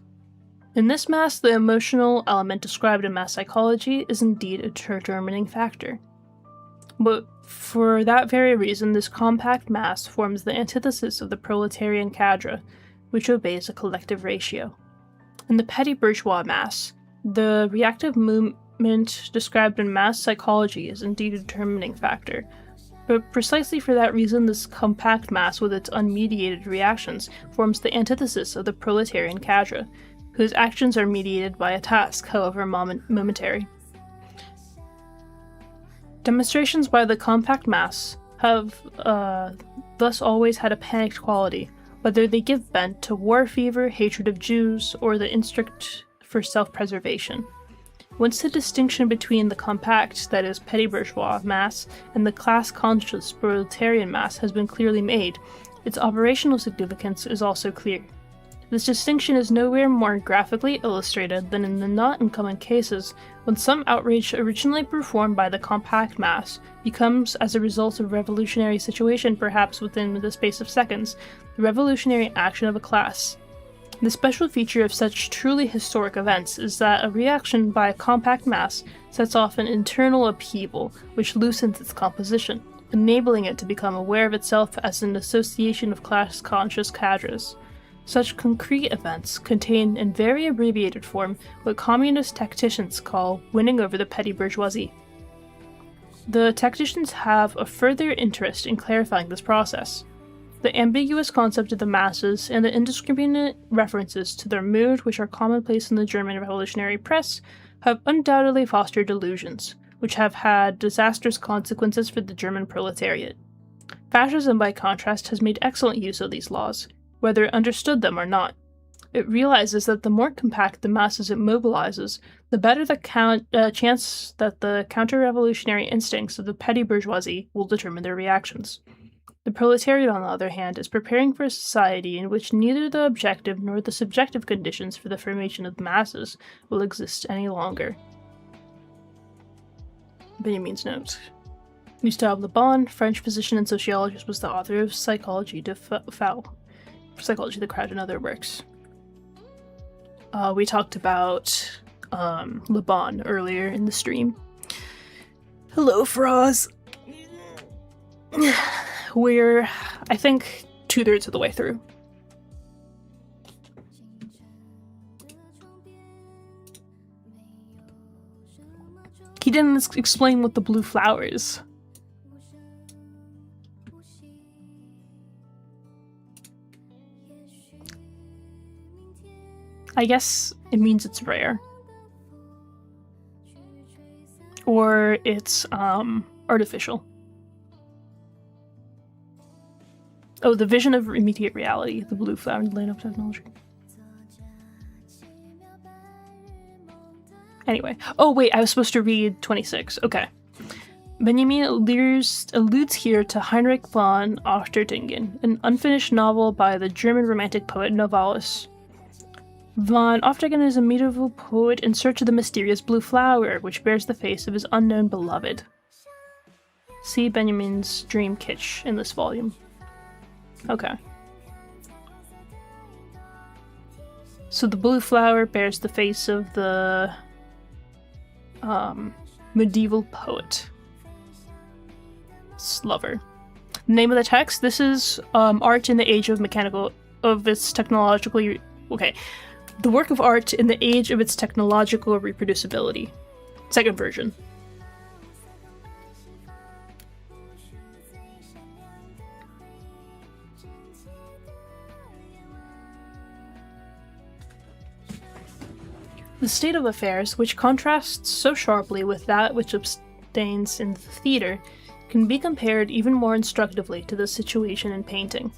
In this mass, the emotional element described in mass psychology is indeed a determining factor. But for that very reason, this compact mass forms the antithesis of the proletarian cadre, which obeys a collective ratio. In the petty bourgeois mass, the reactive movement described in mass psychology is indeed a determining factor. But precisely for that reason, this compact mass with its unmediated reactions forms the antithesis of the proletarian cadre, whose actions are mediated by a task, however momentary. Demonstrations by the compact mass have thus always had a panicked quality, whether they give vent to war fever, hatred of Jews, or the instinct for self-preservation. Once the distinction between the compact, that is, petty bourgeois mass, and the class-conscious proletarian mass has been clearly made, its operational significance is also clear. This distinction is nowhere more graphically illustrated than in the not uncommon cases when some outrage originally performed by the compact mass becomes, as a result of revolutionary situation perhaps within the space of seconds, the revolutionary action of a class. The special feature of such truly historic events is that a reaction by a compact mass sets off an internal upheaval which loosens its composition, enabling it to become aware of itself as an association of class-conscious cadres. Such concrete events contain, in very abbreviated form, what communist tacticians call winning over the petty bourgeoisie. The tacticians have a further interest in clarifying this process. The ambiguous concept of the masses and the indiscriminate references to their mood, which are commonplace in the German revolutionary press, have undoubtedly fostered delusions, which have had disastrous consequences for the German proletariat. Fascism, by contrast, has made excellent use of these laws, whether it understood them or not. It realizes that the more compact the masses it mobilizes, the better the chance that the counter-revolutionary instincts of the petty bourgeoisie will determine their reactions. The proletariat, on the other hand, is preparing for a society in which neither the objective nor the subjective conditions for the formation of the masses will exist any longer. Benjamin's notes. Gustave Le Bon, French physician and sociologist, was the author of Psychology de Foul, Psychology of the Crowd, and other works. We talked about Laban earlier in the stream. Hello, Froz! We're, I think, 2/3 of the way through. He didn't explain what the blue flower is. I guess it means it's rare. Or it's artificial. Oh, the vision of immediate reality, the blue flower in the land of technology. Anyway. Oh, wait, I was supposed to read 26. Okay. Benjamin alludes here to Heinrich von Ofterdingen, an unfinished novel by the German romantic poet Novalis. Von Ofterdingen is a medieval poet in search of the mysterious blue flower, which bears the face of his unknown beloved. See Benjamin's dream kitsch in this volume. Okay. So the blue flower bears the face of the medieval poet. Lover. Name of the text? This is art in the age of its technologically... Okay. The work of art in the age of its technological reproducibility. Second version. The state of affairs, which contrasts so sharply with that which obtains in the theatre, can be compared even more instructively to the situation in painting.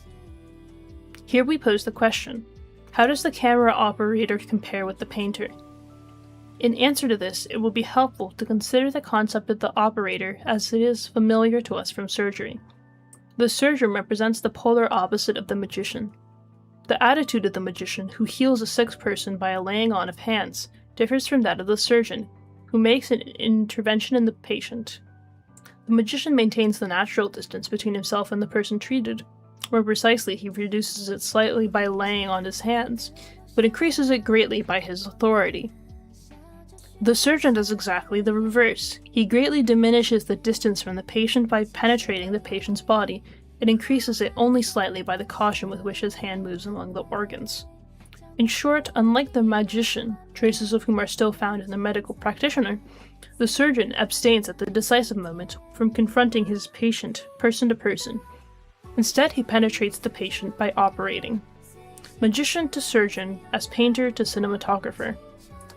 Here we pose the question, how does the camera operator compare with the painter? In answer to this, it will be helpful to consider the concept of the operator as it is familiar to us from surgery. The surgeon represents the polar opposite of the magician. The attitude of the magician, who heals a sick person by a laying on of hands, differs from that of the surgeon, who makes an intervention in the patient. The magician maintains the natural distance between himself and the person treated. More precisely, he reduces it slightly by laying on his hands, but increases it greatly by his authority. The surgeon does exactly the reverse. He greatly diminishes the distance from the patient by penetrating the patient's body, and increases it only slightly by the caution with which his hand moves among the organs. In short, unlike the magician, traces of whom are still found in the medical practitioner, the surgeon abstains at the decisive moment from confronting his patient person to person. Instead, he penetrates the patient by operating. Magician to surgeon, as painter to cinematographer.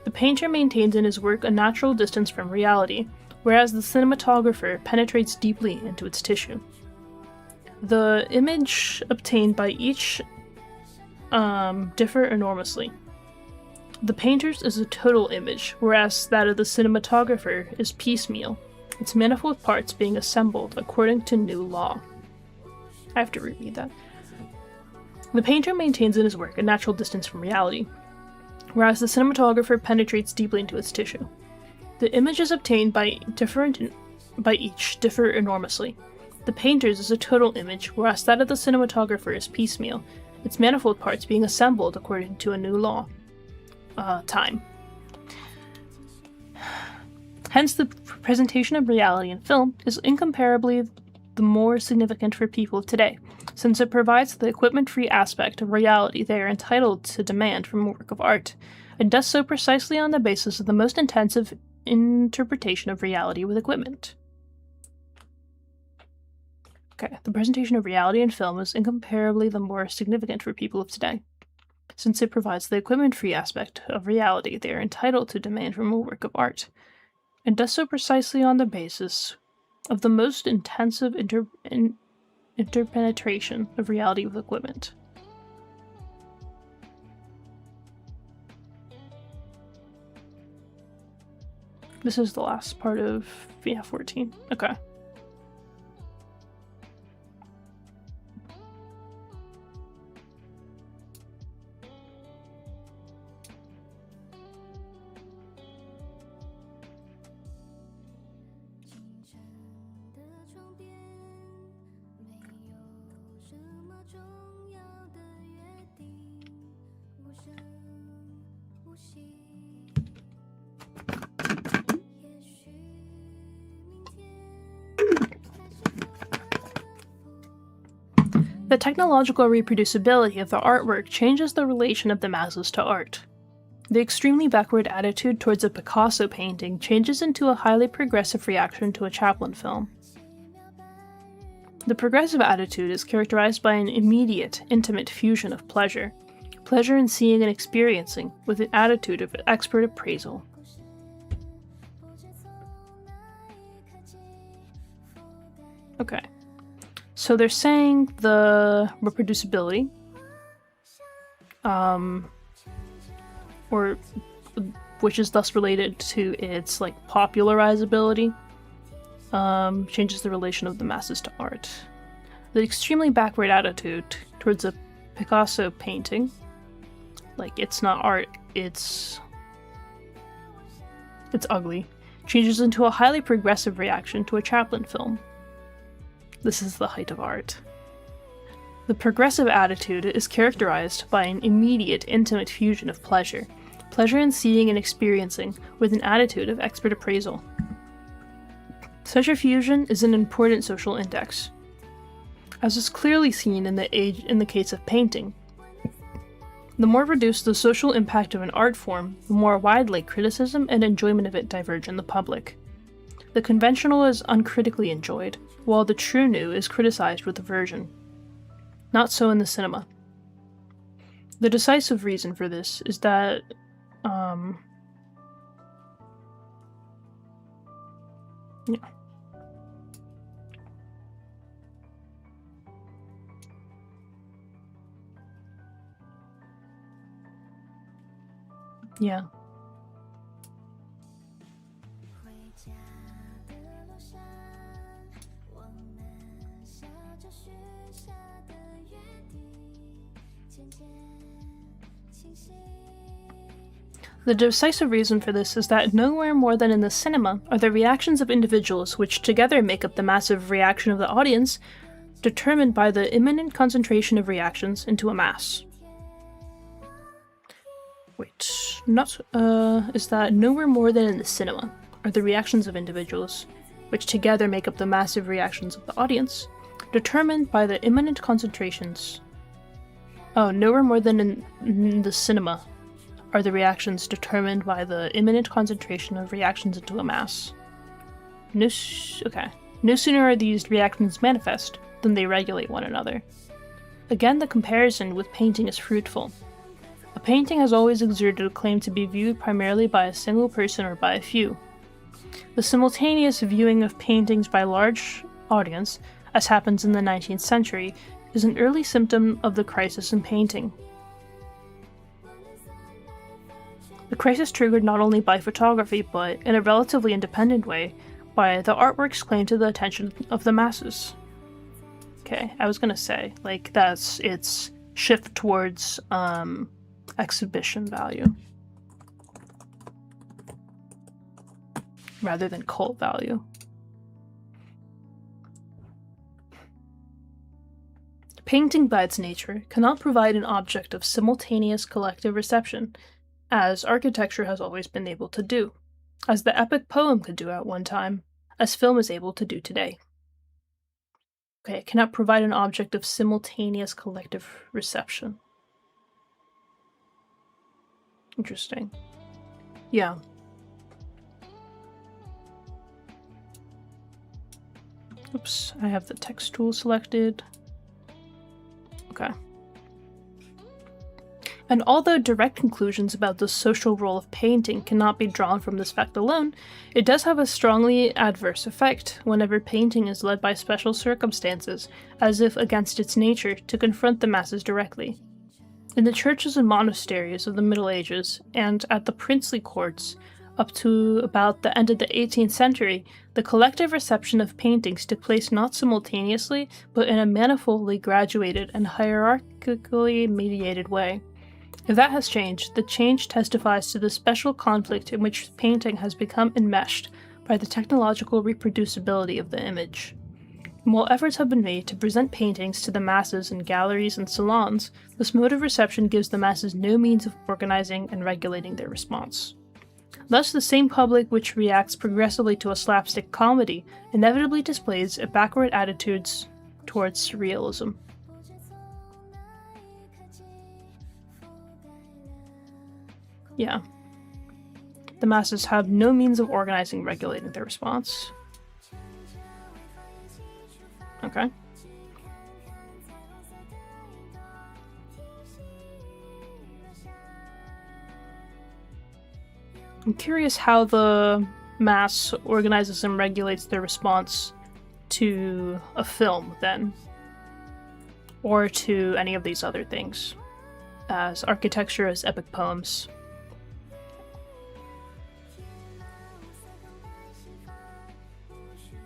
The painter maintains in his work a natural distance from reality, whereas the cinematographer penetrates deeply into its tissue. The image obtained by each differ enormously. The painter's is a total image, whereas that of the cinematographer is piecemeal, its manifold parts being assembled according to new law. I have to reread that. The painter maintains in his work a natural distance from reality, whereas the cinematographer penetrates deeply into its tissue. The images obtained by each differ enormously. The painter's is a total image, whereas that of the cinematographer is piecemeal, its manifold parts being assembled according to a new law. Time. Hence, the presentation of reality in film is incomparably the more significant for people today, since it provides the equipment-free aspect of reality they are entitled to demand from a work of art, and does so precisely on the basis of the most intensive interpretation of reality with equipment. Okay, the presentation of reality in film is incomparably the more significant for people of today, since it provides the equipment-free aspect of reality they are entitled to demand from a work of art, and does so precisely on the basis of the most intensive interpenetration of reality with equipment. This is the last part of 14. Okay. The technological reproducibility of the artwork changes the relation of the masses to art. The extremely backward attitude towards a Picasso painting changes into a highly progressive reaction to a Chaplin film. The progressive attitude is characterized by an immediate, intimate fusion of pleasure in seeing and experiencing, with an attitude of expert appraisal. Okay, so they're saying the reproducibility, or which is thus related to its popularizability, changes the relation of the masses to art. The extremely backward attitude towards a Picasso painting, it's not art, it's ugly, changes into a highly progressive reaction to a Chaplin film. This is the height of art. The progressive attitude is characterized by an immediate, intimate fusion of pleasure in seeing and experiencing, with an attitude of expert appraisal. Such a fusion is an important social index, as is clearly seen in the case of painting. The more reduced the social impact of an art form, the more widely criticism and enjoyment of it diverge in the public. The conventional is uncritically enjoyed, while the true new is criticized with aversion. Not so in the cinema. The decisive reason for this is that yeah. The decisive reason for this is that nowhere more than in the cinema are the reactions of individuals, which together make up the massive reaction of the audience, determined by the imminent concentration of reactions into a mass. Is that nowhere more than in the cinema are the reactions of individuals, which together make up the massive reactions of the audience, determined by the imminent concentrations. Oh, nowhere more than in the cinema are the reactions determined by the imminent concentration of reactions into a mass. No sooner are these reactions manifest than they regulate one another. Again, the comparison with painting is fruitful. A painting has always exerted a claim to be viewed primarily by a single person or by a few. The simultaneous viewing of paintings by a large audience, as happens in the 19th century, is an early symptom of the crisis in painting. The crisis triggered not only by photography, but, in a relatively independent way, by the artwork's claim to the attention of the masses. Okay, I was gonna say, that's its shift towards, exhibition value rather than cult value. Painting by its nature cannot provide an object of simultaneous collective reception, as architecture has always been able to do, as the epic poem could do at one time, as film is able to do today. Okay, it cannot provide an object of simultaneous collective reception. Interesting. Yeah. Oops, I have the text tool selected. Okay. And although direct conclusions about the social role of painting cannot be drawn from this fact alone, it does have a strongly adverse effect whenever painting is led by special circumstances, as if against its nature, to confront the masses directly. In the churches and monasteries of the Middle Ages, and at the princely courts, up to about the end of the 18th century, the collective reception of paintings took place not simultaneously, but in a manifoldly graduated and hierarchically mediated way. If that has changed, the change testifies to the special conflict in which painting has become enmeshed by the technological reproducibility of the image. And while efforts have been made to present paintings to the masses in galleries and salons, this mode of reception gives the masses no means of organizing and regulating their response. Thus, the same public which reacts progressively to a slapstick comedy inevitably displays a backward attitudes towards surrealism. Yeah. The masses have no means of organizing and regulating their response. Okay. I'm curious how the mass organizes and regulates their response to a film, then. Or to any of these other things. As architecture, as epic poems.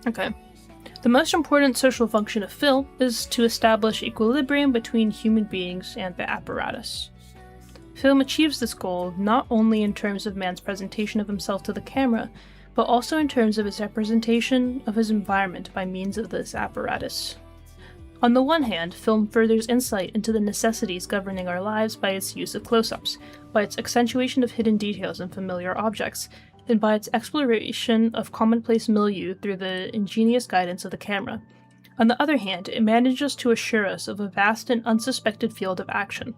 Okay. The most important social function of film is to establish equilibrium between human beings and the apparatus. Film achieves this goal not only in terms of man's presentation of himself to the camera, but also in terms of his representation of his environment by means of this apparatus. On the one hand, film furthers insight into the necessities governing our lives by its use of close-ups, by its accentuation of hidden details and familiar objects, and by its exploration of commonplace milieu through the ingenious guidance of the camera. On the other hand, it manages to assure us of a vast and unsuspected field of action.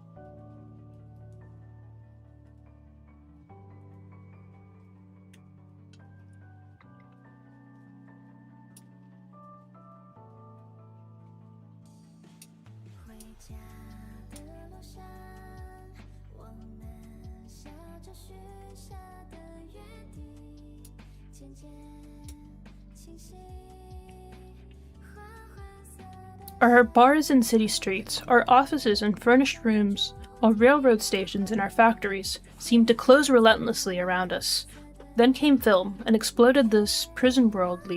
Our bars and city streets, our offices and furnished rooms, our railroad stations and our factories seemed to close relentlessly around us. Then came film and exploded this prison world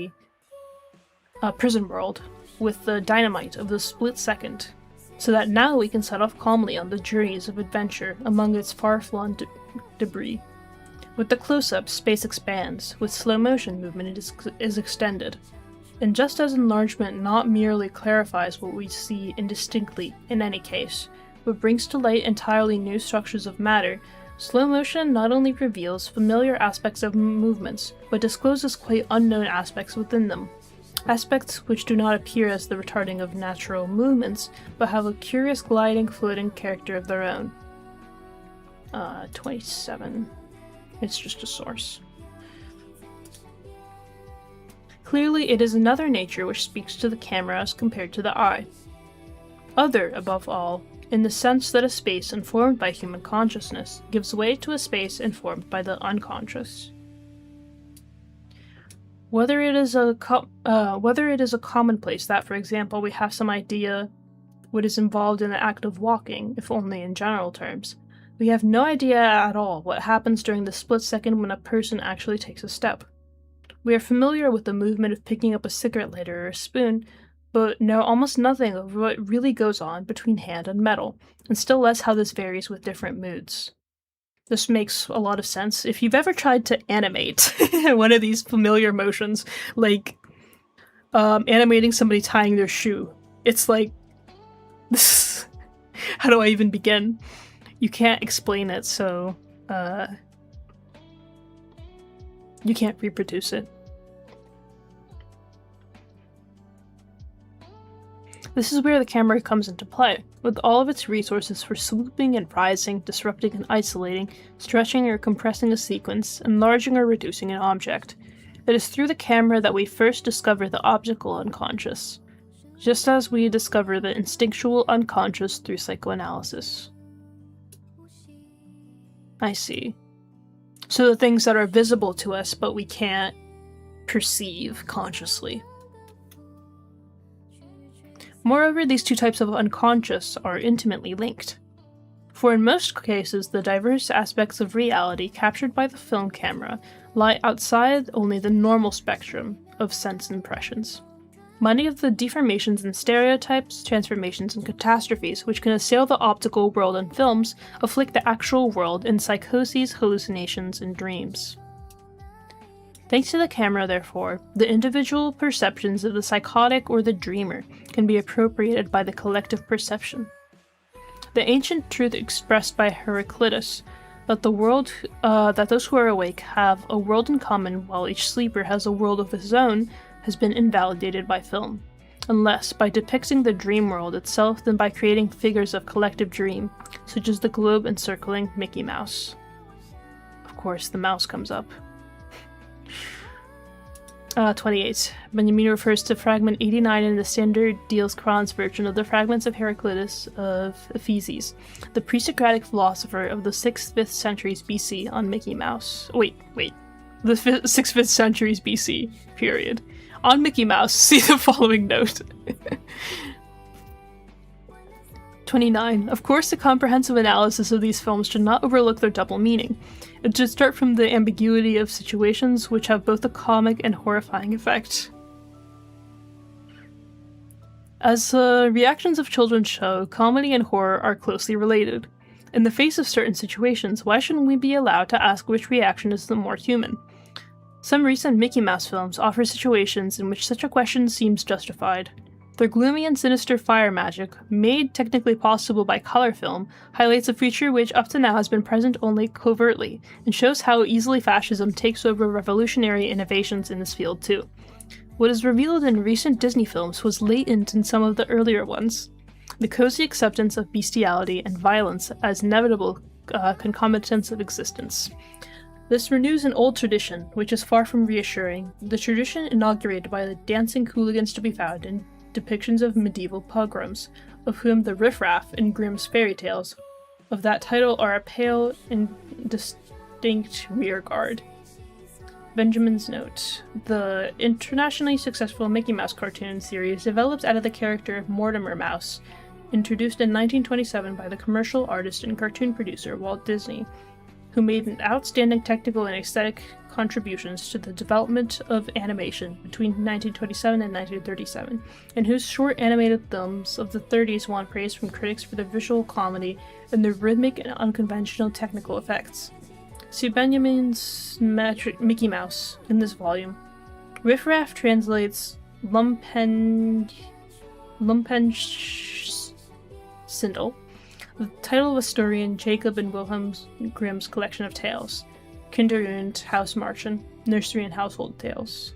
with the dynamite of the split second, so that now we can set off calmly on the journeys of adventure among its far-flung debris. With the close-up, space expands, with slow-motion movement is extended. And just as enlargement not merely clarifies what we see indistinctly in any case, but brings to light entirely new structures of matter, slow motion not only reveals familiar aspects of movements, but discloses quite unknown aspects within them. Aspects which do not appear as the retarding of natural movements, but have a curious gliding, floating character of their own. 27. It's just a source. Clearly, it is another nature which speaks to the camera as compared to the eye. Other, above all, in the sense that a space informed by human consciousness gives way to a space informed by the unconscious. Whether it is a commonplace that, for example, we have some idea what is involved in the act of walking, if only in general terms, we have no idea at all what happens during the split second when a person actually takes a step. We are familiar with the movement of picking up a cigarette lighter or a spoon, but know almost nothing of what really goes on between hand and metal, and still less how this varies with different moods. This makes a lot of sense. If you've ever tried to animate one of these familiar motions, like animating somebody tying their shoe, it's like, this. How do I even begin? You can't explain it, so you can't reproduce it. This is where the camera comes into play, with all of its resources for swooping and rising, disrupting and isolating, stretching or compressing a sequence, enlarging or reducing an object. It is through the camera that we first discover the optical unconscious, just as we discover the instinctual unconscious through psychoanalysis. I see. So the things that are visible to us but we can't perceive consciously. Moreover, these two types of unconscious are intimately linked. For in most cases, the diverse aspects of reality captured by the film camera lie outside only the normal spectrum of sense impressions. Many of the deformations and stereotypes, transformations, and catastrophes which can assail the optical world in films afflict the actual world in psychoses, hallucinations, and dreams. Thanks to the camera, therefore, the individual perceptions of the psychotic or the dreamer can be appropriated by the collective perception. The ancient truth expressed by Heraclitus, that that those who are awake have a world in common while each sleeper has a world of his own, has been invalidated by film, unless by depicting the dream world itself than by creating figures of collective dream, such as the globe encircling Mickey Mouse. course, the mouse comes up. 28. Benjamin refers to fragment 89 in the standard Dioscoron's version of the fragments of Heraclitus of Ephesus, the pre-Socratic philosopher of the 6th-5th centuries BC on Mickey Mouse. Wait. The 6th-5th centuries BC, period. On Mickey Mouse, see the following note. 29. Of course, the comprehensive analysis of these films should not overlook their double meaning. It should start from the ambiguity of situations which have both a comic and horrifying effect. As the reactions of children show, comedy and horror are closely related. In the face of certain situations, why shouldn't we be allowed to ask which reaction is the more human? Some recent Mickey Mouse films offer situations in which such a question seems justified. Their gloomy and sinister fire magic, made technically possible by color film, highlights a feature which up to now has been present only covertly, and shows how easily fascism takes over revolutionary innovations in this field too. What is revealed in recent Disney films was latent in some of the earlier ones. The cozy acceptance of bestiality and violence as inevitable concomitants of existence. This renews an old tradition, which is far from reassuring, the tradition inaugurated by the dancing hooligans to be found in depictions of medieval pogroms, of whom the riffraff in Grimm's fairy tales of that title are a pale and distinct rearguard. Benjamin's note. The internationally successful Mickey Mouse cartoon series develops out of the character of Mortimer Mouse, introduced in 1927 by the commercial artist and cartoon producer Walt Disney, who made an outstanding technical and aesthetic contributions to the development of animation between 1927 and 1937, and whose short animated films of the 30s won praise from critics for their visual comedy and their rhythmic and unconventional technical effects. See Benjamin's Mickey Mouse in this volume. Riffraff translates Lumpen Sindel, the title of a story in Jacob and Wilhelm Grimm's collection of tales, Kinder und Hausmärchen, Nursery and Household Tales.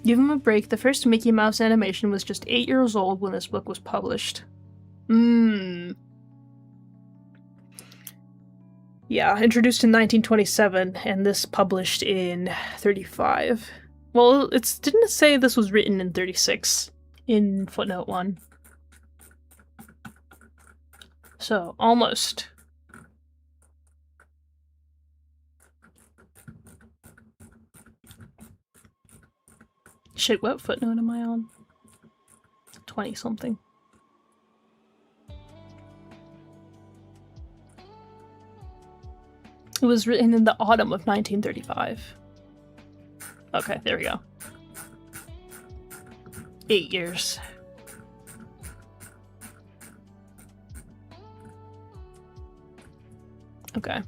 Give him a break, the first Mickey Mouse animation was just 8 years old when this book was published. Yeah, introduced in 1927, and this published in 35. Well, didn't it say this was written in 36 in footnote 1? So, almost. Shit, what footnote am I on? 20-something. It was written in the autumn of 1935. Okay, there we go. 8 years. Okay.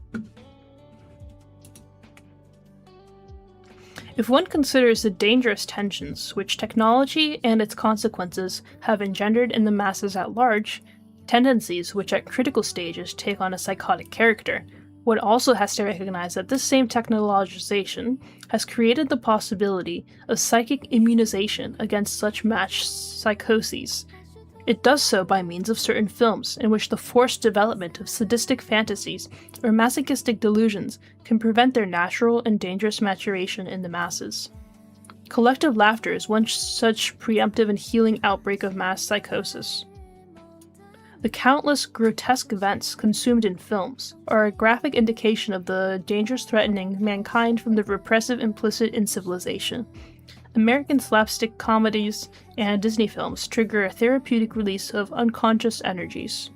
If one considers the dangerous tensions which technology and its consequences have engendered in the masses at large, tendencies which at critical stages take on a psychotic character, one also has to recognize that this same technologization has created the possibility of psychic immunization against such matched psychoses. It does so by means of certain films in which the forced development of sadistic fantasies or masochistic delusions can prevent their natural and dangerous maturation in the masses. Collective laughter is one such preemptive and healing outbreak of mass psychosis. The countless grotesque events consumed in films are a graphic indication of the dangers threatening mankind from the repressive implicit in civilization. American slapstick comedies and Disney films trigger a therapeutic release of unconscious energies.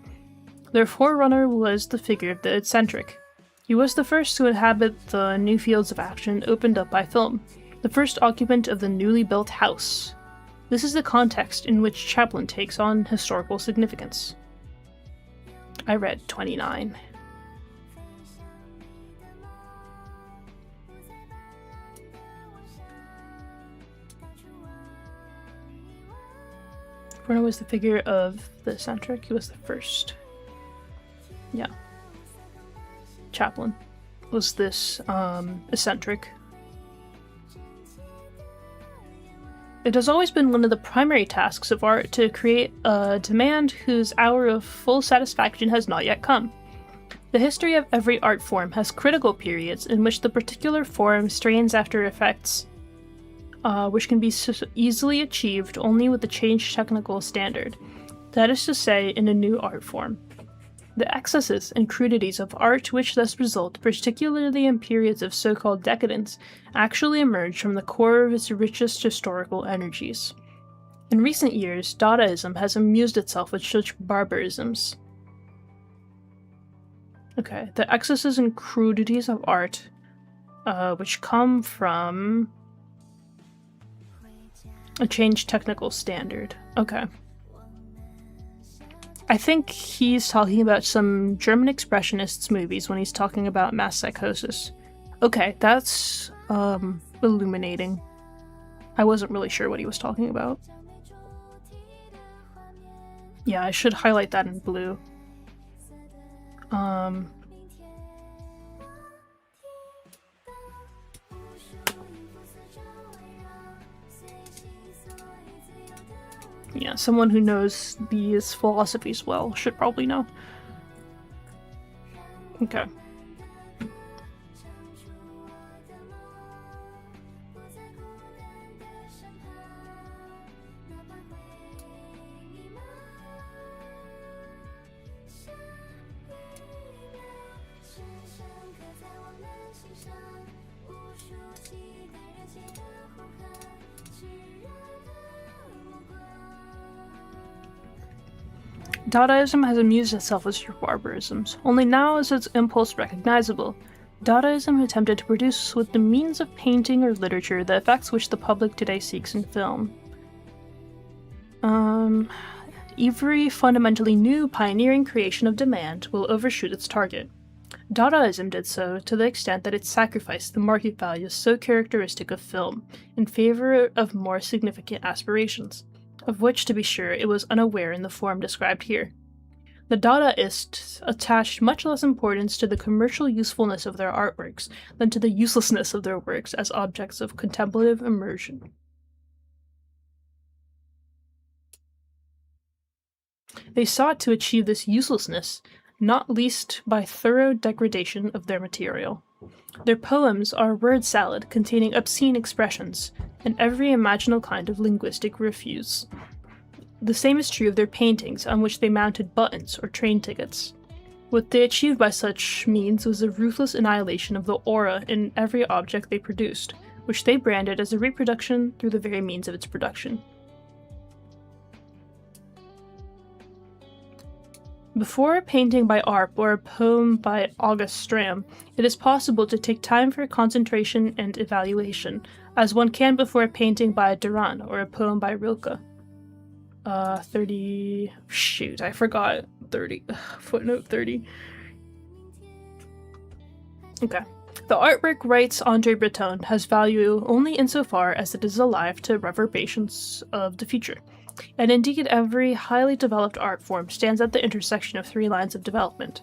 Their forerunner was the figure of the eccentric. He was the first to inhabit the new fields of action opened up by film, the first occupant of the newly built house. This is the context in which Chaplin takes on historical significance. I read 29. Bruno was the figure of the eccentric. He was the first. Yeah. Chaplin was this eccentric. It has always been one of the primary tasks of art to create a demand whose hour of full satisfaction has not yet come. The history of every art form has critical periods in which the particular form strains after effects, which can be easily achieved only with a changed technical standard. That is to say, in a new art form. The excesses and crudities of art which thus result, particularly in periods of so-called decadence, actually emerge from the core of its richest historical energies. In recent years, Dadaism has amused itself with such barbarisms. Okay, the excesses and crudities of art, which come from a changed technical standard. Okay. I think he's talking about some German expressionists movies when he's talking about mass psychosis. Okay, that's illuminating. I wasn't really sure what he was talking about. Yeah, I should highlight that in blue. Yeah, someone who knows these philosophies well should probably know. Okay. Dadaism has amused itself with your barbarisms, only now is its impulse recognizable. Dadaism attempted to produce with the means of painting or literature the effects which the public today seeks in film. Every fundamentally new, pioneering creation of demand will overshoot its target. Dadaism did so to the extent that it sacrificed the market values so characteristic of film in favor of more significant aspirations, of which, to be sure, it was unaware in the form described here. The Dadaists attached much less importance to the commercial usefulness of their artworks than to the uselessness of their works as objects of contemplative immersion. They sought to achieve this uselessness, not least by thorough degradation of their material. Their poems are a word salad containing obscene expressions, and every imaginable kind of linguistic refuse. The same is true of their paintings, on which they mounted buttons or train tickets. What they achieved by such means was a ruthless annihilation of the aura in every object they produced, which they branded as a reproduction through the very means of its production. Before a painting by Arp or a poem by August Stram, it is possible to take time for concentration and evaluation, as one can before a painting by Duran or a poem by Rilke. 30... Shoot, I forgot. 30. Footnote 30. Okay. The artwork, writes Andre Breton, has value only insofar as it is alive to reverberations of the future. And indeed, every highly developed art form stands at the intersection of three lines of development.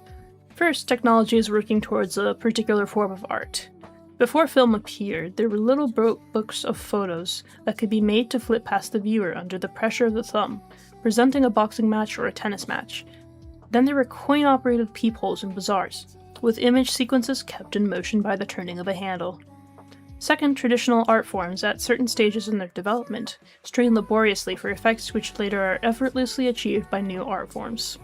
First, technology is working towards a particular form of art. Before film appeared, there were little books of photos that could be made to flit past the viewer under the pressure of the thumb, presenting a boxing match or a tennis match. Then there were coin-operated peepholes in bazaars, with image sequences kept in motion by the turning of a handle. Second, traditional art forms, at certain stages in their development, strain laboriously for effects which later are effortlessly achieved by new art forms.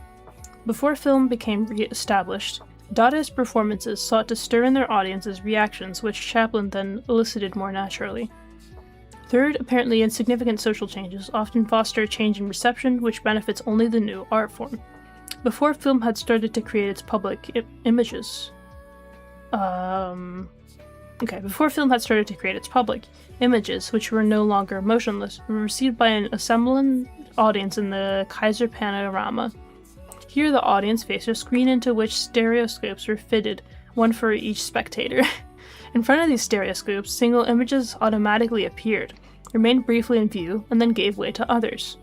Before film became re-established, Dadaist performances sought to stir in their audiences reactions which Chaplin then elicited more naturally. Third, apparently insignificant social changes often foster a change in reception which benefits only the new art form. Before film had started to create its public images, which were no longer motionless, were received by an assembling audience in the Kaiser panorama. Here the audience faced a screen into which stereoscopes were fitted, one for each spectator. In front of these stereoscopes, single images automatically appeared, remained briefly in view, and then gave way to others.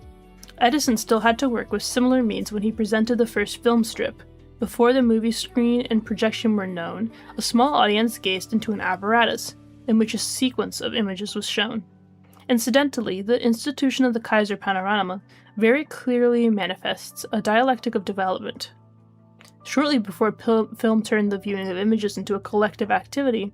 Edison still had to work with similar means when he presented the first film strip. Before the movie screen and projection were known, a small audience gazed into an apparatus, in which a sequence of images was shown. Incidentally, the institution of the Kaiser panorama very clearly manifests a dialectic of development. Shortly before film turned the viewing of images into a collective activity,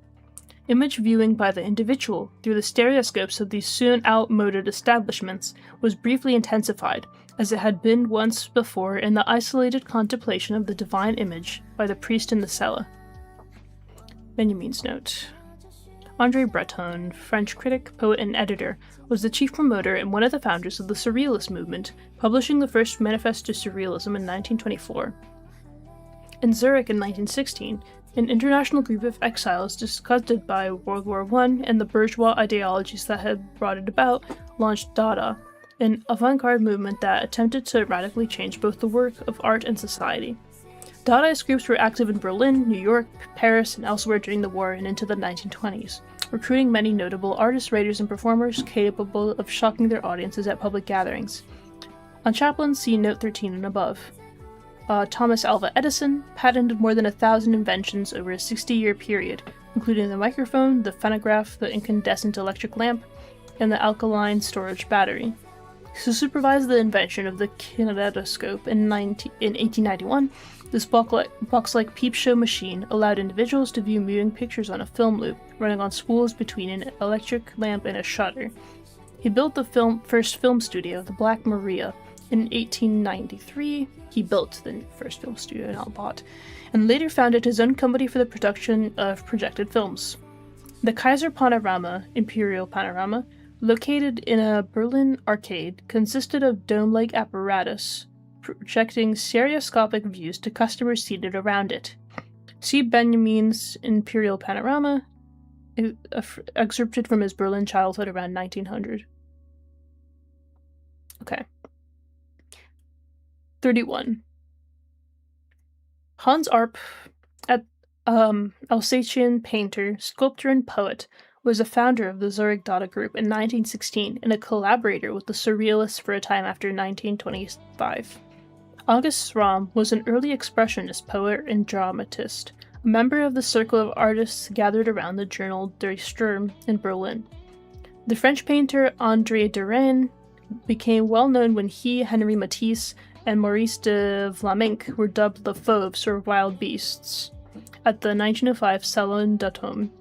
image viewing by the individual through the stereoscopes of these soon outmoded establishments was briefly intensified, as it had been once before in the isolated contemplation of the divine image by the priest in the cella. Benjamin's note. André Breton, French critic, poet, and editor, was the chief promoter and one of the founders of the Surrealist movement, publishing the first Manifest to Surrealism in 1924. In Zurich in 1916, an international group of exiles disgusted by World War I and the bourgeois ideologies that had brought it about launched Dada, an avant-garde movement that attempted to radically change both the work of art and society. Dadaist groups were active in Berlin, New York, Paris, and elsewhere during the war and into the 1920s, recruiting many notable artists, writers, and performers capable of shocking their audiences at public gatherings. On Chaplin, see Note 13 and above. Thomas Alva Edison patented more than 1,000 inventions over a 60-year period, including the microphone, the phonograph, the incandescent electric lamp, and the alkaline storage battery. To supervise the invention of the kinetoscope in 1891, this box-like peep show machine allowed individuals to view moving pictures on a film loop, running on spools between an electric lamp and a shutter. He built the first film studio, the Black Maria, in 1893. He built the first film studio, not bought, and later founded his own company for the production of projected films. The Kaiser Panorama, Imperial Panorama, located in a Berlin arcade, consisted of dome-like apparatus, projecting stereoscopic views to customers seated around it. See Benjamin's Imperial Panorama, excerpted from his Berlin childhood around 1900. Okay. 31. Hans Arp, Alsatian painter, sculptor, and poet, was a founder of the Zurich Dada Group in 1916 and a collaborator with the Surrealists for a time after 1925. August Sram was an early expressionist poet and dramatist, a member of the circle of artists gathered around the journal Der Sturm in Berlin. The French painter André Derain became well known when he, Henri Matisse, and Maurice de Vlaminck were dubbed the Fauves, or Wild Beasts, at the 1905 Salon d'Automne.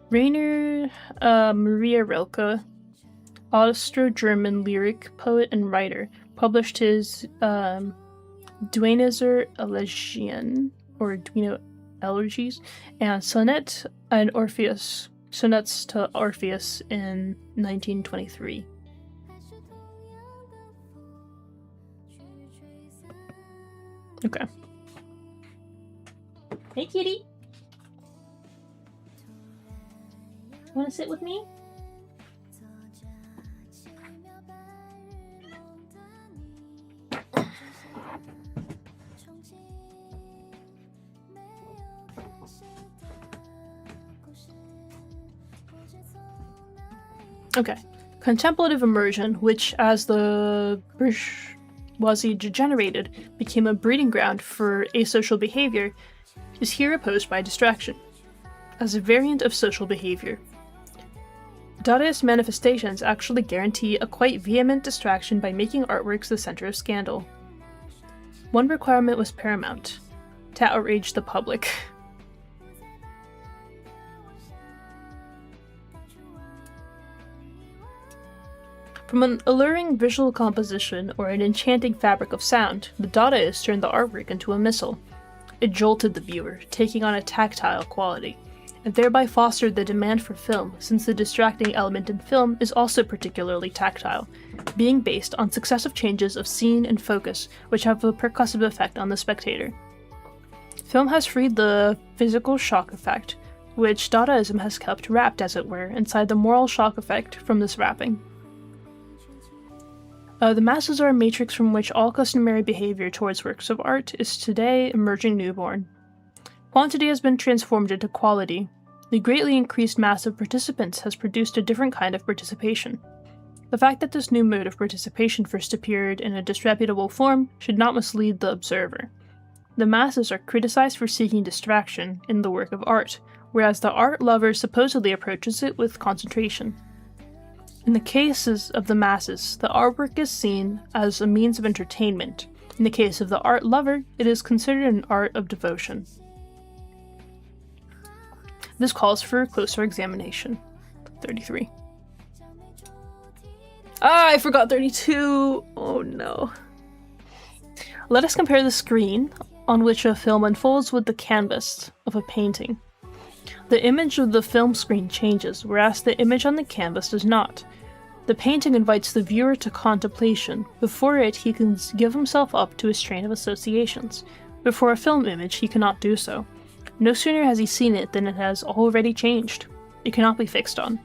Rainer Maria Rilke, Austro-German lyric poet and writer, published his Duenezer Elegien, or Duino Elegies, and Sonnet and Orpheus, Sonnets to Orpheus in 1923. Okay. Hey, kitty. Want to sit with me? Okay. Contemplative immersion, which, as the bourgeoisie degenerated, became a breeding ground for asocial behavior, is here opposed by distraction, as a variant of social behavior. Dadaist manifestations actually guarantee a quite vehement distraction by making artworks the center of scandal. One requirement was paramount: to outrage the public. From an alluring visual composition or an enchanting fabric of sound, the Dadaists turned the artwork into a missile. It jolted the viewer, taking on a tactile quality, and thereby fostered the demand for film, since the distracting element in film is also particularly tactile, being based on successive changes of scene and focus, which have a percussive effect on the spectator. Film has freed the physical shock effect, which Dadaism has kept wrapped, as it were, inside the moral shock effect from this wrapping. The masses are a matrix from which all customary behavior towards works of art is today emerging newborn. Quantity has been transformed into quality. The greatly increased mass of participants has produced a different kind of participation. The fact that this new mode of participation first appeared in a disreputable form should not mislead the observer. The masses are criticized for seeking distraction in the work of art, whereas the art lover supposedly approaches it with concentration. In the cases of the masses, the artwork is seen as a means of entertainment, In the case of the art lover, it is considered an art of devotion. This calls for a closer examination. 33. Ah, I forgot 32! Oh no. Let us compare the screen on which a film unfolds with the canvas of a painting. The image of the film screen changes, whereas the image on the canvas does not. The painting invites the viewer to contemplation. Before it, he can give himself up to a strain of associations. Before a film image, he cannot do so. No sooner has he seen it than it has already changed. It cannot be fixed on.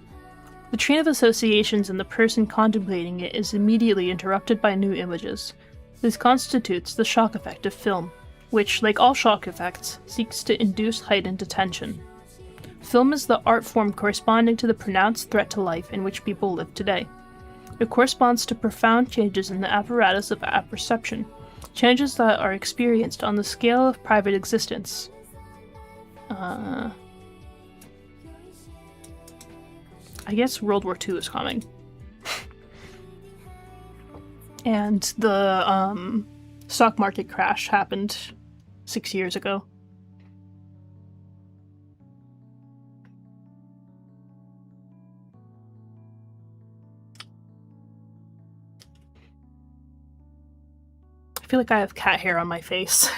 The train of associations in the person contemplating it is immediately interrupted by new images. This constitutes the shock effect of film, which, like all shock effects, seeks to induce heightened attention. Film is the art form corresponding to the pronounced threat to life in which people live today. It corresponds to profound changes in the apparatus of apperception, changes that are experienced on the scale of private existence. I guess World War II is coming. And the stock market crash happened 6 years ago. I feel like I have cat hair on my face.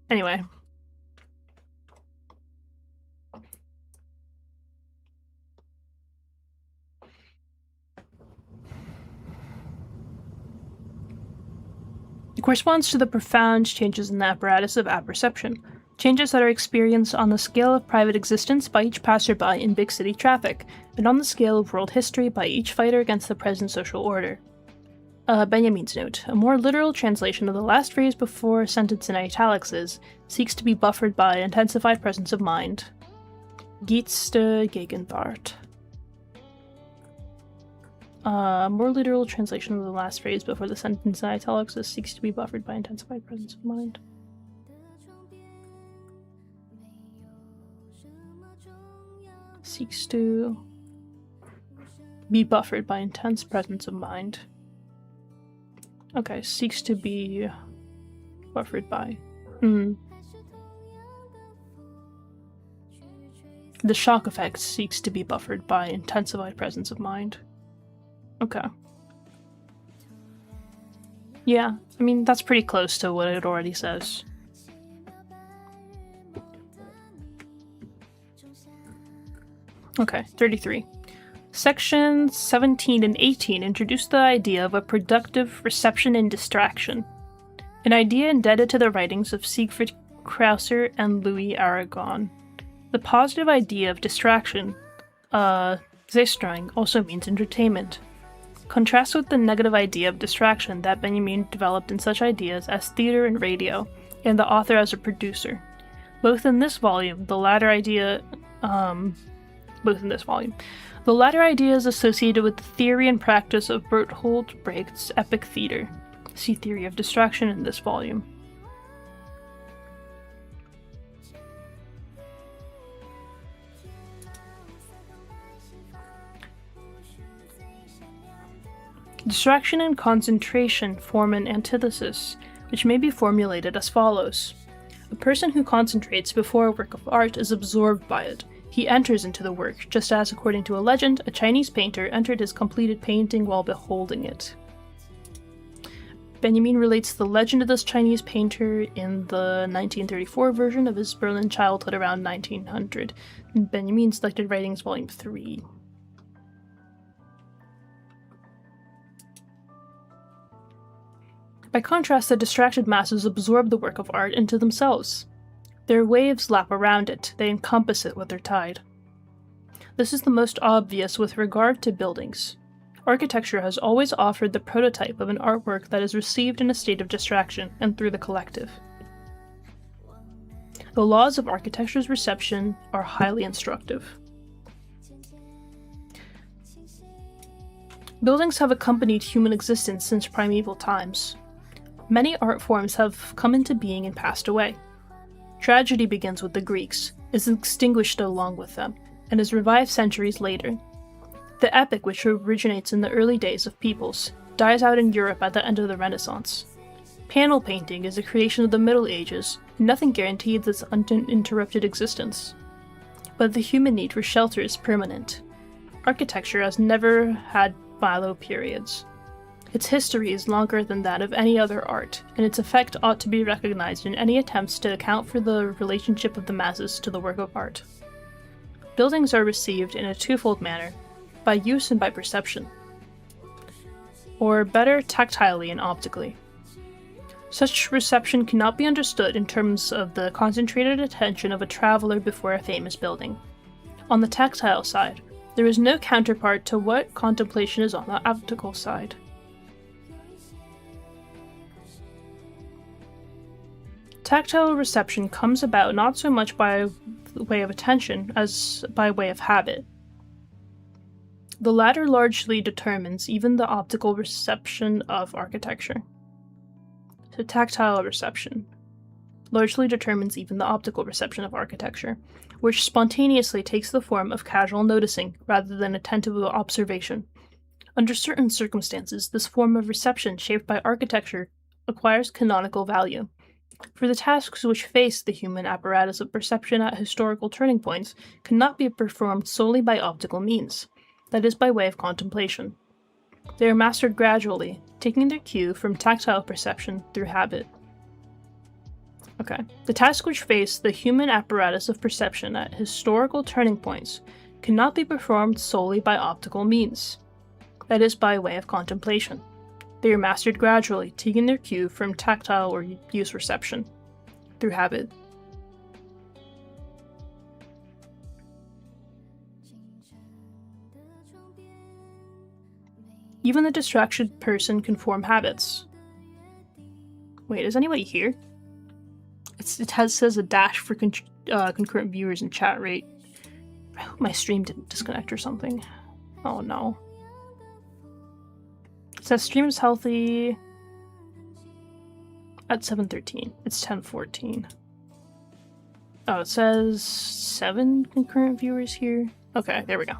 Anyway. It corresponds to the profound changes in the apparatus of apperception, changes that are experienced on the scale of private existence by each passerby in big city traffic, and on the scale of world history by each fighter against the present social order. Benjamin's note. A more literal translation of the last phrase before a sentence in italics is, seeks to be buffered by intensified presence of mind. Geetste Gegenwart. More literal translation of the last phrase before the sentence in italics is, seeks to be buffered by intensified presence of mind. Seeks to be buffered by intense presence of mind. Okay, seeks to be buffered by. The shock effect seeks to be buffered by intensified presence of mind. Okay. Yeah, I mean, that's pretty close to what it already says. Okay, 33. Sections 17 and 18 introduce the idea of a productive reception and distraction, an idea indebted to the writings of Siegfried Krauser and Louis Aragon. The positive idea of distraction, Zerstreuung, also means entertainment. Contrasts with the negative idea of distraction that Benjamin developed in such ideas as theater and radio, and the author as a producer. Both in this volume, the latter idea is associated with the theory and practice of Bertolt Brecht's epic theater. See Theory of Distraction in this volume. Distraction and concentration form an antithesis, which may be formulated as follows. A person who concentrates before a work of art is absorbed by it. He enters into the work, just as, according to a legend, a Chinese painter entered his completed painting while beholding it. Benjamin relates the legend of this Chinese painter in the 1934 version of his Berlin childhood around 1900, in Benjamin Selected Writings, Volume 3. By contrast, the distracted masses absorb the work of art into themselves. Their waves lap around it, they encompass it with their tide. This is the most obvious with regard to buildings. Architecture has always offered the prototype of an artwork that is received in a state of distraction and through the collective. The laws of architecture's reception are highly instructive. Buildings have accompanied human existence since primeval times. Many art forms have come into being and passed away. Tragedy begins with the Greeks, is extinguished along with them, and is revived centuries later. The epic, which originates in the early days of peoples, dies out in Europe at the end of the Renaissance. Panel painting is a creation of the Middle Ages, and nothing guarantees its uninterrupted existence. But the human need for shelter is permanent. Architecture has never had fallow periods. Its history is longer than that of any other art, and its effect ought to be recognized in any attempts to account for the relationship of the masses to the work of art. Buildings are received in a twofold manner, by use and by perception, or better, tactilely and optically. Such reception cannot be understood in terms of the concentrated attention of a traveler before a famous building. On the tactile side, there is no counterpart to what contemplation is on the optical side. Tactile reception comes about not so much by way of attention as by way of habit. The latter largely determines even the optical reception of architecture. So tactile reception largely determines even the optical reception of architecture, which spontaneously takes the form of casual noticing rather than attentive observation. Under certain circumstances, this form of reception shaped by architecture acquires canonical value. For the tasks which face the human apparatus of perception at historical turning points cannot be performed solely by optical means, that is, by way of contemplation. They are mastered gradually, taking their cue from tactile perception through habit. Okay. The tasks which face the human apparatus of perception at historical turning points cannot be performed solely by optical means, that is, by way of contemplation. They are mastered gradually, taking their cue from tactile or use reception through habit. Even the distracted person can form habits. Wait, is anybody here? Says a dash for concurrent viewers and chat rate. I hope my stream didn't disconnect or something. Oh no. It says stream is healthy at 7:13. It's 10:14. Oh, it says 7 concurrent viewers here. Okay, there we go.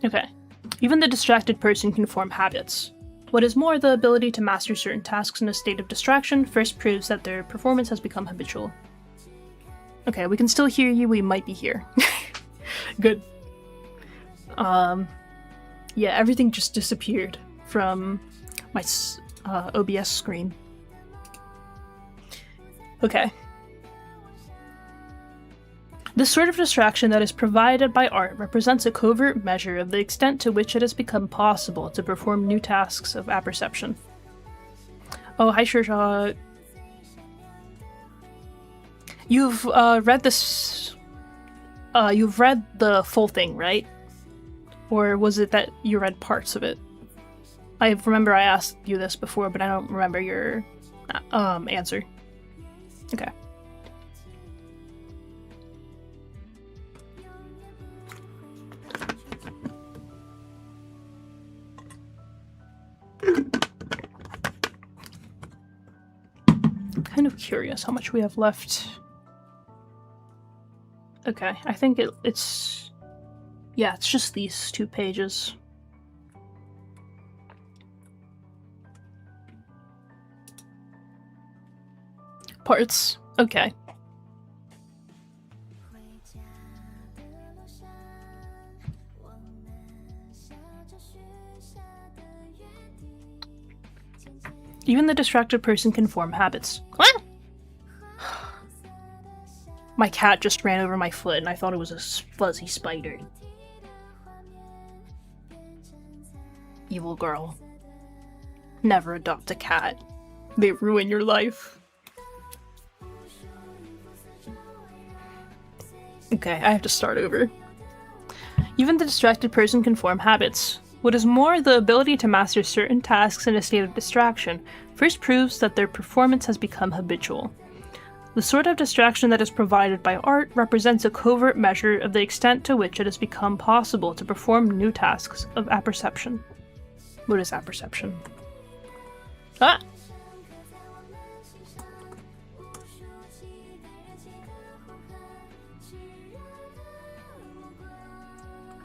Okay. Even the distracted person can form habits. What is more, the ability to master certain tasks in a state of distraction first proves that their performance has become habitual. Okay, we can still hear you, we might be here. Good. Yeah, everything just disappeared from my OBS screen. Okay. This sort of distraction that is provided by art represents a covert measure of the extent to which it has become possible to perform new tasks of apperception. Oh, hi, Shirsha. You've read this. You've read the full thing, right? Or was it that you read parts of it? I remember I asked you this before, but I don't remember your answer. Okay. I'm kind of curious how much we have left. Okay, I think it's... Yeah, it's just these 2 pages. Parts. Okay. Even the distracted person can form habits. What? My cat just ran over my foot and I thought it was a fuzzy spider. Evil girl. Never adopt a cat. They ruin your life. Okay, I have to start over. Even the distracted person can form habits. What is more, the ability to master certain tasks in a state of distraction first proves that their performance has become habitual. The sort of distraction that is provided by art represents a covert measure of the extent to which it has become possible to perform new tasks of apperception. What is apperception? Ah!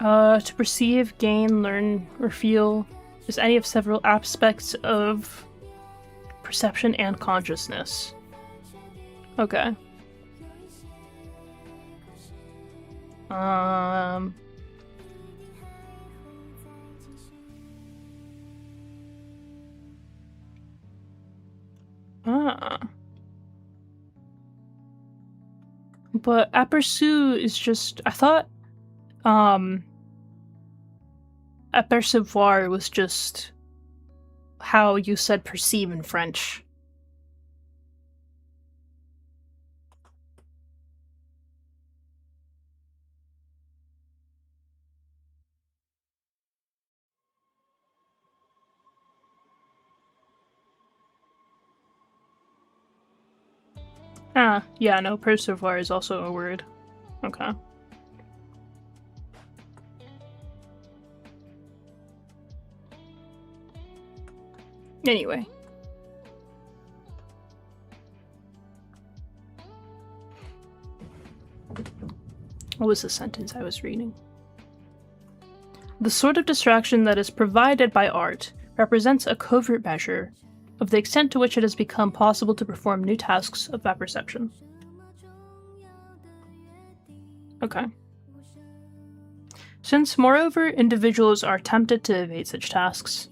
To perceive, gain, learn, or feel is any of several aspects of perception and consciousness. Okay. But aperçu is just, I thought, apercevoir was just how you said perceive in French. Ah, yeah, no, percevoir is also a word. Okay. Anyway. What was the sentence I was reading? The sort of distraction that is provided by art represents a covert measure of the extent to which it has become possible to perform new tasks of apperception. Okay. Since, moreover, individuals are tempted to evade such tasks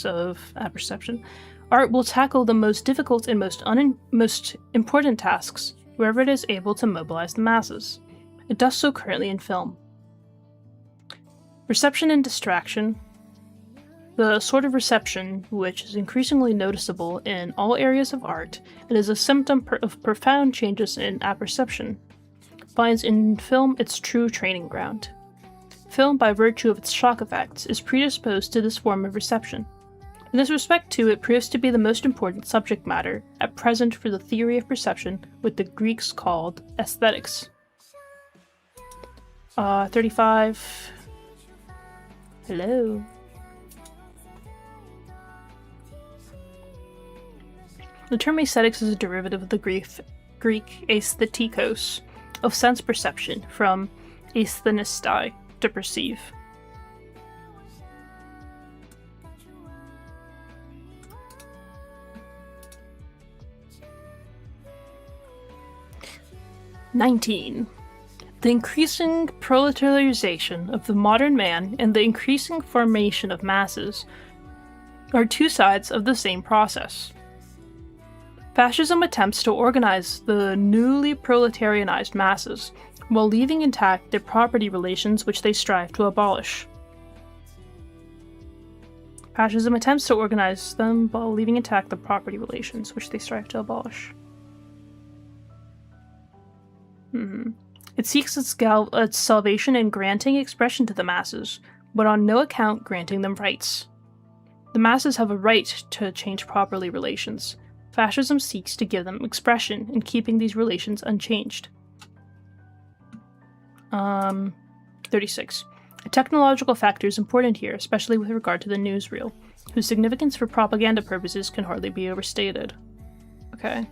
of apperception, art will tackle the most difficult and most important tasks wherever it is able to mobilize the masses. It does so currently in film. Reception and distraction. The sort of reception, which is increasingly noticeable in all areas of art and is a symptom of profound changes in apperception, finds in film its true training ground. Film, by virtue of its shock effects, is predisposed to this form of reception. In this respect, too, it proves to be the most important subject matter at present for the theory of perception, what the Greeks called aesthetics. 35. Hello. The term aesthetics is a derivative of the Greek aesthetikos, of sense perception, from aesthenistai, to perceive. "19. The increasing proletarialization of the modern man and the increasing formation of masses are two sides of the same process. Fascism attempts to organize the newly proletarianized masses while leaving intact the property relations which they strive to abolish. Fascism attempts to organize them while leaving intact the property relations which they strive to abolish. It seeks its salvation in granting expression to the masses, but on no account granting them rights. The masses have a right to change properly relations. Fascism seeks to give them expression in keeping these relations unchanged." 36. A technological factor is important here, especially with regard to the newsreel, whose significance for propaganda purposes can hardly be overstated. Okay.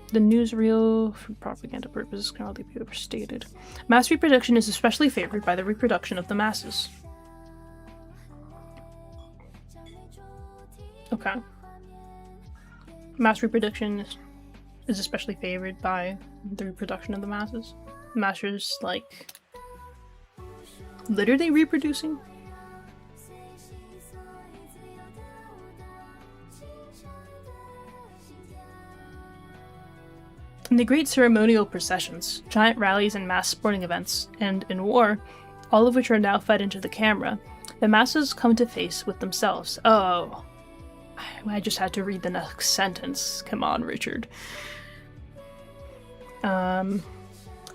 The newsreel for propaganda purposes can hardly be overstated. Mass reproduction is especially favored by the reproduction of the masses. Okay. Mass reproduction is especially favored by the reproduction of the masses. Masses, like, literally reproducing? In the great ceremonial processions, giant rallies and mass sporting events, and in war, all of which are now fed into the camera, the masses come to face with themselves. Oh, I just had to read the next sentence. Come on, Richard.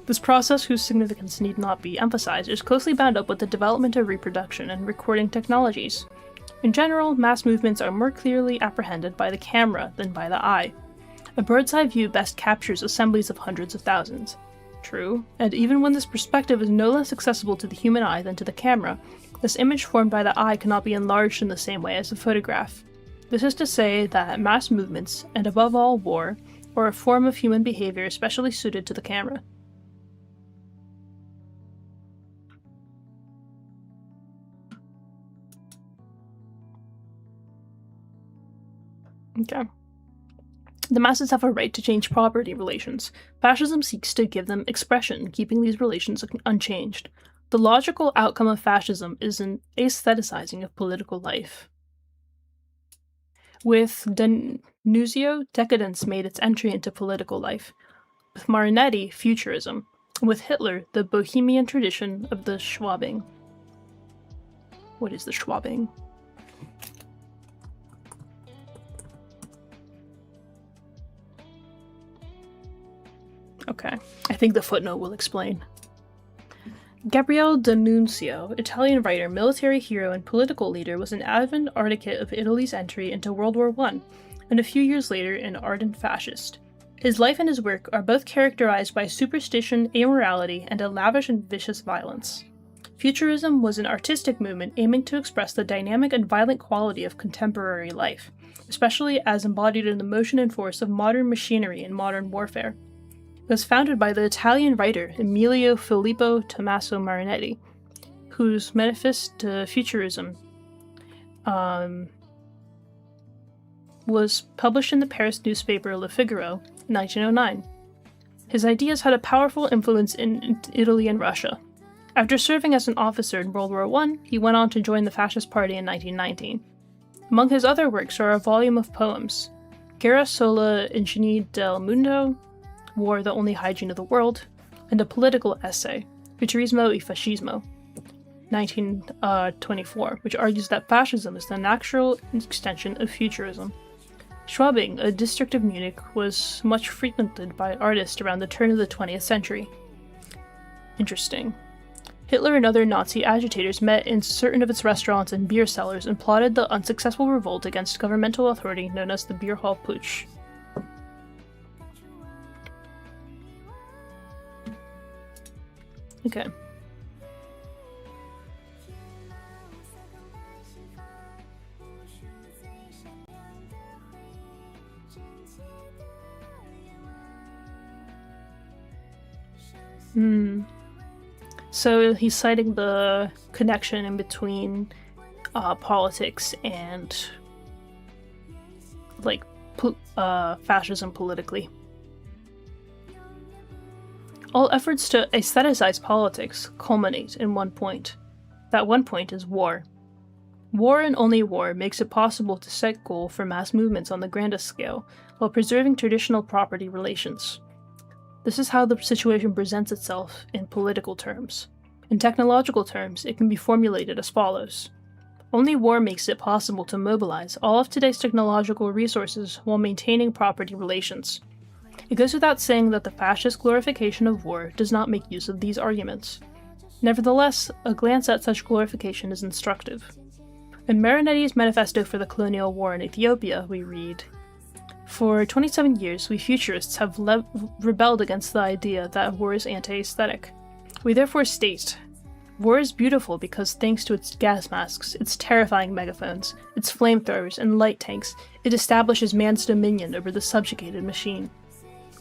This process, whose significance need not be emphasized, is closely bound up with the development of reproduction and recording technologies. In general, mass movements are more clearly apprehended by the camera than by the eye. A bird's-eye view best captures assemblies of hundreds of thousands. True, and even when this perspective is no less accessible to the human eye than to the camera, this image formed by the eye cannot be enlarged in the same way as a photograph. This is to say that mass movements, and above all war, are a form of human behavior especially suited to the camera. Okay. The masses have a right to change property relations. Fascism seeks to give them expression, keeping these relations unchanged. The logical outcome of fascism is an aestheticizing of political life. With D'Annunzio, decadence made its entry into political life. With Marinetti, futurism. With Hitler, the bohemian tradition of the Schwabing. What is the Schwabing? Okay, I think the footnote will explain. Gabriele D'Annunzio, Italian writer, military hero, and political leader, was an avid advocate of Italy's entry into World War I, and a few years later an ardent fascist. His life and his work are both characterized by superstition, amorality, and a lavish and vicious violence. Futurism was an artistic movement aiming to express the dynamic and violent quality of contemporary life, especially as embodied in the motion and force of modern machinery and modern warfare. It was founded by the Italian writer Emilio Filippo Tommaso Marinetti, whose Manifeste de Futurisme was published in the Paris newspaper Le Figaro in 1909. His ideas had a powerful influence in Italy and Russia. After serving as an officer in World War I, he went on to join the Fascist Party in 1919. Among his other works are a volume of poems, Guerra sola igiene del mundo, War, the Only Hygiene of the World, and a political essay, Futurismo y Fascismo, 1924, which argues that fascism is the natural extension of futurism. Schwabing, a district of Munich, was much frequented by artists around the turn of the 20th century. Interesting. Hitler and other Nazi agitators met in certain of its restaurants and beer cellars and plotted the unsuccessful revolt against governmental authority known as the Beer Hall Putsch. Okay. So he's citing the connection in between politics and like fascism politically. All efforts to aestheticize politics culminate in one point. That one point is war. War and only war makes it possible to set goal for mass movements on the grandest scale, while preserving traditional property relations. This is how the situation presents itself in political terms. In technological terms, it can be formulated as follows. Only war makes it possible to mobilize all of today's technological resources while maintaining property relations. It goes without saying that the fascist glorification of war does not make use of these arguments. Nevertheless, a glance at such glorification is instructive. In Marinetti's Manifesto for the Colonial War in Ethiopia, we read, "For 27 years, we futurists have rebelled against the idea that war is anti-aesthetic. We therefore state, war is beautiful because thanks to its gas masks, its terrifying megaphones, its flamethrowers, and light tanks, it establishes man's dominion over the subjugated machine.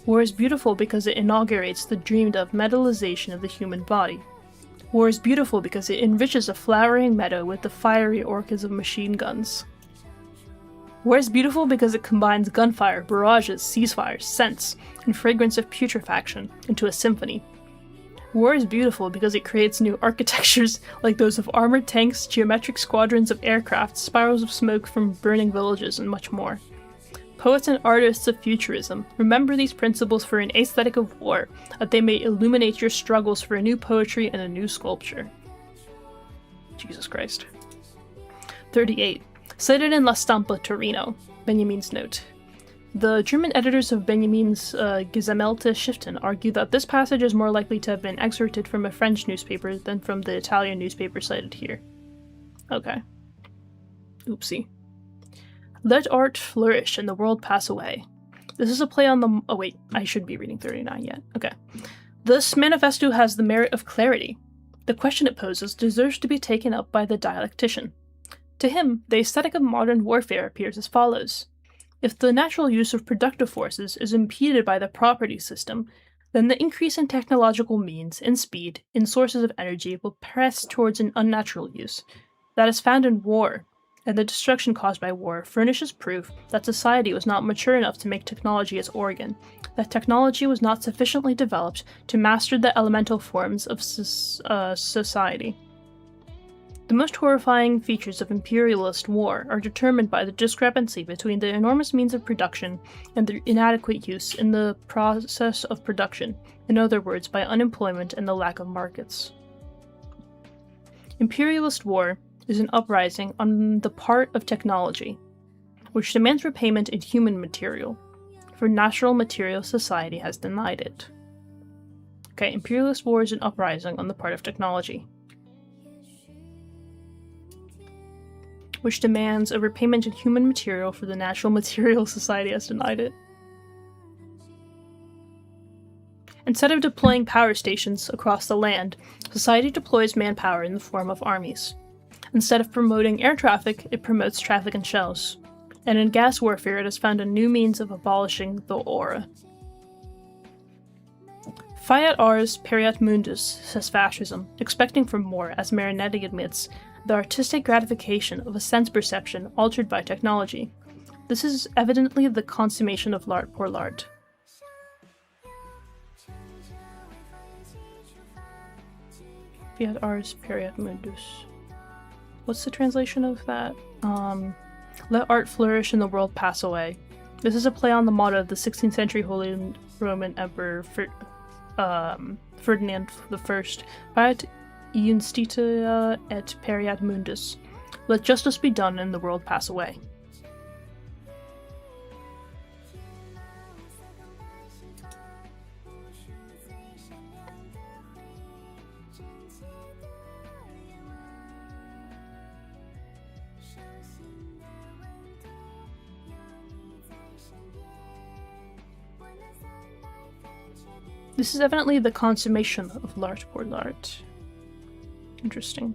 War is beautiful because it inaugurates the dreamed-of metallization of the human body. War is beautiful because it enriches a flowering meadow with the fiery orchids of machine guns. War is beautiful because it combines gunfire, barrages, ceasefires, scents, and fragrance of putrefaction into a symphony. War is beautiful because it creates new architectures like those of armored tanks, geometric squadrons of aircraft, spirals of smoke from burning villages, and much more. Poets and artists of futurism, remember these principles for an aesthetic of war, that they may illuminate your struggles for a new poetry and a new sculpture." Jesus Christ. 38. Cited in La Stampa, Torino. Benjamin's note. The German editors of Benjamin's Gesammelte Schriften argue that this passage is more likely to have been excerpted from a French newspaper than from the Italian newspaper cited here. Okay. Oopsie. Let art flourish and the world pass away. This is a play on the... Oh wait, I should be reading 39 yet. Okay. This manifesto has the merit of clarity. The question it poses deserves to be taken up by the dialectician. To him, the aesthetic of modern warfare appears as follows. If the natural use of productive forces is impeded by the property system, then the increase in technological means and speed in sources of energy will press towards an unnatural use. That is found in war, and the destruction caused by war furnishes proof that society was not mature enough to make technology its organ, that technology was not sufficiently developed to master the elemental forms of society. The most horrifying features of imperialist war are determined by the discrepancy between the enormous means of production and their inadequate use in the process of production, in other words, by unemployment and the lack of markets. Imperialist war is an uprising on the part of technology, which demands repayment in human material, for natural material society has denied it. Okay, imperialist war is an uprising on the part of technology, which demands a repayment in human material for the natural material society has denied it. Instead of deploying power stations across the land, society deploys manpower in the form of armies. Instead of promoting air traffic, it promotes traffic in shells. And in gas warfare, it has found a new means of abolishing the aura. Fiat ars pereat mundus, says fascism, expecting for more, as Marinetti admits, the artistic gratification of a sense perception altered by technology. This is evidently the consummation of l'art pour l'art. Fiat ars pereat mundus. What's the translation of that? Let art flourish and the world pass away. This is a play on the motto of the 16th century Holy Roman Emperor Ferdinand I, Fiat Justitia et pereat mundus. Let justice be done and the world pass away. This is evidently the consummation of l'art pour l'art. Interesting.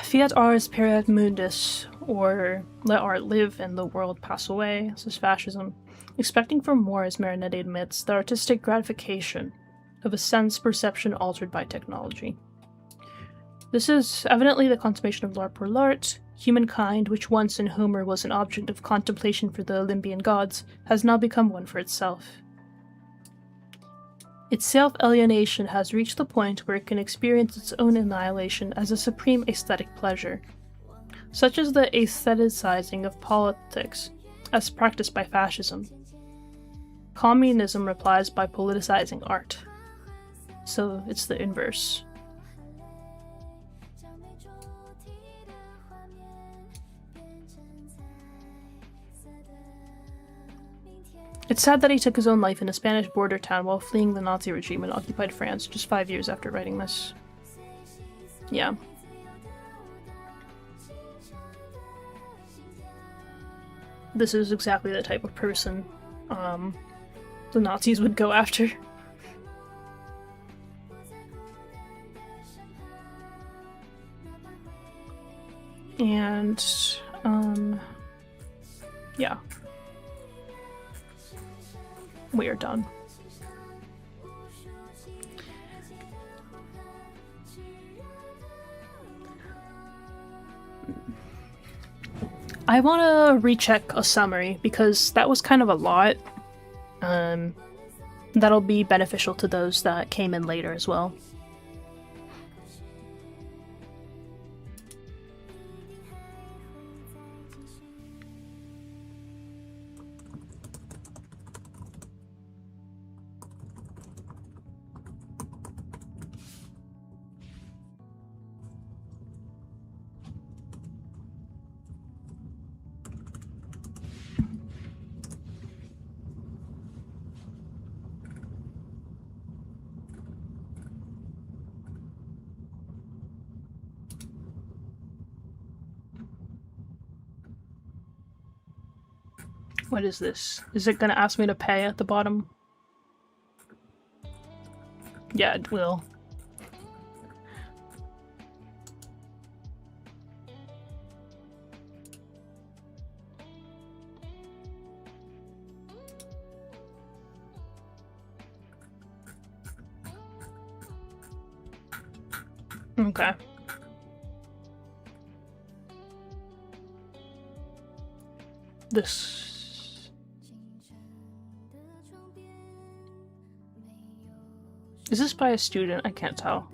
Fiat ars pereat mundus, or let art live and the world pass away, says fascism. Expecting for more, as Marinetti admits, the artistic gratification of a sense perception altered by technology. This is evidently the consummation of l'art pour l'art. Humankind, which once in Homer was an object of contemplation for the Olympian gods, has now become one for itself. Its self-alienation has reached the point where it can experience its own annihilation as a supreme aesthetic pleasure. Such is the aestheticizing of politics, as practiced by fascism. Communism replies by politicizing art. So it's the inverse. It's sad that he took his own life in a Spanish border town while fleeing the Nazi regime in occupied France just 5 years after writing this. Yeah. This is exactly the type of person the Nazis would go after. And, yeah. We are done. I want to recheck a summary because that was kind of a lot. That'll be beneficial to those that came in later as well. What is this? Is it gonna ask me to pay at the bottom? Yeah, it will. Okay. This... Is this by a student? I can't tell.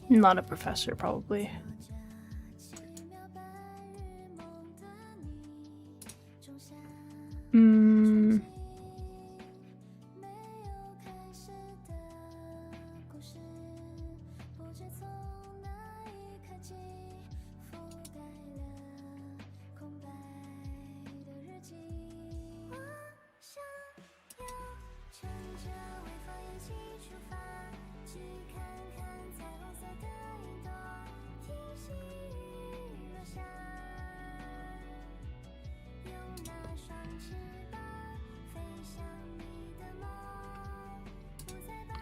Not a professor, probably.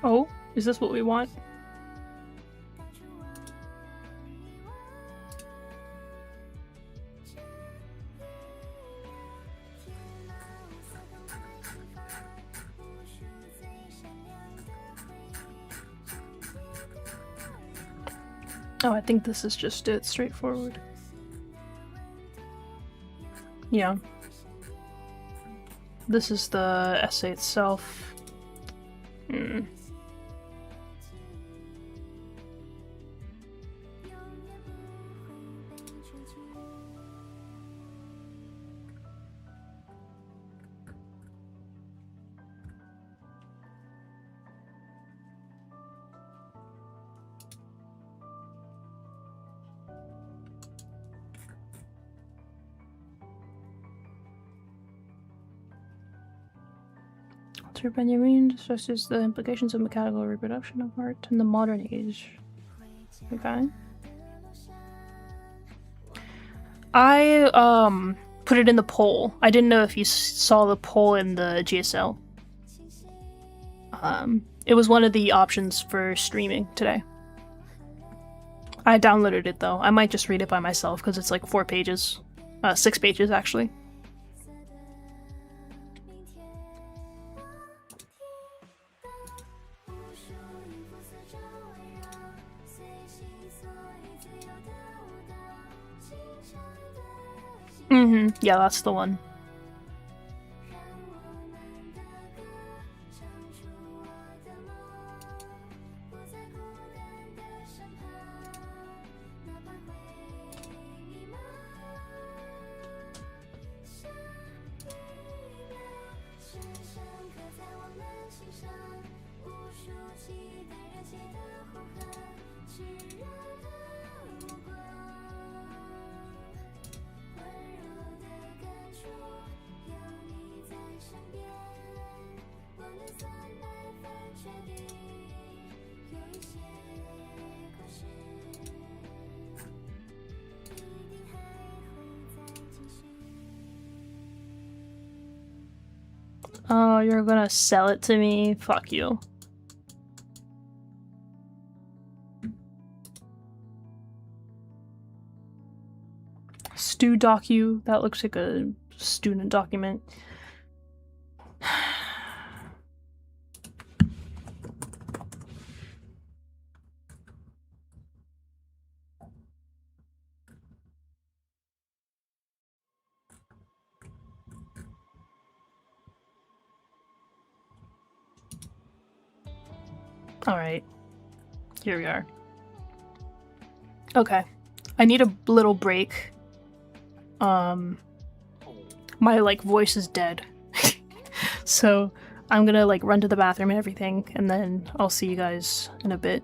Oh, is this what we want? Oh, I think this is just it, straightforward. Yeah. This is the essay itself. Waltuh Benjamin discusses the implications of mechanical reproduction of art in the modern age. Okay. I put it in the poll. I didn't know if you saw the poll in the GSL. It was one of the options for streaming today. I downloaded it though. I might just read it by myself because it's like 4 pages. 6 pages actually. Yeah, that's the one. Oh, you're gonna sell it to me? Fuck you. Stu docu, that looks like a student document. Alright. Here we are. Okay. I need a little break. My, like, voice is dead. So, I'm gonna, like, run to the bathroom and everything, and then I'll see you guys in a bit.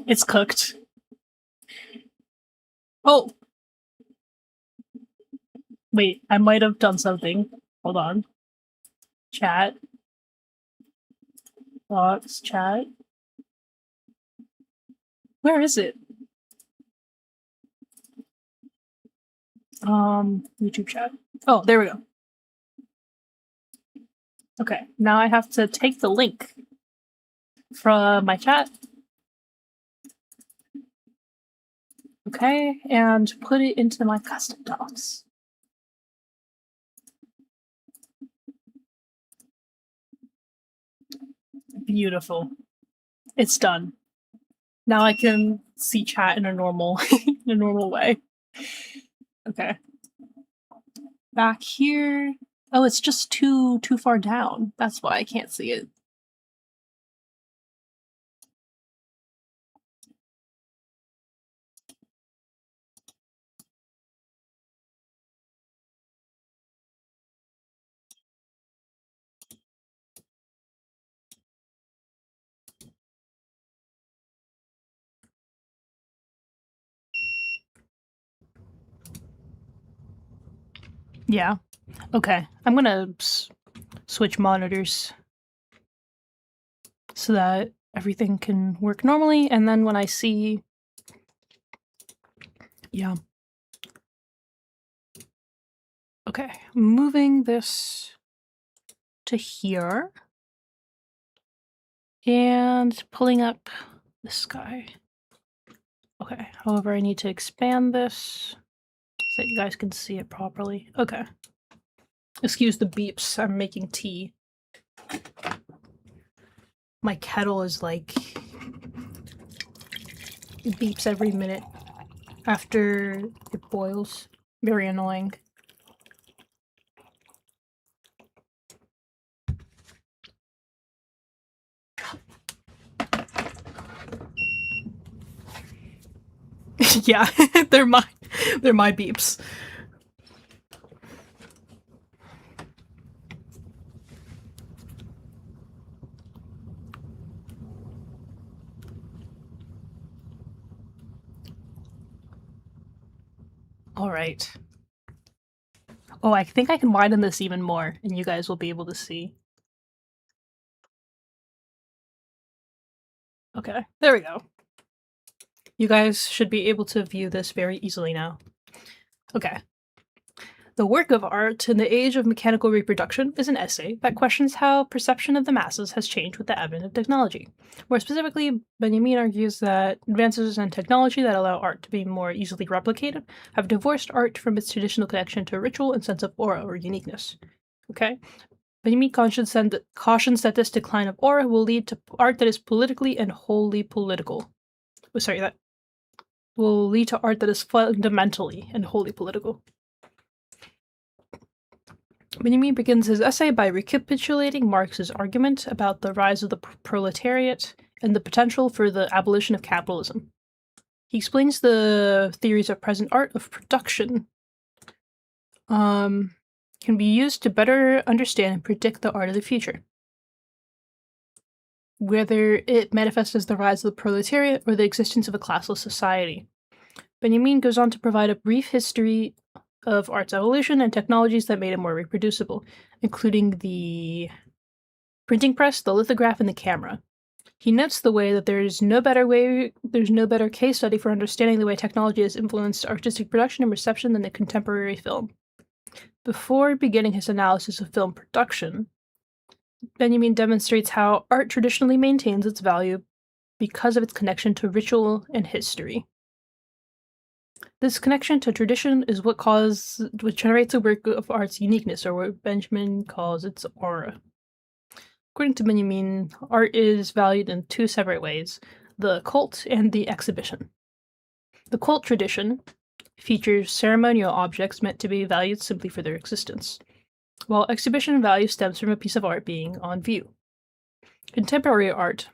It's cooked. Oh! Wait, I might have done something. Hold on. Chat. Box, chat. Where is it? YouTube chat. Oh, there we go. Okay, now I have to take the link from my chat. Okay, and put it into my custom docs. Beautiful. It's done. Now I can see chat in a normal way. Okay. Back here. Oh, it's just too far down. That's why I can't see it. Yeah. Okay. I'm gonna switch monitors so that everything can work normally, and then when I see... Yeah. Okay. Moving this to here. And pulling up this guy. Okay. However, I need to expand this so that you guys can see it properly. Okay. Excuse the beeps. I'm making tea. My kettle is like... It beeps every minute after it boils. Very annoying. Yeah, they're my beeps. All right. Oh, I think I can widen this even more, and you guys will be able to see. Okay, there we go. You guys should be able to view this very easily now. Okay. The work of art in the age of mechanical reproduction is an essay that questions how perception of the masses has changed with the advent of technology. More specifically, Benjamin argues that advances in technology that allow art to be more easily replicated have divorced art from its traditional connection to ritual and sense of aura or uniqueness. Okay? Benjamin cautions that this decline of aura will lead to art that is politically and wholly political. Oh, sorry, that will lead to art that is fundamentally and wholly political. Benjamin begins his essay by recapitulating Marx's argument about the rise of the proletariat and the potential for the abolition of capitalism. He explains the theories of present art of production can be used to better understand and predict the art of the future, whether it manifests as the rise of the proletariat or the existence of a classless society. Benjamin goes on to provide a brief history of art's evolution and technologies that made it more reproducible, including the printing press, the lithograph, and the camera. He notes the way that there's no better case study for understanding the way technology has influenced artistic production and reception than the contemporary film. Before beginning his analysis of film production, Benjamin demonstrates how art traditionally maintains its value because of its connection to ritual and history. This connection to tradition is what generates a work of art's uniqueness, or what Benjamin calls its aura. According to Benjamin, art is valued in two separate ways: the cult and the exhibition. The cult tradition features ceremonial objects meant to be valued simply for their existence, while exhibition value stems from a piece of art being on view. Contemporary art,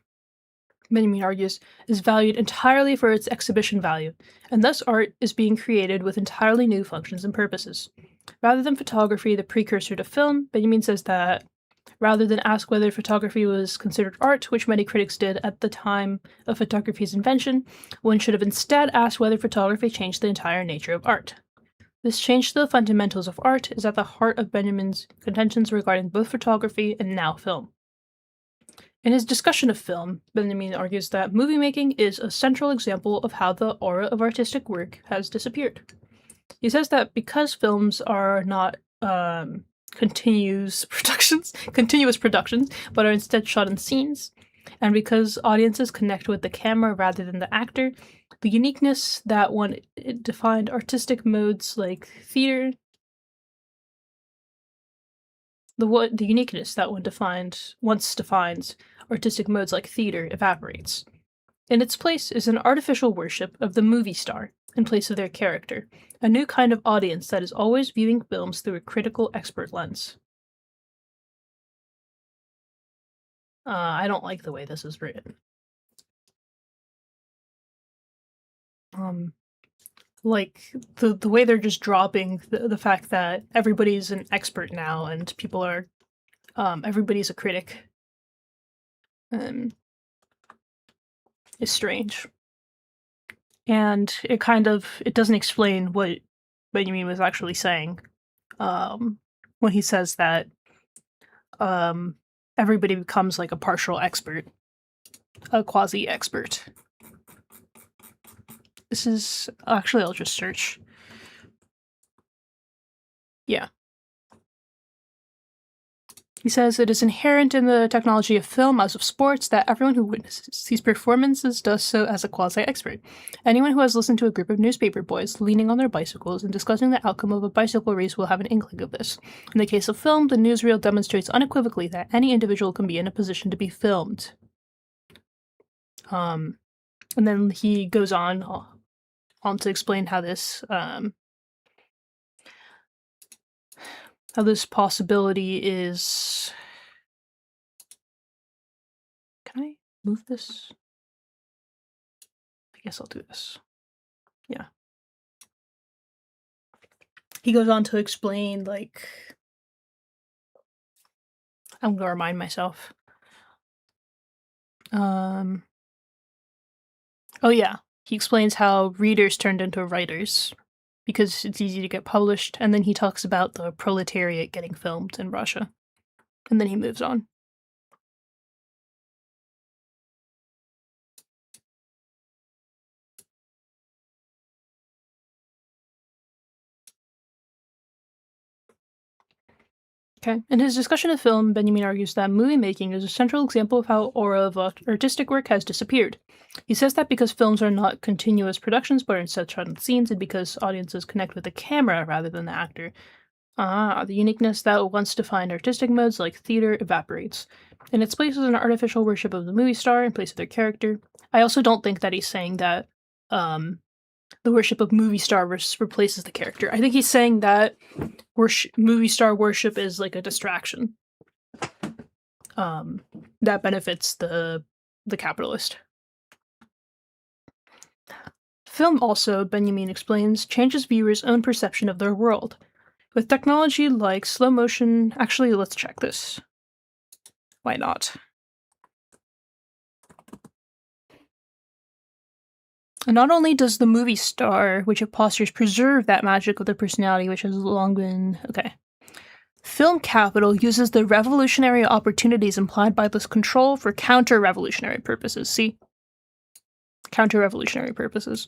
Benjamin argues, is valued entirely for its exhibition value, and thus art is being created with entirely new functions and purposes. Rather than photography, the precursor to film, Benjamin says that rather than ask whether photography was considered art, which many critics did at the time of photography's invention. One should have instead asked whether photography changed the entire nature of art. This change to the fundamentals of art is at the heart of Benjamin's contentions regarding both photography and now film. In his discussion of film, Benjamin argues that movie making is a central example of how the aura of artistic work has disappeared. He says that because films are not continuous productions, but are instead shot in scenes, and because audiences connect with the camera rather than the actor, the uniqueness that one defined artistic modes like theater, the uniqueness that once defines artistic modes like theater evaporates. In its place is an artificial worship of the movie star in place of their character, a new kind of audience that is always viewing films through a critical expert lens. I don't like the way this is written. Like the way they're just dropping the fact that everybody's an expert now and people are everybody's a critic is strange. And it doesn't explain what Benjamin was actually saying when he says that everybody becomes like a partial expert, a quasi-expert. This is... Actually, I'll just search. Yeah. He says, it is inherent in the technology of film as of sports that everyone who witnesses these performances does so as a quasi-expert. Anyone who has listened to a group of newspaper boys leaning on their bicycles and discussing the outcome of a bicycle race will have an inkling of this. In the case of film, the newsreel demonstrates unequivocally that any individual can be in a position to be filmed. And then he goes on to explain how this possibility is... Can I move this? I guess I'll do this. Yeah. He goes on to explain, like... I'm gonna remind myself. Oh yeah. He explains how readers turned into writers because it's easy to get published, and then he talks about the proletariat getting filmed in Russia. And then he moves on. Okay. In his discussion of film, Benjamin argues that movie making is a central example of how aura of artistic work has disappeared. He says that because films are not continuous productions but are instead shot in scenes, and because audiences connect with the camera rather than the actor, the uniqueness that once defined artistic modes like theater evaporates. In its place is an artificial worship of the movie star in place of their character. I also don't think that he's saying that the worship of movie star replaces the character. I think he's saying that movie star worship is like a distraction that benefits the capitalist. Film also, Benjamin explains, changes viewers' own perception of their world. With technology like slow motion... Actually, let's check this. Why not? And not only does the movie star, which it postures, preserve that magic of the personality which has long been... Okay. Film capital uses the revolutionary opportunities implied by this control for counter-revolutionary purposes. See? Counter-revolutionary purposes.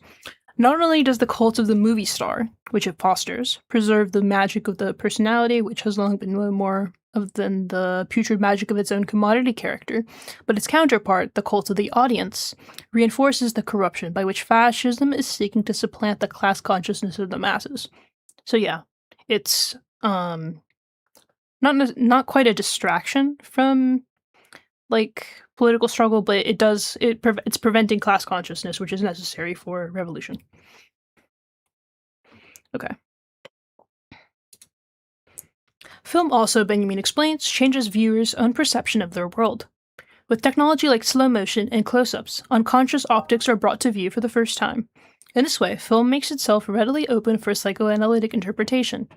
Not only does the cult of the movie star, which it fosters, preserve the magic of the personality, which has long been no more than the putrid magic of its own commodity character, but its counterpart, the cult of the audience, reinforces the corruption by which fascism is seeking to supplant the class consciousness of the masses. So yeah, it's not quite a distraction from like political struggle, but it's preventing class consciousness, which is necessary for revolution. Okay. Film also, Benjamin explains, changes viewers' own perception of their world. With technology like slow motion and close-ups, unconscious optics are brought to view for the first time. In this way, film makes itself readily open for psychoanalytic interpretation.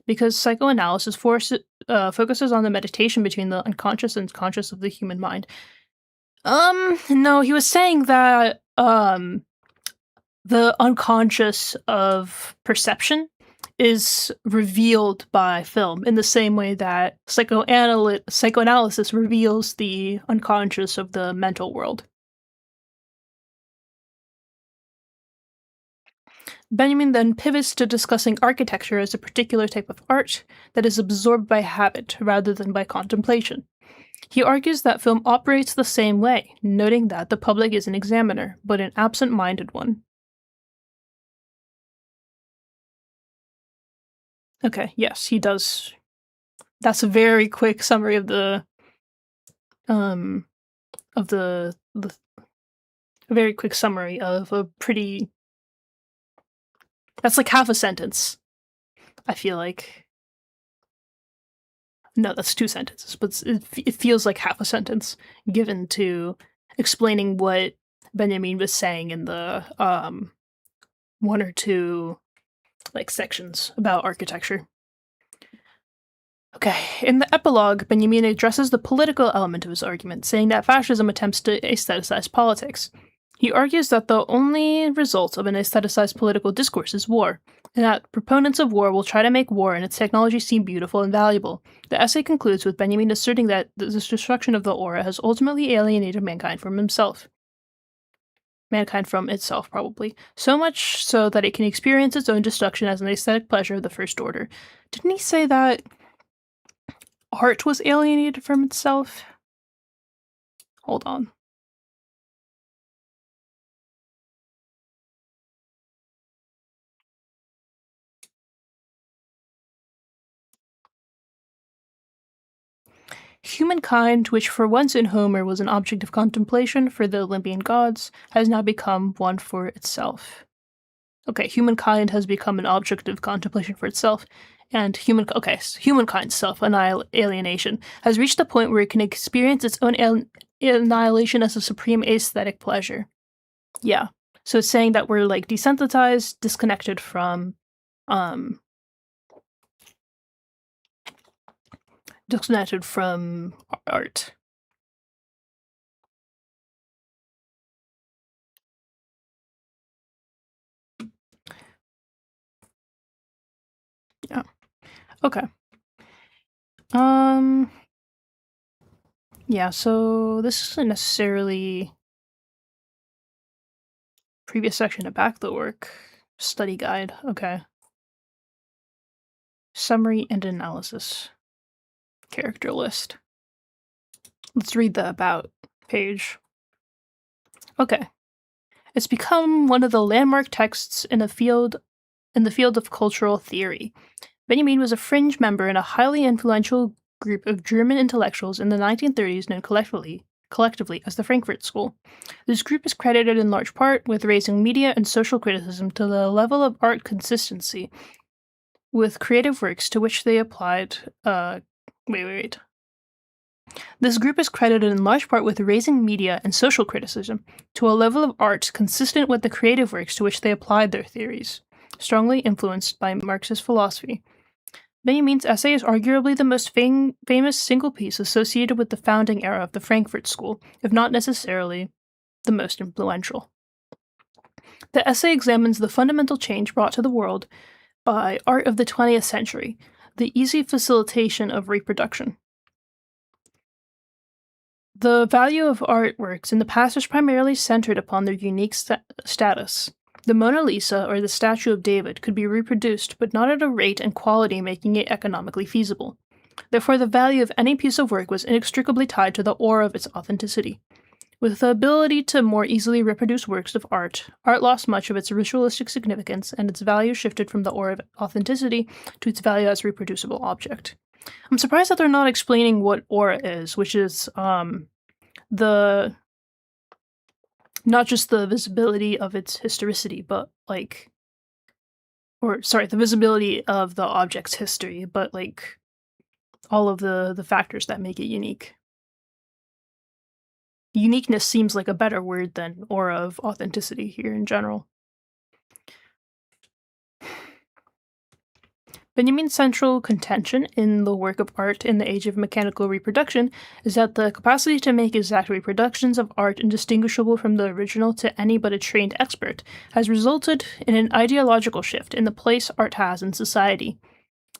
because psychoanalysis focuses on the meditation between the unconscious and conscious of the human mind. No, he was saying that the unconscious of perception is revealed by film in the same way that psychoanalysis reveals the unconscious of the mental world. Benjamin then pivots to discussing architecture as a particular type of art that is absorbed by habit rather than by contemplation. He argues that film operates the same way, noting that the public is an examiner, but an absent-minded one. Okay, yes, he does. That's a very quick summary of the a very quick summary of a pretty. That's like half a sentence. I feel like. No, that's 2 sentences, but it feels like half a sentence given to explaining what Benjamin was saying in the 1 or 2 like sections about architecture. Okay, in the epilogue, Benjamin addresses the political element of his argument, saying that fascism attempts to aestheticize politics. He argues that the only result of an aestheticized political discourse is war, and that proponents of war will try to make war and its technology seem beautiful and valuable. The essay concludes with Benjamin asserting that the destruction of the aura has ultimately alienated mankind from himself. Mankind from itself, probably. So much so that it can experience its own destruction as an aesthetic pleasure of the first order. Didn't he say that art was alienated from itself? Hold on. Humankind, which for once in Homer was an object of contemplation for the Olympian gods, has now become one for itself. Okay, humankind has become an object of contemplation for itself, and humankind's self-alienation has reached the point where it can experience its own annihilation as a supreme aesthetic pleasure. Yeah, so it's saying that we're like desensitized, disconnected from art. Yeah. Okay. Yeah, so this isn't necessarily previous section to back the work. Study guide. Okay. Summary and analysis. Character list. Let's read the about page. Okay. It's become one of the landmark texts in the field of cultural theory. Benjamin was a fringe member in a highly influential group of German intellectuals in the 1930s known collectively as the Frankfurt School. This group is credited in large part with raising media and social criticism to the level of art consistency with creative works to which they applied. This group is credited in large part with raising media and social criticism to a level of art consistent with the creative works to which they applied their theories, strongly influenced by Marxist philosophy. Benjamin's essay is arguably the most famous single piece associated with the founding era of the Frankfurt School, if not necessarily the most influential. The essay examines the fundamental change brought to the world by art of the 20th century, the easy facilitation of reproduction. The value of artworks in the past is primarily centered upon their unique status. The Mona Lisa or the Statue of David could be reproduced, but not at a rate and quality making it economically feasible. Therefore, the value of any piece of work was inextricably tied to the aura of its authenticity. With the ability to more easily reproduce works of art lost much of its ritualistic significance, and its value shifted from the aura of authenticity to its value as a reproducible object. I'm surprised that they're not explaining what aura is, which is the not just the visibility of its historicity, but the visibility of the object's history, but like all of the factors that make it unique. Uniqueness seems like a better word than aura of authenticity here in general. Benjamin's central contention in the work of art in the age of mechanical reproduction is that the capacity to make exact reproductions of art indistinguishable from the original to any but a trained expert has resulted in an ideological shift in the place art has in society.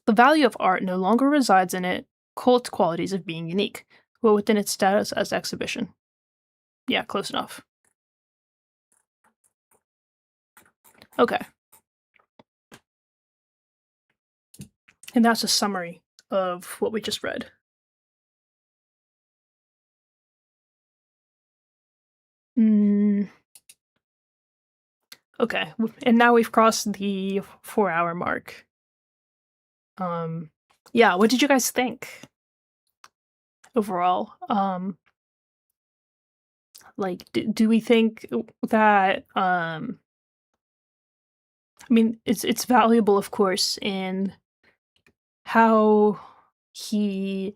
The value of art no longer resides in its cult qualities of being unique, but within its status as exhibition. Yeah, close enough. Okay. And that's a summary of what we just read. Okay, and now we've crossed the 4-hour mark. Yeah, what did you guys think overall? Like, do we think that I mean, it's valuable, of course, in how he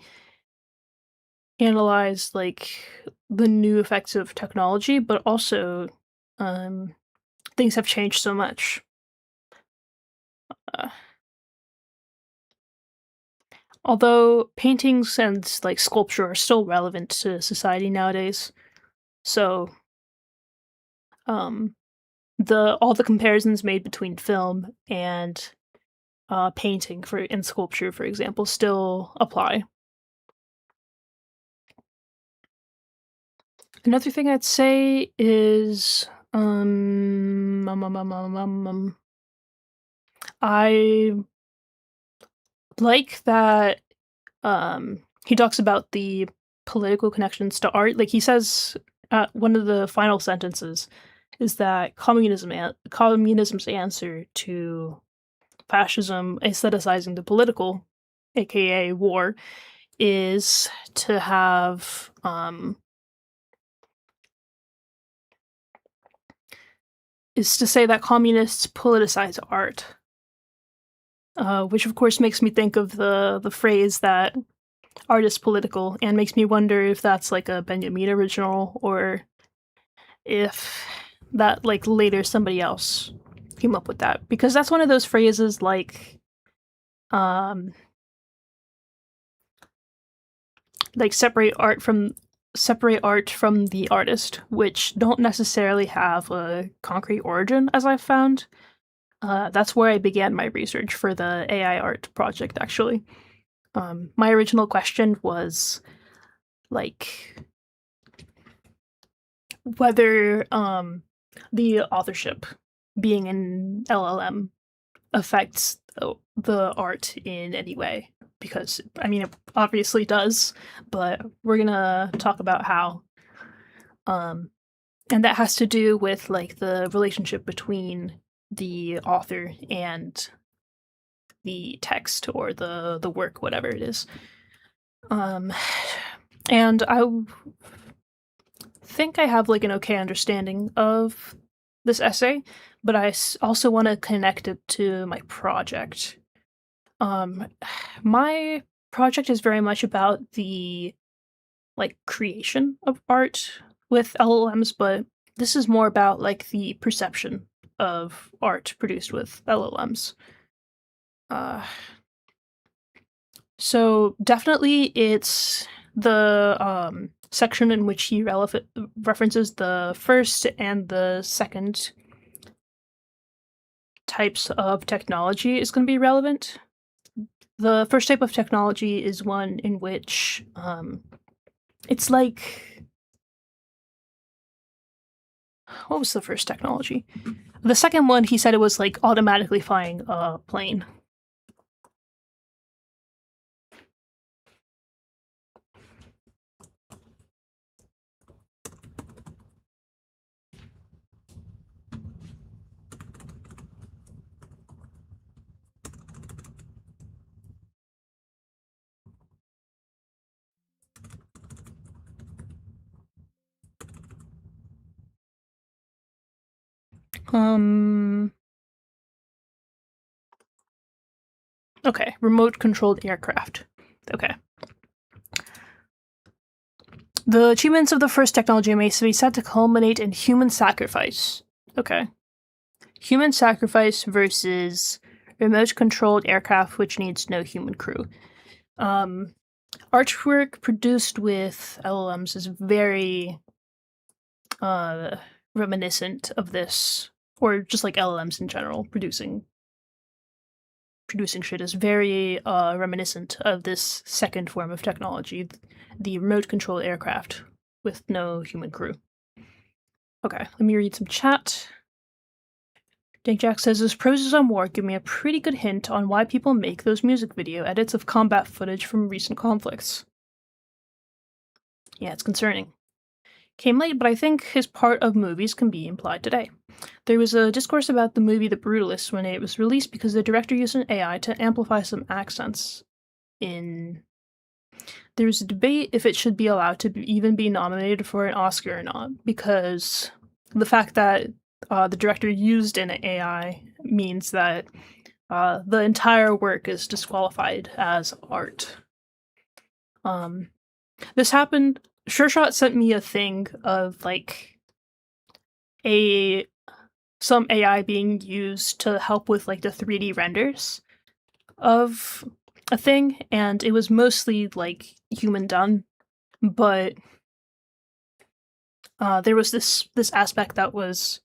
analyzed like the new effects of technology, but also things have changed so much. Uh, although paintings and like sculpture are still relevant to society nowadays, so all the comparisons made between film and painting in sculpture, for example, still apply. Another thing I'd say is I like that he talks about the political connections to art. Like he says, one of the final sentences is that communism's answer to fascism, aestheticizing the political, aka war, is to have is to say that communists politicize art, which of course makes me think of the phrase that art is political, and makes me wonder if that's like a Benjamin original or if that like later somebody else came up with that, because that's one of those phrases like separate art from the artist, which don't necessarily have a concrete origin, as I've found. That's where I began my research for the AI art project, actually. My original question was like whether the authorship being an LLM affects the art in any way, because I mean it obviously does, but we're gonna talk about how. And that has to do with like the relationship between the author and the text or the work, whatever it is. And I think I have like an okay understanding of this essay, but I also want to connect it to my project. My project is very much about the like creation of art with LLMs, but this is more about like the perception of art produced with LLMs. So definitely it's the section in which he references the first and the second types of technology is going to be relevant. The first type of technology is one in which it's like, what was the first technology? The second one, he said it was like automatically flying a plane. Okay, remote controlled aircraft. Okay. The achievements of the first technology may be said to culminate in human sacrifice. Okay. Human sacrifice versus remote-controlled aircraft which needs no human crew. Artwork produced with LLMs is very reminiscent of this, or just like LLMs in general, producing shit is very reminiscent of this second form of technology, the remote-controlled aircraft with no human crew. Okay, let me read some chat. Dank Jack says, "Those Proses on War give me a pretty good hint on why people make those music video edits of combat footage from recent conflicts." Yeah, it's concerning. Came late, but I think his part of movies can be implied today. There was a discourse about the movie The Brutalist when it was released because the director used an AI to amplify some accents in... There was a debate if it should be allowed to even be nominated for an Oscar or not, because the fact that the director used an AI means that the entire work is disqualified as art. This happened. SureShot sent me a thing of like some AI being used to help with like the 3D renders of a thing, and it was mostly like human done, but there was this aspect that was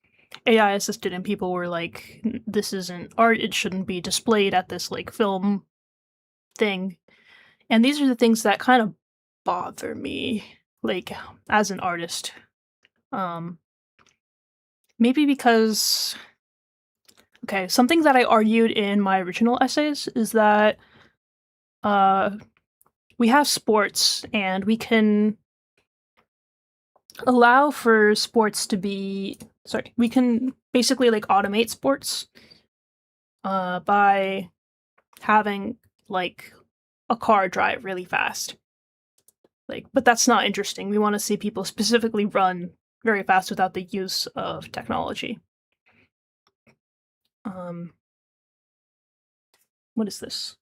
AI assisted, and people were like, this isn't art, it shouldn't be displayed at this like film thing. And these are the things that kind of bother me, like, as an artist. Maybe because... Okay, something that I argued in my original essays is that we have sports, and we can allow for sports to be... Sorry, we can basically, like, automate sports by having, like, a car drive really fast. Like, but that's not interesting. We want to see people specifically run very fast without the use of technology. What is this?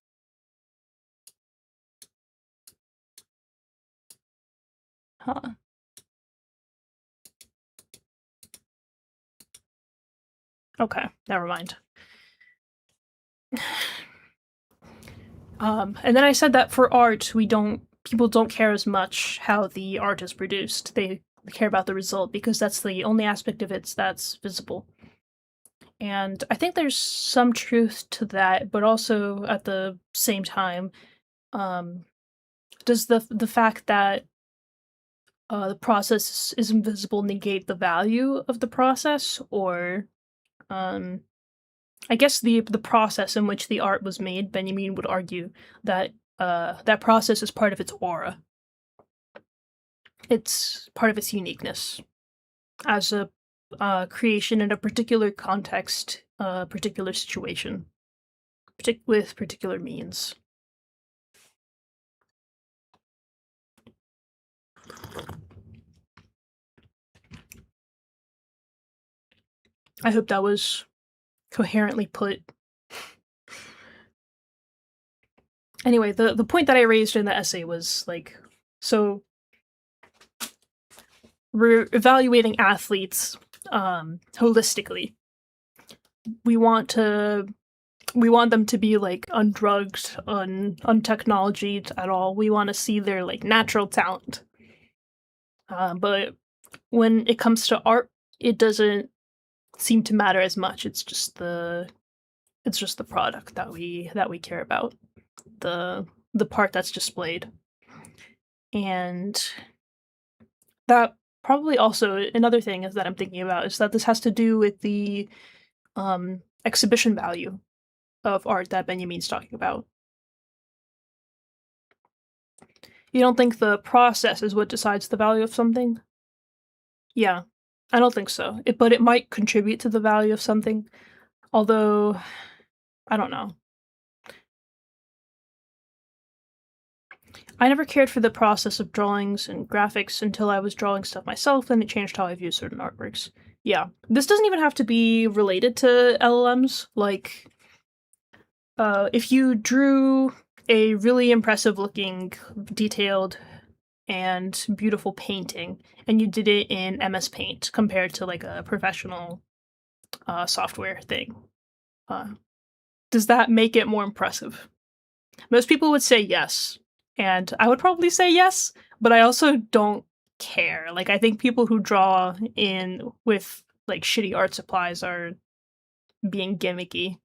Huh. Okay, never mind. And then I said that for art, people don't care as much how the art is produced. They care about the result because that's the only aspect of it that's visible. And I think there's some truth to that, but also at the same time, does the fact that the process is invisible negate the value of the process? Or I guess the process in which the art was made, Benjamin would argue that that process is part of its aura. It's part of its uniqueness as a creation in a particular context, a particular situation, with particular means. I hope that was coherently put. Anyway, the point that I raised in the essay was, like, so we're evaluating athletes holistically. We want them to be, like, undrugged, untechnologied at all. We want to see their, like, natural talent. But when it comes to art, it doesn't seem to matter as much. It's just the product that we care about, the part that's displayed. And that probably also, another thing is that I'm thinking about is that this has to do with the exhibition value of art that Benjamin's talking about. You don't think the process is what decides the value of something? Yeah, I don't think so. But it might contribute to the value of something. Although, I don't know. I never cared for the process of drawings and graphics until I was drawing stuff myself, and it changed how I view certain artworks. Yeah, this doesn't even have to be related to LLMs. Like, if you drew a really impressive-looking, detailed, and beautiful painting, and you did it in MS Paint compared to, like, a professional software thing, Does that make it more impressive? Most people would say yes, and I would probably say yes, but I also don't care. Like, I think people who draw in with like shitty art supplies are being gimmicky.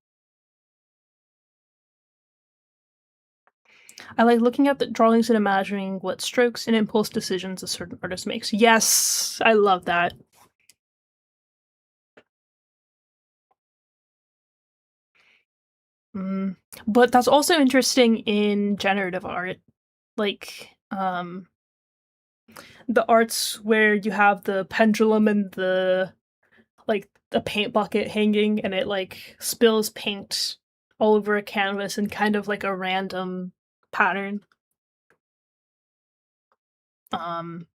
I like looking at the drawings and imagining what strokes and impulse decisions a certain artist makes. Yes, I love that. Mm. But that's also interesting in generative art. Like, the arts where you have the pendulum and the like a paint bucket hanging and it like spills paint all over a canvas in kind of like a random pattern. Um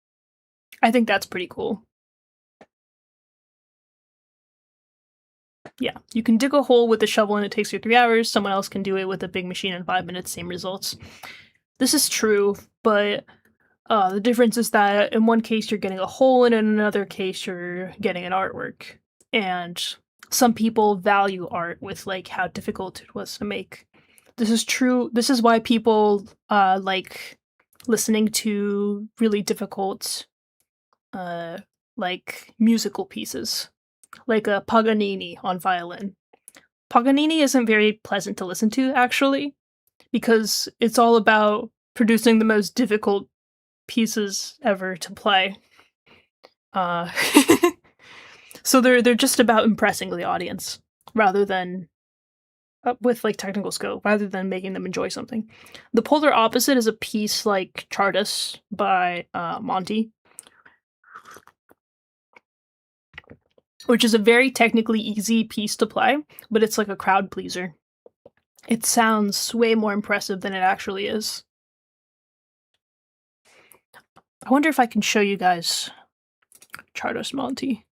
I think that's pretty cool. Yeah, you can dig a hole with a shovel and it takes you 3 hours. Someone else can do it with a big machine in 5 minutes, same results. This is true, but the difference is that in one case you're getting a hole and in another case you're getting an artwork. And some people value art with like how difficult it was to make. This is true. This is why people like listening to really difficult like musical pieces, like a Paganini on violin. Paganini isn't very pleasant to listen to actually, because it's all about producing the most difficult pieces ever to play. Uh, so they're just about impressing the audience rather than with like technical skill, rather than making them enjoy something. The polar opposite is a piece like Chartist by Monty, which is a very technically easy piece to play, but it's like a crowd pleaser. It sounds way more impressive than it actually is. I wonder if I can show you guys Chartist Monty.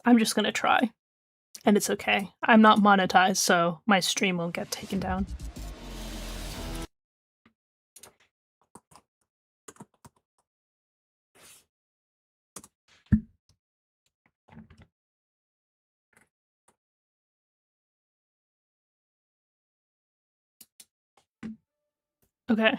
I'm just gonna try. And it's okay. I'm not monetized, so my stream won't get taken down. Okay.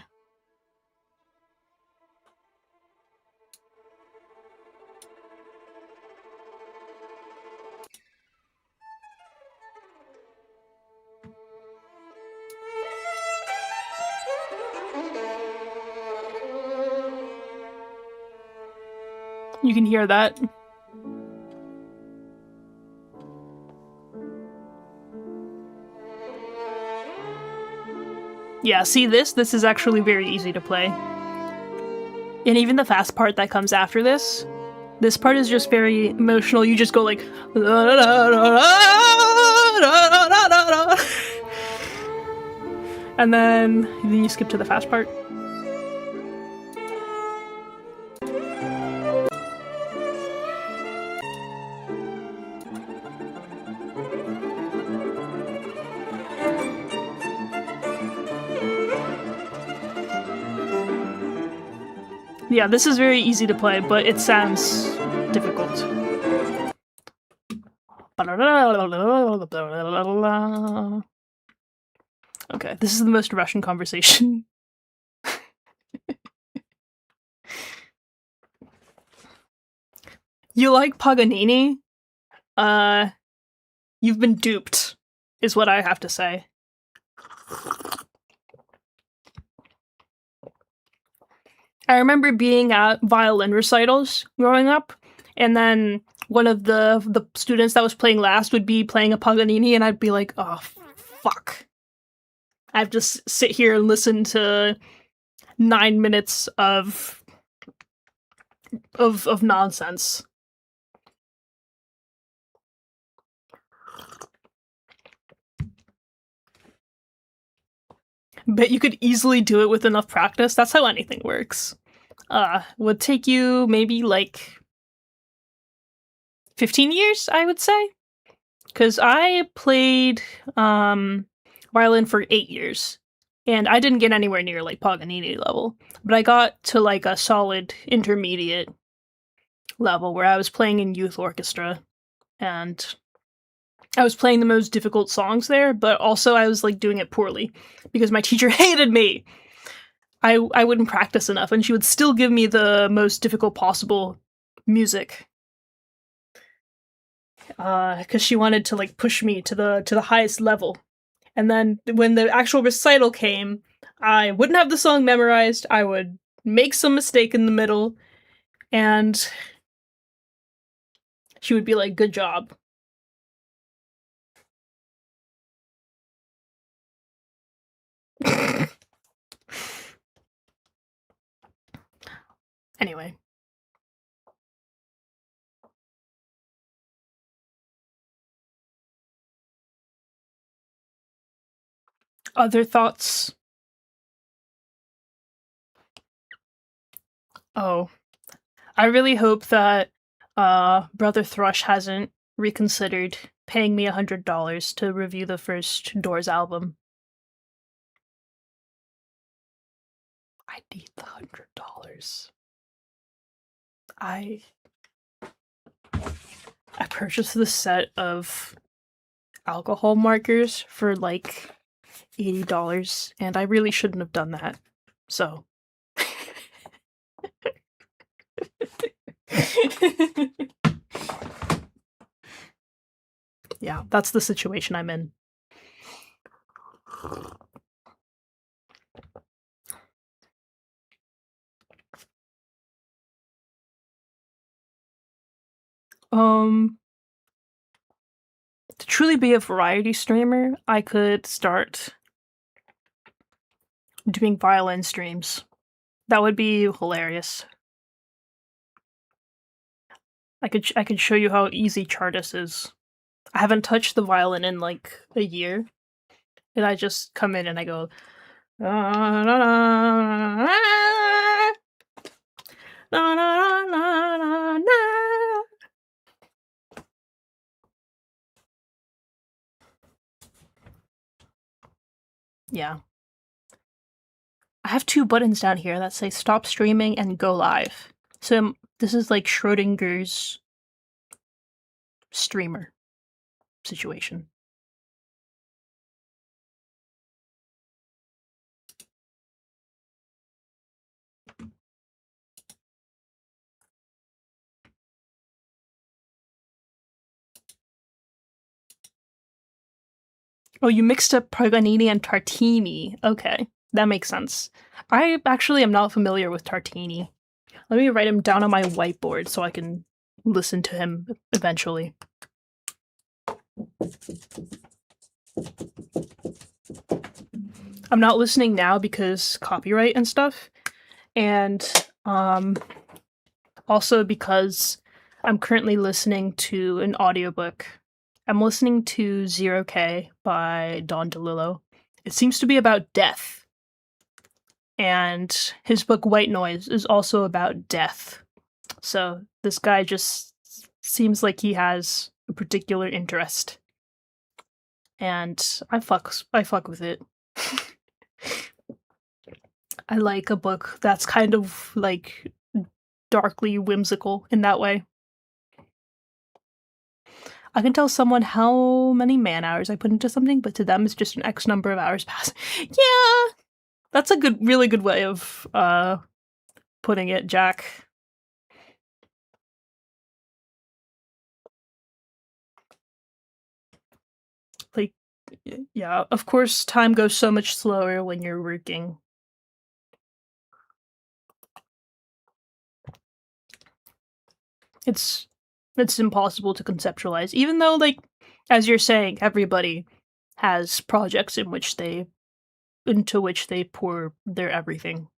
You can hear that. Yeah, see this? This is actually very easy to play. And even the fast part that comes after this part is just very emotional. You just go like and then you skip to the fast part. Yeah, this is very easy to play, but it sounds difficult. Okay, this is the most Russian conversation. You like Paganini? You've been duped, is what I have to say. I remember being at violin recitals growing up, and then one of the students that was playing last would be playing a Paganini, and I'd be like, oh, fuck. I have to sit here and listen to 9 minutes of nonsense. But you could easily do it with enough practice. That's how anything works. Would take you maybe like 15 years, I would say. Because I played violin for 8 years. And I didn't get anywhere near like Paganini level. But I got to like a solid intermediate level where I was playing in youth orchestra. and I was playing the most difficult songs there, but also I was like doing it poorly because my teacher hated me. I wouldn't practice enough, and she would still give me the most difficult possible music because she wanted to like push me to the highest level. And then when the actual recital came, I wouldn't have the song memorized. I would make some mistake in the middle, and she would be like, "Good job." Anyway, other thoughts? Oh, I really hope that Brother Thrush hasn't reconsidered paying me $100 to review the first Doors album. I need the $100. I I purchased this set of alcohol markers for like $80, and I really shouldn't have done that. So yeah, that's the situation I'm in. Um, to truly be a variety streamer, I could start doing violin streams. That would be hilarious. I could show you how easy Chartis is. I haven't touched the violin in like a year, and I just come in and I go. "Na, na, na, na, na, na, na, na, na." Yeah. I have two buttons down here that say stop streaming and go live. So this is like Schrodinger's streamer situation. Oh, you mixed up Paganini and Tartini. Okay, that makes sense. I actually am not familiar with Tartini. Let me write him down on my whiteboard so I can listen to him eventually. I'm not listening now because copyright and stuff, and also because I'm currently listening to an audiobook. I'm listening to 0K by Don DeLillo. It seems to be about death, and his book White Noise is also about death. So this guy just seems like he has a particular interest, and I fuck with it. I like a book that's kind of like darkly whimsical in that way. I can tell someone how many man hours I put into something, but to them it's just an X number of hours pass. Yeah, that's a really good way of putting it, Jack. Like, yeah, of course, time goes so much slower when you're working. It's it's impossible to conceptualize, even though, like, as you're saying, everybody has projects into which they pour their everything.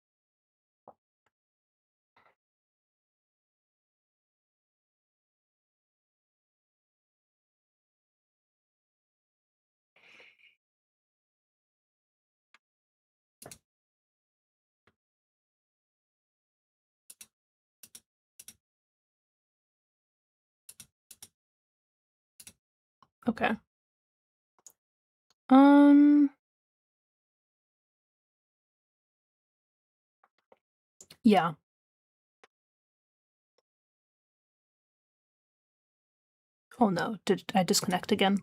Okay. Um. Yeah. Oh no, did I disconnect again?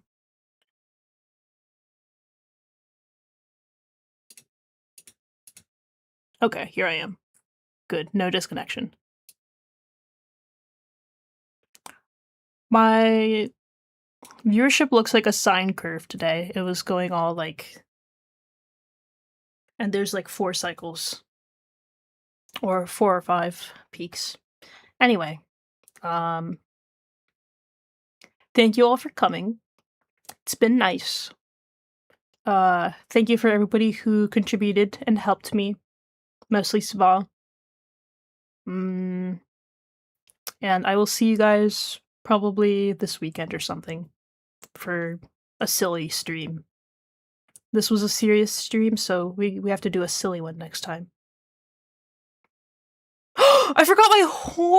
Okay, here I am. Good, no disconnection. My viewership looks like a sine curve today. It was going all like... And there's like 4 cycles. Or 4 or 5 peaks. Anyway, thank you all for coming. It's been nice. Thank you for everybody who contributed and helped me. Mostly Sva. And I will see you guys probably this weekend or something for a silly stream. This was a serious stream, so we have to do a silly one next time. I forgot my horn!